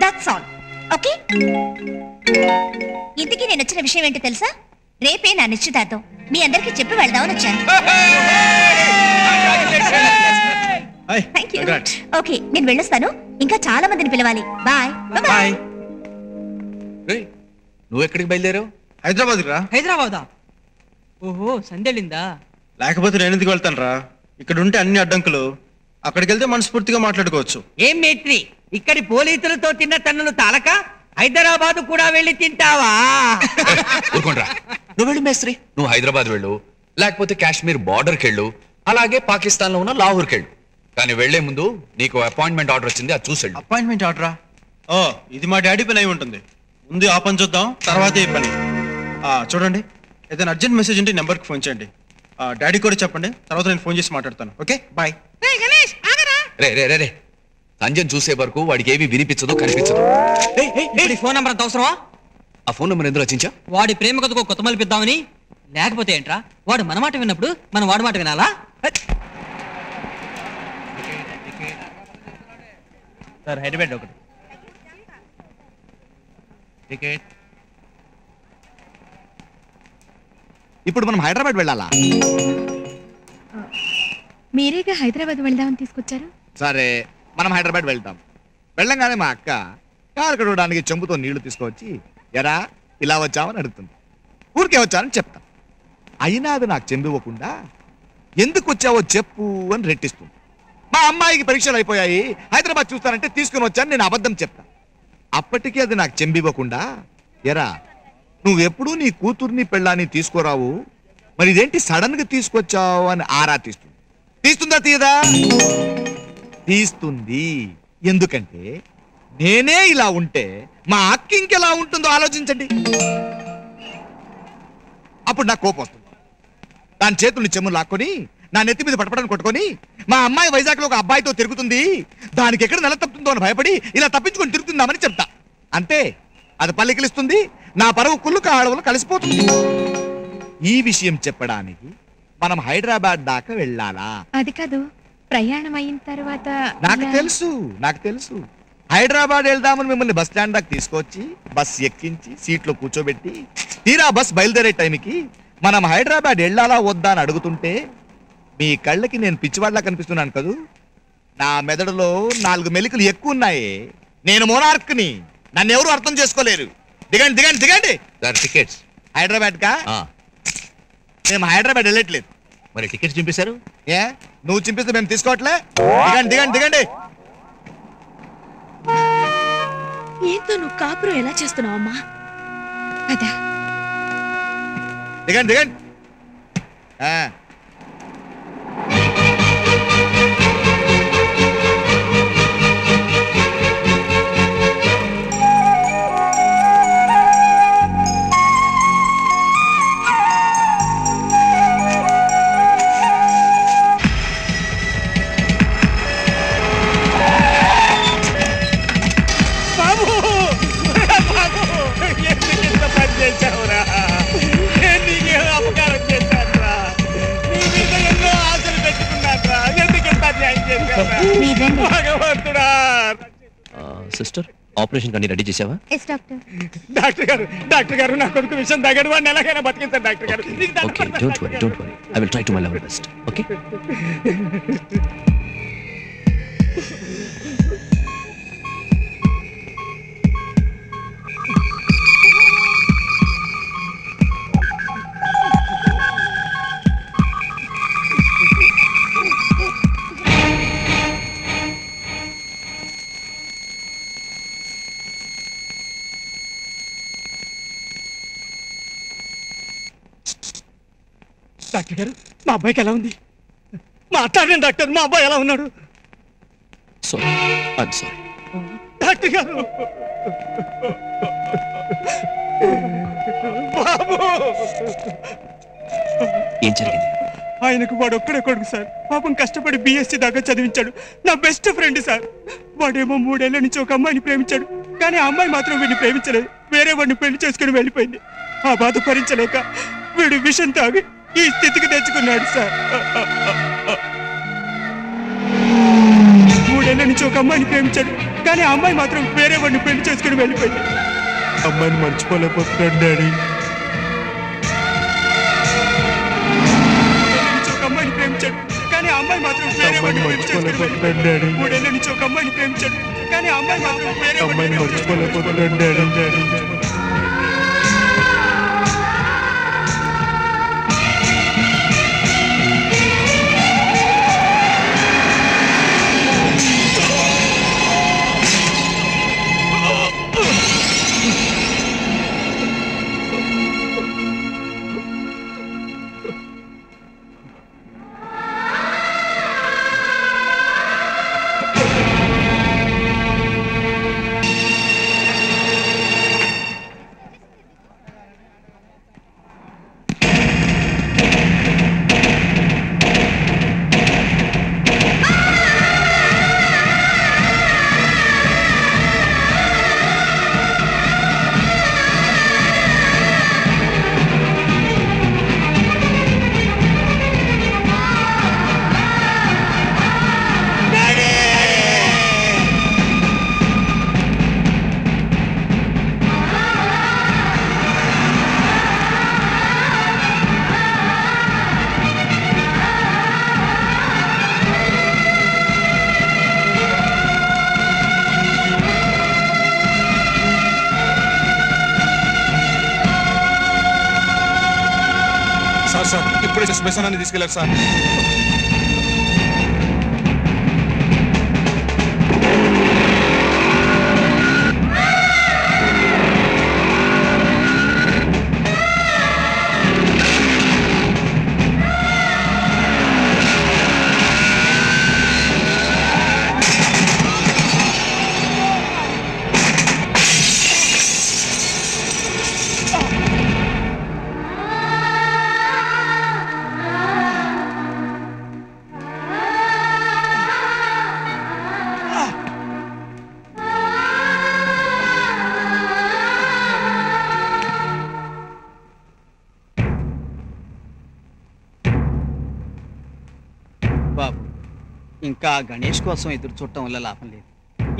That's all. Okay? ఇంతకీ నేను వచ్చిన విషయం ఏంటో తెలుసా? రేపే నా నిశ్చితార్థం. మీ అందరికీ చెప్పి వెళ్దామని వచ్చాను. Thank you. ఓకే, నేను వెళ్ళొస్తాను. ఇంకా చాలా మందిని పిలవాలి. Bye bye. నువ్వు ఎక్కడికి బయలుదేరావు? హైదరాబాద్ రా. హైదరాబాదా? ఓహో, సందెళ్ళిందా? లేకపోతే నేను ఎందుకు వెళ్తాను రా? ఇక్కడ ఉంటే అన్ని అడ్డంకులు, అక్కడికి వెళ్తే మనస్ఫూర్తిగా మాట్లాడుకోవచ్చు. ఏం మేట్రి, ఇక్కడి పోలీసులతో తిన్న తన్నులు తాలక హైదరాబాద్ కూడా వెళ్ళి తింటావా? నువ్వు వెళ్ళు మేస్త్రి, నువ్వు హైదరాబాద్ వెళ్ళు, లేకపోతే కాశ్మీర్ బార్డర్కి వెళ్ళు, అలాగే పాకిస్తాన్ లో ఉన్న లాహోర్కి వెళ్ళు. కానీ వెళ్లే ముందు నీకు అపాయింట్మెంట్ ఆర్డర్ వచ్చింది, అది చూసి వెళ్ళు. అపాయింట్మెంట్ ఆర్డరా? ఓ, ఇది మా డాడీ పని అయి ఉంటుంది. ముందు ఆ పని చూద్దాం, తర్వాత ఈ పని. చూడండి, ఏదైనా అర్జెంట్ మెసేజ్ ఉంటే నెంబర్కి ఫోన్ చేయండి. డాడీ కూడా చెప్పండి, తర్వాత నేను ఫోన్ చేసి మాట్లాడతాను. Okay, bye. రే రే రే రే, సంజయ్ చూసే వరకు వాడికి ఏవి వినిపించదు, కనిపించదు. ఫోన్ నెంబర్ అంత అవసరమా? ఆ ఫోన్ నెంబర్ ఎందుకు రచించా? వాడి ప్రేమ కథకు కొత్త మలిపిద్దామని. లేకపోతే ఏంట్రా, వాడు మన మాట విన్నప్పుడు మనం వాడి మాట వినాలా? సార్, హైదరాబాద్ ఒకటి టికెట్. ఇప్పుడు మనం హైదరాబాద్ వెళ్ళాలా? మీరేగా హైదరాబాద్ వెళ్దామని తీసుకొచ్చారు. సరే, మనం హైదరాబాద్ వెళ్తాం. వెళ్ళంగానే మా అక్క కారు కడవడానికి చెంబుతో నీళ్లు తీసుకొచ్చి, ఎరా ఇలా వచ్చావని అడుగుతుంది. ఊరికే వచ్చానని చెప్తాం. అయినా అది నాకు చెంబు ఇవ్వకుండా ఎందుకు వచ్చావో చెప్పు అని రెట్టిస్తుంది. మా అమ్మాయికి పరీక్షలు అయిపోయాయి, హైదరాబాద్ చూస్తానంటే తీసుకుని వచ్చాను నేను అబద్ధం చెప్తా. అప్పటికీ అది నాకు చెంబు ఇవ్వకుండా, ఎరా నువ్వెప్పుడు నీ కూతుర్ని పెళ్ళాన్ని తీసుకోరావు, మరి ఇదేంటి సడన్ గా తీసుకొచ్చావు అని ఆరా తీస్తుంది. తీస్తుందా తీయదా? తీస్తుంది. ఎందుకంటే నేనే ఇలా ఉంటే మా అక్క ఇంకెలా ఉంటుందో ఆలోచించండి. అప్పుడు నాకు కోపం వస్తుంది. దాని చేతుల్ని చెమ్ములు లాక్కొని నా నెత్తి మీద పటపడని కొట్టుకొని, మా అమ్మాయి వైజాగ్ లో ఒక అబ్బాయితో తిరుగుతుంది, దానికి ఎక్కడ నెల తప్పుతుందో అని భయపడి ఇలా తప్పించుకొని తిరుగుతుందామని చెప్తా. అంతే, అది పల్లెకిలిస్తుంది, నా పరువు కుళ్ళు కాడవలు కలిసిపోతుంది. ఈ విషయం చెప్పడానికి మనం హైదరాబాద్ దాకా వెళ్ళాలా? అది కాదు, ప్రయాణం అయిన తర్వాత నాకు తెలుసు హైదరాబాద్ వెళ్దామని మిమ్మల్ని బస్ స్టాండ్ దాకా తీసుకొచ్చి బస్ ఎక్కించి సీట్లో కూర్చోబెట్టి తీరా బస్ బయలుదేరే టైంకి మనం హైదరాబాద్ వెళ్ళాలా వద్దా అని అడుగుతుంటే మీ కళ్ళకి నేను పిచ్చివాళ్ళ కనిపిస్తున్నాను కదూ. నా మెదడులో 4 మెలికలు ఎక్కువ ఉన్నాయి. నేను మోనార్క్ని, నన్ను ఎవరు అర్థం చేసుకోలేరు. దిగండి దిగండి దిగండి. టికెట్స్ హైదరాబాద్ కా? మేము హైదరాబాద్ వెళ్ళట్లేదు. మరి టికెట్స్ చింపేశారు? ఏ నువ్వు చింపిస్తే మేము తీసుకోవట్లే. దిగండి దిగండి దిగండి. ఏంతో నువ్వు కాపురం ఎలా చేస్తున్నావు అమ్మా? అదా దిగండి దిగండి. సిస్టర్, ఆపరేషన్ కానీ రెడీ చేసావా? డాక్టర్ గారు నా కొడుకు విషయం దగ్గర వాడిని ఎలాగైనా బతికించారు డాక్టర్ గారు. Okay, don't worry. I will try to my level best. Okay. Doctor గారు, మా అబ్బాయికి ఎలా ఉంది? మాట్లాడండి డాక్టర్, మా అబ్బాయి ఎలా ఉన్నాడు? Sorry, I'm sorry. డాక్టర్ గారు, బాబు ఏం జరిగింది? ఆయనకు వాడు ఒక్కడే కొడుకు సార్. పాపం కష్టపడి BSc దాకా చదివించాడు. నా బెస్ట్ ఫ్రెండ్ సార్. వాడేమో 3 ఏళ్ల నుంచి ఒక అమ్మాయిని ప్రేమించాడు. కానీ ఆ అమ్మాయి మాత్రం వీడిని ప్రేమించలేదు. వేరే వాడిని పెళ్లి చేసుకుని వెళ్ళిపోయింది. ఆ బాధ భరించలేక వీడు విషం తాగి ఈ స్థితికి తెచ్చుకున్నాడు సార్. 3 ఏళ్ల నుంచి ఒక అమ్మాయిని ప్రేమించాడు. కానీ ఆ అమ్మాయి మాత్రం వేరే వాడిని పెళ్లి చేసుకుని వెళ్ళిపోయింది. అమ్మాయిని మర్చిపోలేకపోతున్నాడు డాడీ. అమ్మాయిని ప్రేమించాడు కానీ ఆ అమ్మాయి మాత్రం వేరే వాడిని మర్చిపోలేకపోతున్నాడు డాడీ. 3 ఏళ్ల నుంచి ఒక అమ్మాయిని ప్రేమించాడు కానీ ఆ అమ్మాయి మాత్రం వేరే అమ్మాయిని మర్చిపోలేకపోతున్నాడు డాడీ. సార్ ఇప్పుడే శ్మశానాన్ని తీసుకెళ్లారు సార్. ఇంకా గణేష్ కోసం ఎదురు చూడటం వల్ల లాభం లేదు.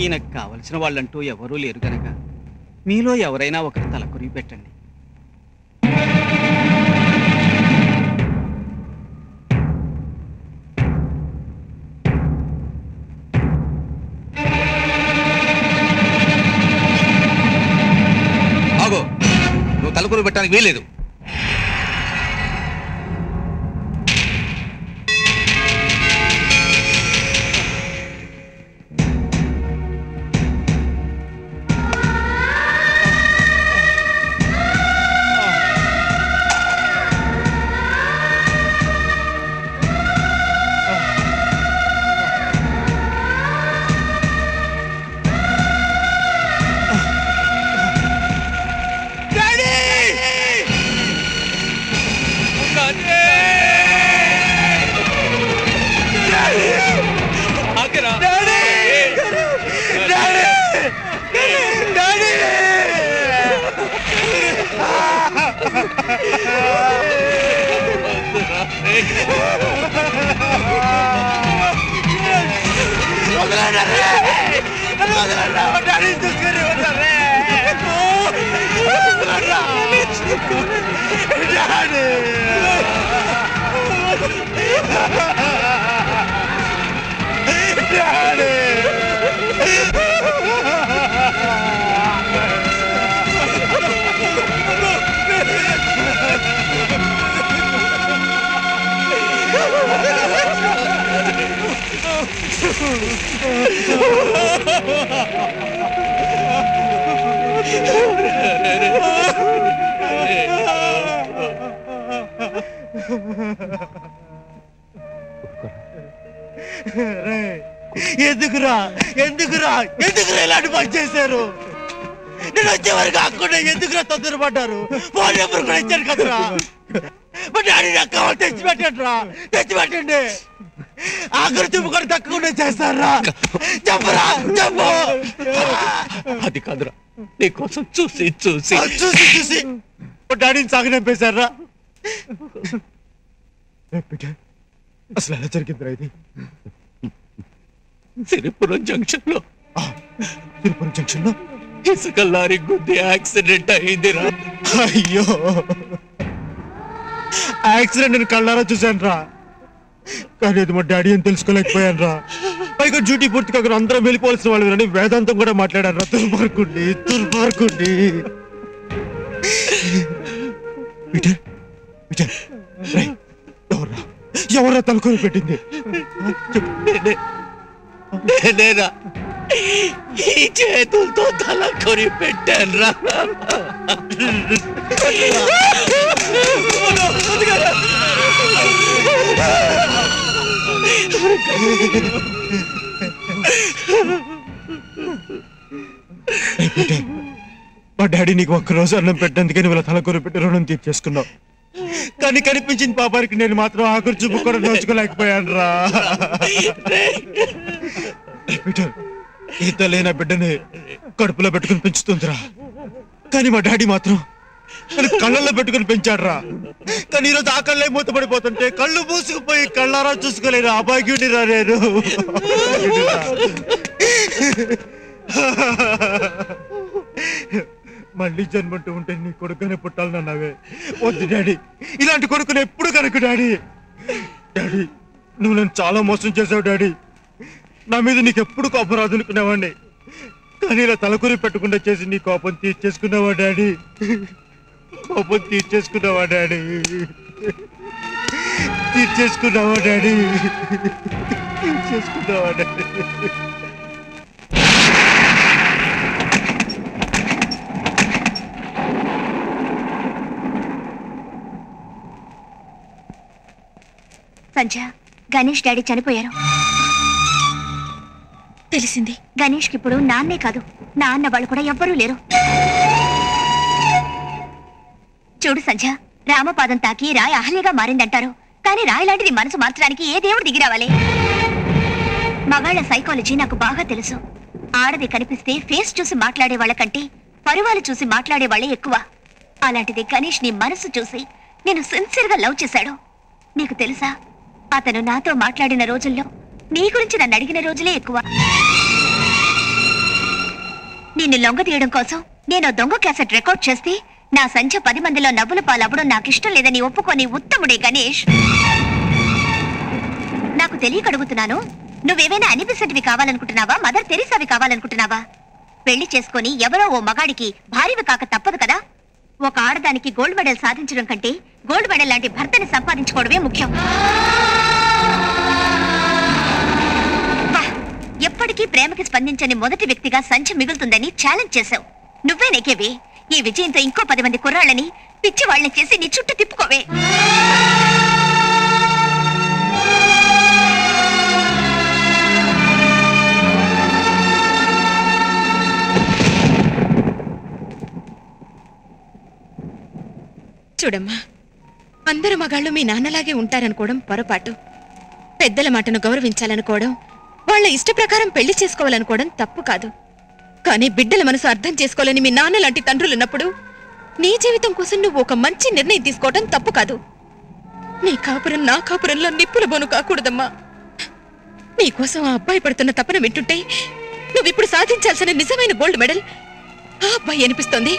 ఈయనకు కావలసిన వాళ్ళంటూ ఎవరూ లేరు కనుక మీలో ఎవరైనా ఒకరి తలకొరివి పెట్టండి. ఆగో, నువ్వు తలకొరివి పెట్టడానికి వీలేదు. ఎందుకురా ఎందుకురా ఎందుకురా ఇలాంటి పని చేశారు? నేను వచ్చే వరకు కాకుండా ఎందుకురా తొందరపడ్డారు? ఫోన్ నెంబర్ కూడా ఇచ్చాను కదరా. మా డాడీ నాకు కావాలి, తెచ్చిపెట్టండి రా, తెచ్చిపెట్టండి. ఆఖరి చూపు కూడా తక్కువనే చేస్తారా? చెప్పరా చెప్పు. అది కాదురా, నీకోసం చూసి చూసి చూసి చూసి మా డాడీని సాగనంపేశారా? అసలు ఎలా జరిగిందిరా ఇది? సిరిపురం జంక్షన్ లో ఇసుక లారీ గుద్ది యాక్సిడెంట్ అయిందిరా. అయ్యో, యాక్సిడెంట్ నేను కళ్ళారా చూశాను రా, కానీ అది మా డాడీ అని తెలుసుకోలేకపోయాను రా. పైగా డ్యూటీ పూర్తి కాకుండా అందరం వెళ్ళిపోవాల్సిన వాళ్ళు అని వేదాంతం కూడా మాట్లాడారు రా. దుర్మార్గుండి దుర్మార్గుండి. ఎవరా తలకొని పెట్టింది? నేనేరా ఈ చేతులతో తలకొని పెట్టాను రా. మా డాడీ నీకు ఒక్కరోజు అన్నం పెట్టేందుకని వీళ్ళ తలకొని పెట్టి రుణం తీర్చేసుకున్నావు, కానీ కనిపించిన పాపానికి నేను మాత్రం ఆఖరి చూపు కూడా నోచుకోలేకపోయాను రా. పీటర్, ఈత లేన బిడ్డని కడుపులో పెట్టుకుని పెంచుతుందిరా, కానీ మా డాడీ మాత్రం నన్ను కళ్ళల్లో పెట్టుకుని పెంచాడు రా. కానీ ఈరోజు ఆ కళ్ళే మూతపడిపోతుంటే కళ్ళు మూసుకుపోయి కళ్ళారా చూసుకోలేను. అభాగ్యుడి రా నేను. మళ్ళీ జన్మంటూ ఉంటే నీ కొడుకునే పుట్టాలన్నావే. వద్దు డాడీ, ఇలాంటి కొడుకుని ఎప్పుడు కనుక డాడీ. డాడీ, నువ్వు నన్ను చాలా మోసం చేసావు డాడీ. నా మీద నీకు ఎప్పుడు కోపం రాదు అనుకునేవాడిని, కానీ ఇలా తలకొరి పెట్టకుండా చేసి నీ కోపం తీర్చేసుకున్నావా డాడీ? కోపం తీర్చేసుకున్నావా డాడీ? తీర్చేసుకున్నావా డాడీ? తీర్చేసుకున్నావా డాడీ? సంధ్య, గణేష్ డాడీ చనిపోయారు. తెలిసింది. గణేష్కి ఇప్పుడు నాన్నే కాదు, నాన్న వాళ్ళు కూడా ఎవ్వరూ లేరు. చూడు సంధ్య, రామపాదం తాకి రాయి అహల్యగా మారిందంటారు, కానీ రాయి లాంటిది మనసు మార్చడానికి ఏ దేవుడు దిగి రావాలి? మగాళ్ల సైకాలజీ నాకు బాగా తెలుసు. ఆడది కనిపిస్తే ఫేస్ చూసి మాట్లాడే వాళ్ళకంటే పరువాలు చూసి మాట్లాడే వాళ్ళే ఎక్కువ. అలాంటిది గణేష్ నీ మనసు చూసి నేను సిన్సియర్గా లవ్ చేశాడు. నీకు తెలుసా, అతను నాతో మాట్లాడిన రోజుల్లో నీ గురించి నన్ను అడిగిన రోజులే ఎక్కువ. నిన్ను లొంగ తీయడం కోసం నేను దొంగ క్యాసెట్ రికార్డ్ చేస్తే నా సంచ 10 మందిలో నవ్వుల పాలవ్వడం నాకు ఇష్టం లేదని ఒప్పుకొని ఉత్తముడే గణేష్. నాకు తెలియక అడుగుతున్నాను, నువ్వేమైనా అనిపిసెంట్వి కావాలనుకుంటున్నావా, మదర్ తెరీసావి కావాలనుకుంటున్నావా? పెళ్లి చేసుకొని ఎవరో ఓ మగాడికి భార్యవి కాక తప్పదు కదా. ఒక ఆడదానికి గోల్డ్ మెడల్ సాధించడం కంటే గోల్డ్ మెడల్ లాంటి భర్తని సంపాదించుకోవడమే ముఖ్యం. ఎప్పటికీ ప్రేమకి స్పందించని మొదటి వ్యక్తిగా సంచి మిగులుతుందని ఛాలెంజ్ చేశావు. నువ్వే నెగ్గేవి. ఈ విజయంతో ఇంకో 10 మంది కుర్రాళ్ళని పిచ్చి వాళ్ళని చేసి నీ చుట్టూ తిప్పుకోవే. చూడమ్మా, అందరు మగాళ్ళు మీ నాన్నలాగే ఉంటారనుకోవడం పొరపాటు. పెద్దల మాటను గౌరవించాలనుకోవడం, వాళ్ళ ఇష్ట ప్రకారం పెళ్లి చేసుకోవాలనుకోవడం తప్పు కాదు. కానీ బిడ్డల మనసు అర్థం చేసుకోవాలని మీ నాన్న లాంటి తండ్రులున్నప్పుడు నీ జీవితం కోసం నువ్వు ఒక మంచి నిర్ణయం తీసుకోవడం తప్పు కాదు. నీ కాపురం నా కాపురంలో నిప్పుల బోను కాకూడదమ్మా. నీకోసం ఆ అబ్బాయి పడుతున్న తపన వింటుంటే నువ్విప్పుడు సాధించాల్సిన నిజమైన గోల్డ్ మెడల్ ఆ అబ్బాయి అనిపిస్తోంది.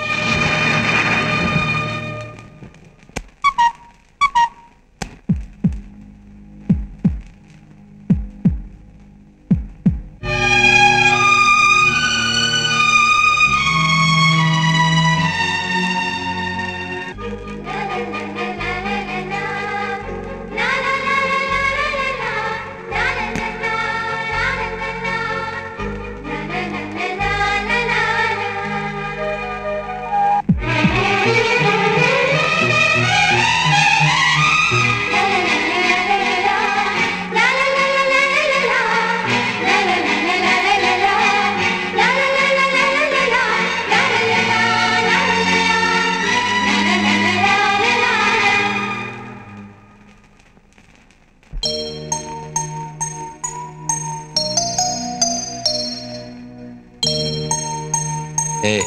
Hey,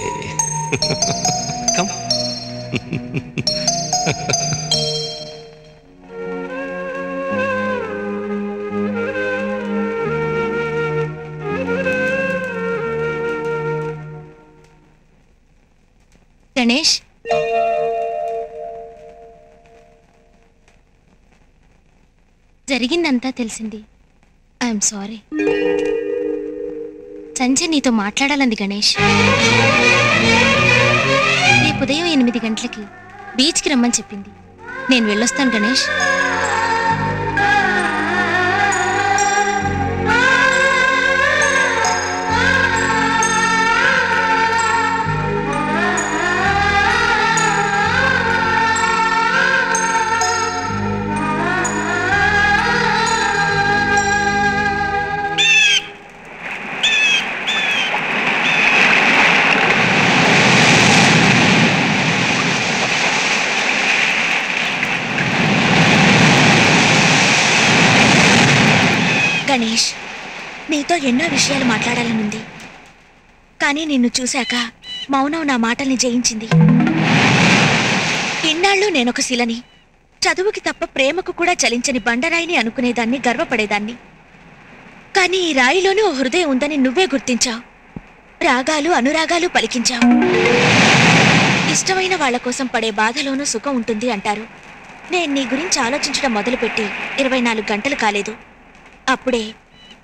come. గణేష్, జరిగిందంతా తెలిసింది. I'm sorry. సంజయ్ నీతో మాట్లాడాలంది గణేష్. రేపు ఉదయం 8 గంటలకి బీచ్కి రమ్మని చెప్పింది. నేను వెళ్ళొస్తాను గణేష్. గణేష్, నీతో ఎన్నో విషయాలు మాట్లాడాలనుంది. కానీ నిన్ను చూశాక మౌనం నా మాటల్ని జయించింది. ఇన్నాళ్ళు నేనొక శిలని, చదువుకి తప్ప ప్రేమకు కూడా చలించని బండరాయిని అనుకునేదాన్ని, గర్వపడేదాన్ని. కానీ ఈ రాయిలోనూ ఓ హృదయం ఉందని నువ్వే గుర్తించావు. రాగాలు అనురాగాలు పలికించావు. ఇష్టమైన వాళ్ల కోసం పడే బాధలోనూ సుఖం ఉంటుంది అంటారు. నేను నీ గురించి ఆలోచించడం మొదలుపెట్టి 24 గంటలు కాలేదు. అప్పుడే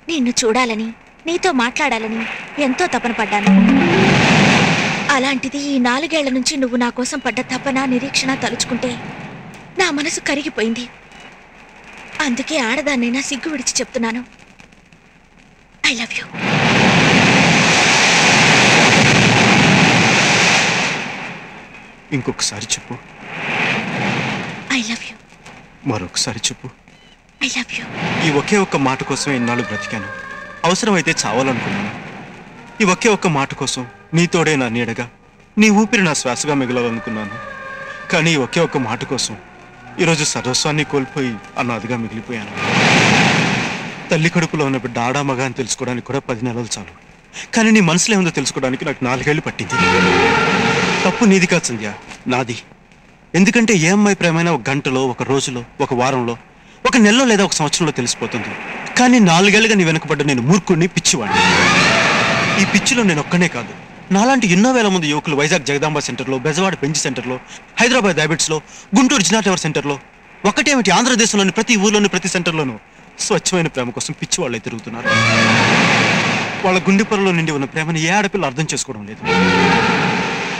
నిన్ను చూడాలని, నీతో మాట్లాడాలని ఎంతో తపన పడ్డాను. అలాంటిది ఈ 4 ఏళ్ల నుంచి నువ్వు నా కోసం పడ్డ తపన, నిరీక్షణ తలుచుకుంటే నా మనసు కరిగిపోయింది. అందుకే ఆడదాన్నైనా సిగ్గు విడిచి చెప్తున్నాను, ఐ లవ్ యూ. ఇంకొకసారి చెప్పు. I love you. మరొకసారి చెప్పు. I love you. ఈ ఒకే ఒక్క మాట కోసం ఇన్నాళ్ళు బ్రతికాను. అవసరమైతే చావాలనుకున్నాను. ఈ ఒకే ఒక్క మాట కోసం నీతోడే నా నీడగా, నీ ఊపిరి నా శ్వాసగా మిగలాలనుకున్నాను. కానీ ఈ ఒకే ఒక్క మాట కోసం ఈరోజు సర్వస్వాన్ని కోల్పోయి అనాథగా మిగిలిపోయాను. తల్లి కడుపులో ఉన్న బిడ్డ ఆడా మగ అని తెలుసుకోవడానికి కూడా 10 నెలలు చాలు. కానీ నీ మనసులో ఏముందో తెలుసుకోవడానికి నాకు 4 ఏళ్ళు పట్టింది. తప్పు నీది కాదు సంధ్య, నాది. ఎందుకంటే ఏ అమ్మాయి ప్రేమైనా ఒక గంటలో, ఒక రోజులో, ఒక వారంలో, ఒక నెలలో లేదా ఒక సంవత్సరంలో తెలిసిపోతుంది. కానీ 4 ఏళ్ళుగా నీ వెనుకబడ్డ నేను మూర్ఖుడిని, పిచ్చివాడిని. ఈ పిచ్చిలో నేను ఒక్కనే కాదు, నాలాంటి ఎన్నో వేల మంది యువకులు వైజాగ్ జగదాంబ సెంటర్లో, బెజవాడ బెంచ్ సెంటర్లో, హైదరాబాద్ హ్యాబిట్స్లో, గుంటూరు జినాటవర్ సెంటర్లో, ఒకటేమిటి ఆంధ్రదేశంలోని ప్రతి ఊర్లోని ప్రతి సెంటర్లోనూ స్వచ్ఛమైన ప్రేమ కోసం పిచ్చివాళ్ళై తిరుగుతున్నారు. వాళ్ళ గుండె పొరలో నిండి ఉన్న ప్రేమని ఏ ఆడపిల్ల అర్థం చేసుకోవడం లేదు.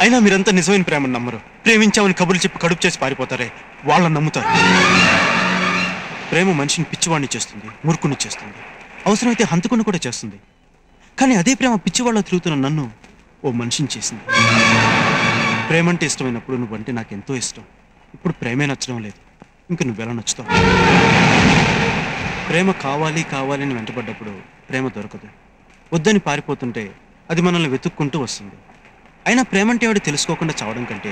అయినా మీరంతా నిజమైన ప్రేమను నమ్మరు. ప్రేమించామని కబుర్లు చెప్పి కడుపు చేసి పారిపోతారే, వాళ్ళని నమ్ముతారు. ప్రేమ మనిషిని పిచ్చివాడిని చేస్తుంది, మూర్ఖుని చేస్తుంది, అవసరమైతే హంతకుని కూడా చేస్తుంది. కానీ అదే ప్రేమ పిచ్చివాళ్ళ తిరుగుతున్న నన్ను ఓ మనిషిని చేసింది. ప్రేమంటే ఇష్టమైనప్పుడు నువ్వంటే నాకు ఎంతో ఇష్టం. ఇప్పుడు ప్రేమే నచ్చడం లేదు, ఇంక నువ్వెలా నచ్చుతావు? ప్రేమ కావాలి కావాలి అని వెంటబడ్డప్పుడు ప్రేమ దొరకదు. వద్దని పారిపోతుంటే అది మనల్ని వెతుక్కుంటూ వస్తుంది. అయినా ప్రేమంటే వాడు తెలుసుకోకుండా చావడం కంటే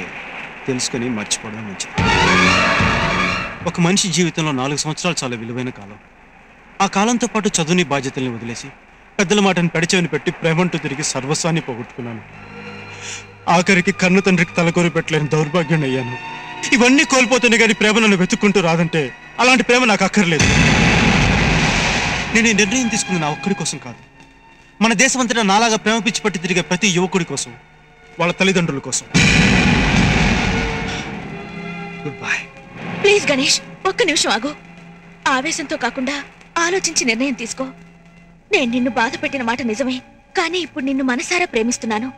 తెలుసుకొని మర్చిపోవడం మంచిది. ఒక మనిషి జీవితంలో 4 సంవత్సరాలు చాలా విలువైన కాలం. ఆ కాలంతో పాటు చదువుని బాధ్యతల్ని వదిలేసి పెద్దల మాటను పెడిచేవని పెట్టి ప్రేమంటూ తిరిగి సర్వస్వాన్ని పోగొట్టుకున్నాను. ఆఖరికి కన్ను తండ్రికి తలకొరి పెట్టలేని దౌర్భాగ్యం అయ్యాను. ఇవన్నీ కోల్పోతేనే కానీ ప్రేమ నన్ను వెతుక్కుంటూ రాదంటే అలాంటి ప్రేమ నాకు అక్కర్లేదు. నేను ఈ నిర్ణయం తీసుకుంది నా ఒక్కడి కోసం కాదు, మన దేశమంతటా నాలాగా ప్రేమ పిచ్చి పట్టి తిరిగే ప్రతి యువకుడి కోసం, వాళ్ళ తల్లిదండ్రుల కోసం. Good bye. ప్లీజ్ గణేష్, ఒక్క నిమిషం ఆగు. ఆవేశంతో కాకుండా ఆలోచించి నిర్ణయం తీసుకో. నేను నిన్ను బాధ పెట్టిన మాట నిజమే, కానీ ఇప్పుడు నిన్ను మనసారా ప్రేమిస్తున్నాను.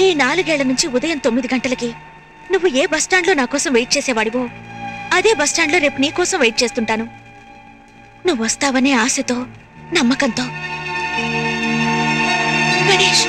ఈ 4 ఏళ్ల నుంచి ఉదయం 9 గంటలకి నువ్వు ఏ బస్టాండ్లో నా కోసం వెయిట్ చేసేవాడివో అదే బస్టాండ్లో రేపు నీ కోసం వెయిట్ చేస్తుంటాను. నువ్వు వస్తావనే ఆశతో, నమ్మకంతో. గణేష్,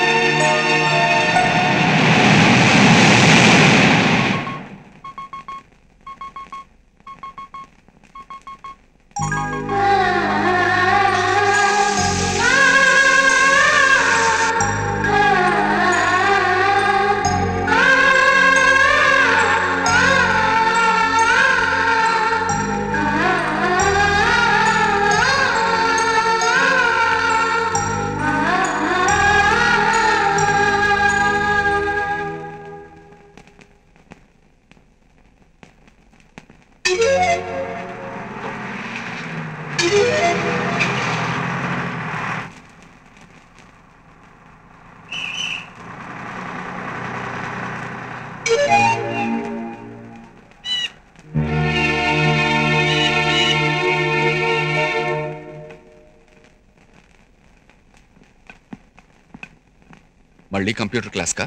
మళ్ళీ కంప్యూటర్ క్లాస్కా?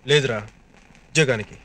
లేదురా, ఉద్యోగానికి.